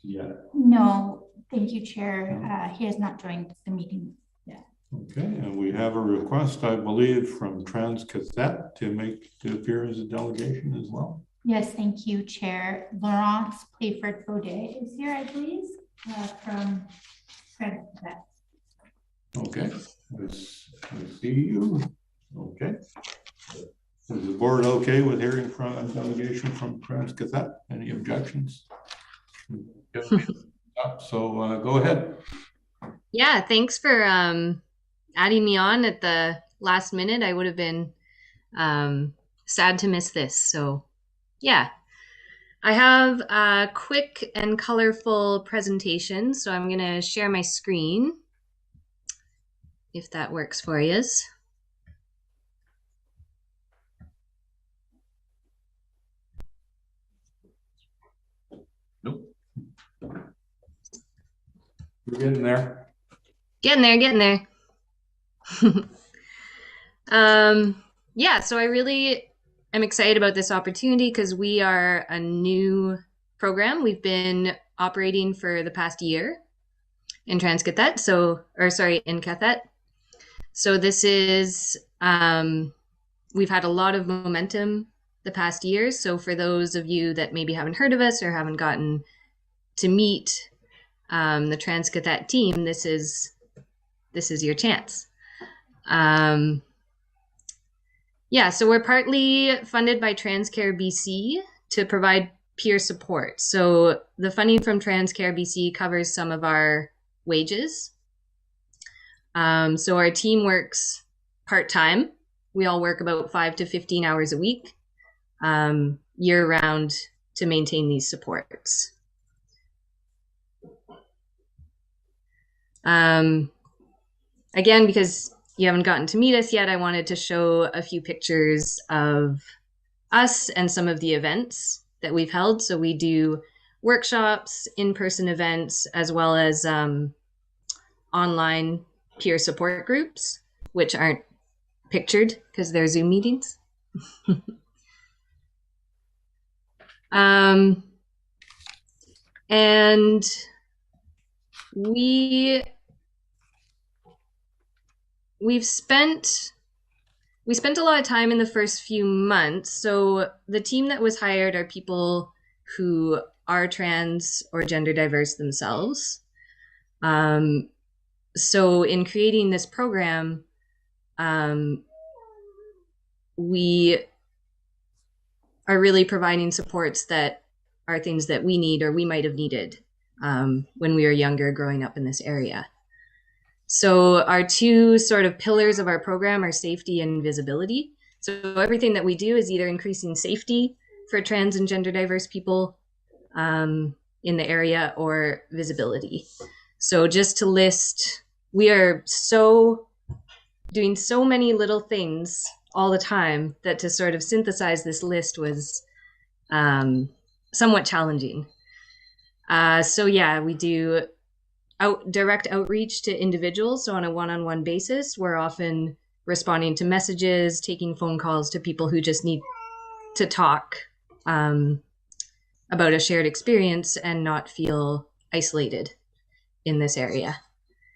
yet. No, thank you, Chair. He has not joined the meeting yet. Okay, and we have a request, I believe, from qathet to appear as a delegation as well. Yes, thank you, Chair. Laurence Playford-Baudet is here, I believe, from qathet. Okay, I see you. Okay. Is the board okay with hearing from a delegation from qathet? Any objections? So go ahead. Yeah, thanks for adding me on at the last minute. I would have been sad to miss this. So yeah, I have a quick and colorful presentation. So I'm going to share my screen, if that works for you. Nope. We're getting there. Getting there. Yeah, so I really am excited about this opportunity because we are a new program. We've been operating for the past year in qathet. In qathet. So this is, we've had a lot of momentum the past year. So for those of you that maybe haven't heard of us or haven't gotten to meet the qathet team, this is your chance. Yeah, so we're partly funded by Transcare BC to provide peer support. So the funding from Transcare BC covers some of our wages. So our team works part-time. We all work about 5 to 15 hours a week, year-round, to maintain these supports. Again, because you haven't gotten to meet us yet, I wanted to show a few pictures of us and some of the events that we've held. So we do workshops, in-person events, as well as online peer support groups, which aren't pictured because they're Zoom meetings. And we spent a lot of time in the first few months. So the team that was hired are people who are trans or gender diverse themselves. So in creating this program, we are really providing supports that are things that we need or we might have needed when we were younger growing up in this area. So our two sort of pillars of our program are safety and visibility. So everything that we do is either increasing safety for trans and gender diverse people in the area or visibility. So just to list, we are doing so many little things all the time that to sort of synthesize this list was somewhat challenging. So yeah, we do direct outreach to individuals. So on a one-on-one basis, we're often responding to messages, taking phone calls to people who just need to talk about a shared experience and not feel isolated in this area.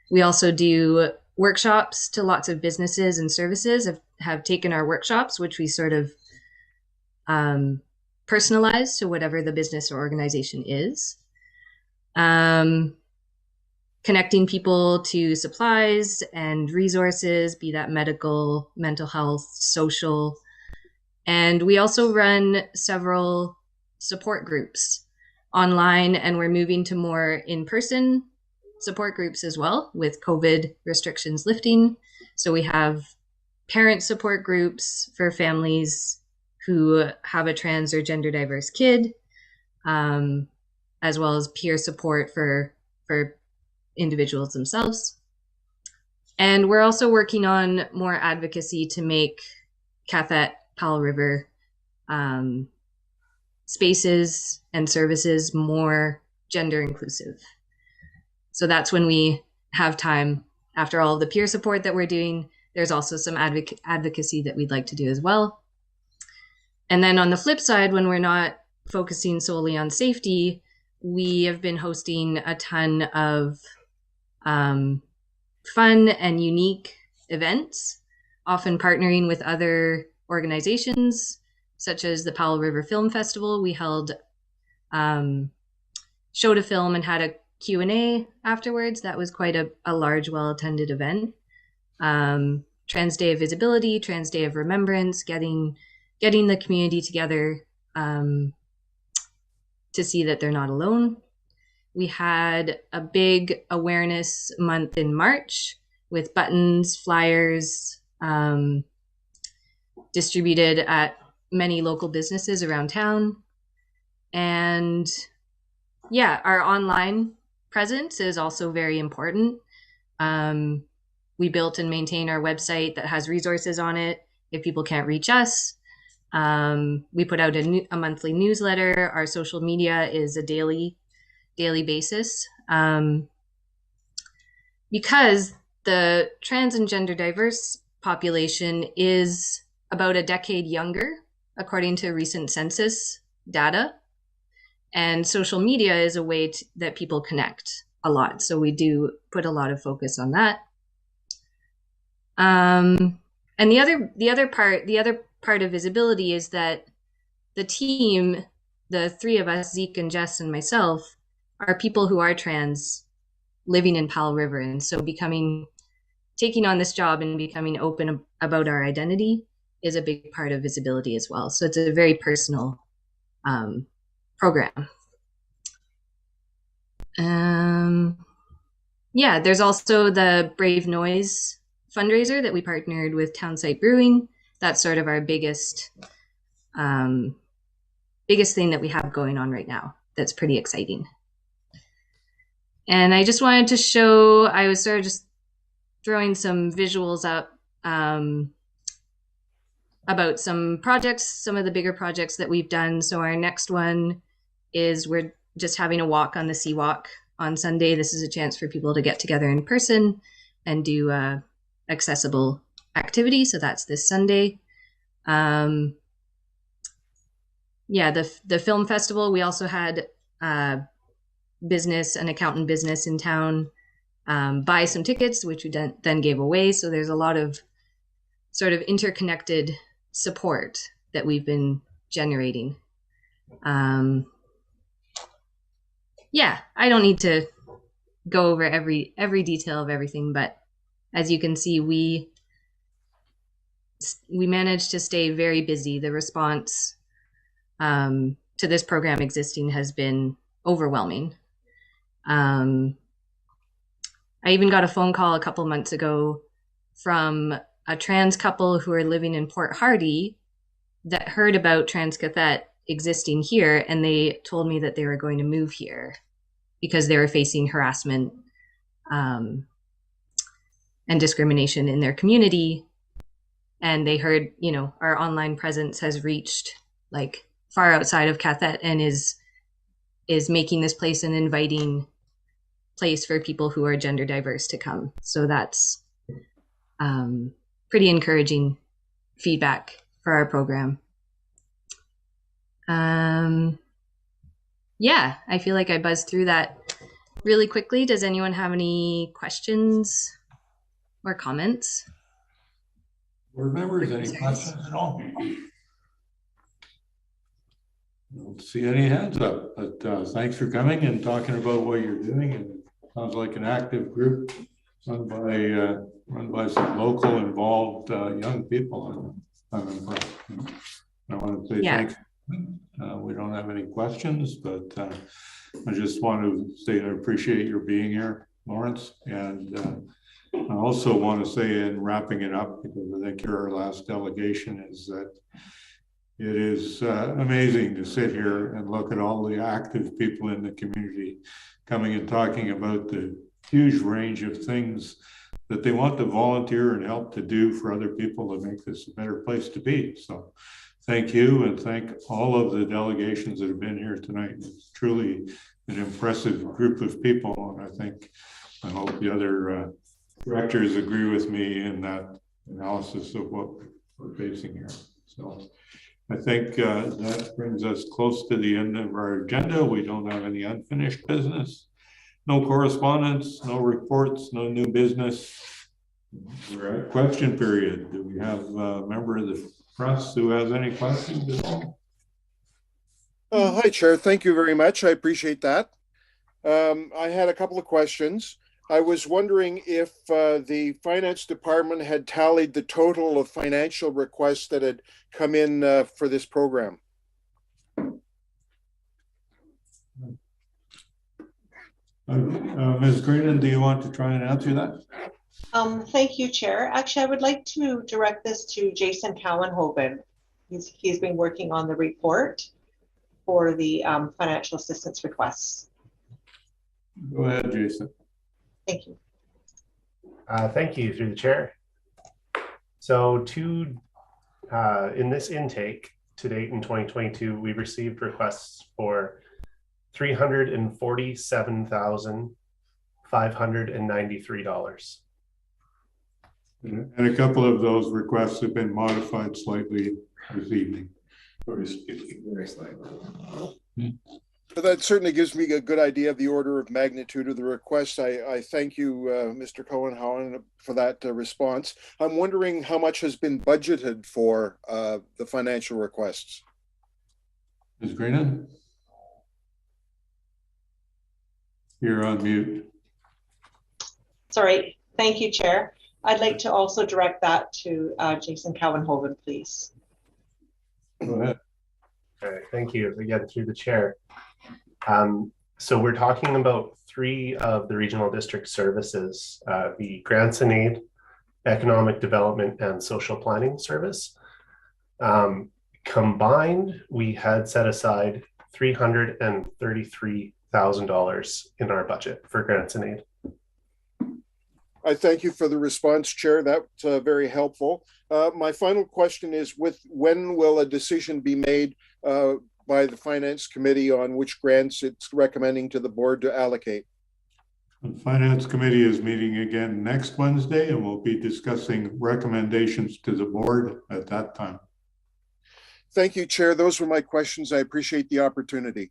We also do workshops to lots of businesses and services have taken our workshops, which we sort of personalize to whatever the business or organization is. Connecting people to supplies and resources, be that medical, mental health, social. And we also run several support groups online, and we're moving to more in-person support groups as well with COVID restrictions lifting. So we have parent support groups for families who have a trans or gender diverse kid, as well as peer support for individuals themselves. And we're also working on more advocacy to make Qathet, Powell River spaces and services more gender inclusive. So that's when we have time. After all of the peer support that we're doing, there's also some advocacy that we'd like to do as well. And then on the flip side, when we're not focusing solely on safety, we have been hosting a ton of fun and unique events, often partnering with other organizations, such as the Powell River Film Festival. We held showed a film and had a Q&A afterwards. That was quite a large, well-attended event. Trans Day of Visibility, Trans Day of Remembrance, getting the community together to see that they're not alone. We had a big awareness month in March with buttons, flyers, distributed at many local businesses around town. And yeah, our online presence is also very important. We built and maintain our website that has resources on it if people can't reach us. We put out a monthly newsletter. Our social media is a daily basis. Because the trans and gender diverse population is about a decade younger, according to recent census data. And social media is a way that people connect a lot. So we do put a lot of focus on that. And the other part of visibility is that the team, the three of us, Zeke and Jess and myself, are people who are trans living in Powell River. And so taking on this job and becoming open about our identity is a big part of visibility as well. So it's a very personal program. Yeah, there's also the Brave Noise fundraiser that we partnered with Townsite Brewing. That's sort of our biggest thing that we have going on right now. That's pretty exciting. And I just wanted to show, I was sort of just throwing some visuals up about some projects, some of the bigger projects that we've done. So our next one is we're just having a walk on the Seawalk on Sunday. This is a chance for people to get together in person and do accessible activity. So that's this Sunday. Yeah, the film festival, we also had an accountant business in town buy some tickets, which we then gave away. So there's a lot of sort of interconnected support that we've been generating. Yeah, I don't need to go over every detail of everything, but as you can see, we managed to stay very busy. The response to this program existing has been overwhelming. I even got a phone call a couple months ago from a trans couple who are living in Port Hardy that heard about Trans Qathet existing here, and they told me that they were going to move here because they were facing harassment and discrimination in their community. And they heard, you know, our online presence has reached like far outside of Qathet and is making this place an inviting place for people who are gender diverse to come. So that's pretty encouraging feedback for our program. Yeah, I feel like I buzzed through that really quickly. Does anyone have any questions or comments? Board members, any questions at all? I don't see any hands up, but thanks for coming and talking about what you're doing. And it sounds like an active group run by some local involved young people. I'm impressed. I want to say thanks. We don't have any questions, but I just want to say I appreciate your being here, Lawrence. And I also want to say, in wrapping it up, because I think you're our last delegation, is that it is amazing to sit here and look at all the active people in the community coming and talking about the huge range of things that they want to volunteer and help to do for other people to make this a better place to be. So thank you, and thank all of the delegations that have been here tonight. It's truly an impressive group of people, and I hope the other directors agree with me in that analysis of what we're facing here. So I think that brings us close to the end of our agenda. We don't have any unfinished business, no correspondence, no reports, no new business. We're at question period. Do we have a member of the press who has any questions at all? Hi, Chair. Thank you very much. I appreciate that. I had a couple of questions. I was wondering if the finance department had tallied the total of financial requests that had come in for this program. Ms. Greenan, do you want to try and answer that? Thank you, Chair. Actually, I would like to direct this to Jason Callenhoven. He's been working on the report for the financial assistance requests. Go ahead, Jason. Thank you. Thank you, through the chair. So in this intake to date in 2022, we received requests for $347,593. And a couple of those requests have been modified slightly this evening. Very slightly. That certainly gives me a good idea of the order of magnitude of the request. I thank you, Mr. Cohen, for that response. I'm wondering how much has been budgeted for the financial requests. Ms. Greenan? You're on mute. Sorry. Thank you, Chair. I'd like to also direct that to Jason Cowenhoven, please. Go ahead. All right, thank you again through the chair. So we're talking about 3 of the regional district services, the Grants and Aid, Economic Development, and Social Planning Service. Combined, we had set aside $333,000 in our budget for Grants and Aid. I thank you for the response, Chair. That's very helpful. My final question is, when will a decision be made by the Finance Committee on which grants it's recommending to the board to allocate? The Finance Committee is meeting again next Wednesday, and we'll be discussing recommendations to the board at that time. Thank you, Chair. Those were my questions. I appreciate the opportunity.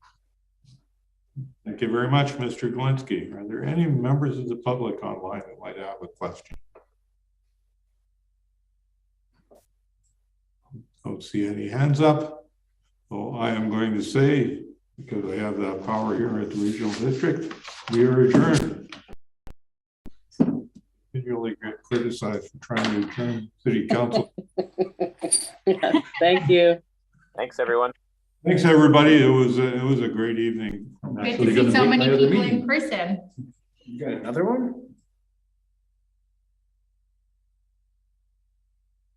Thank you very much, Mr. Glinsky. Are there any members of the public online that might have a question? Don't see any hands up. So I am going to say, because I have that power here at the regional district, we are adjourned. Continually get criticized for trying to adjourn city council. Yes, thank you. Thanks, everyone. Thanks, everybody. It was a great evening. Good to see so many people in person. You got another one?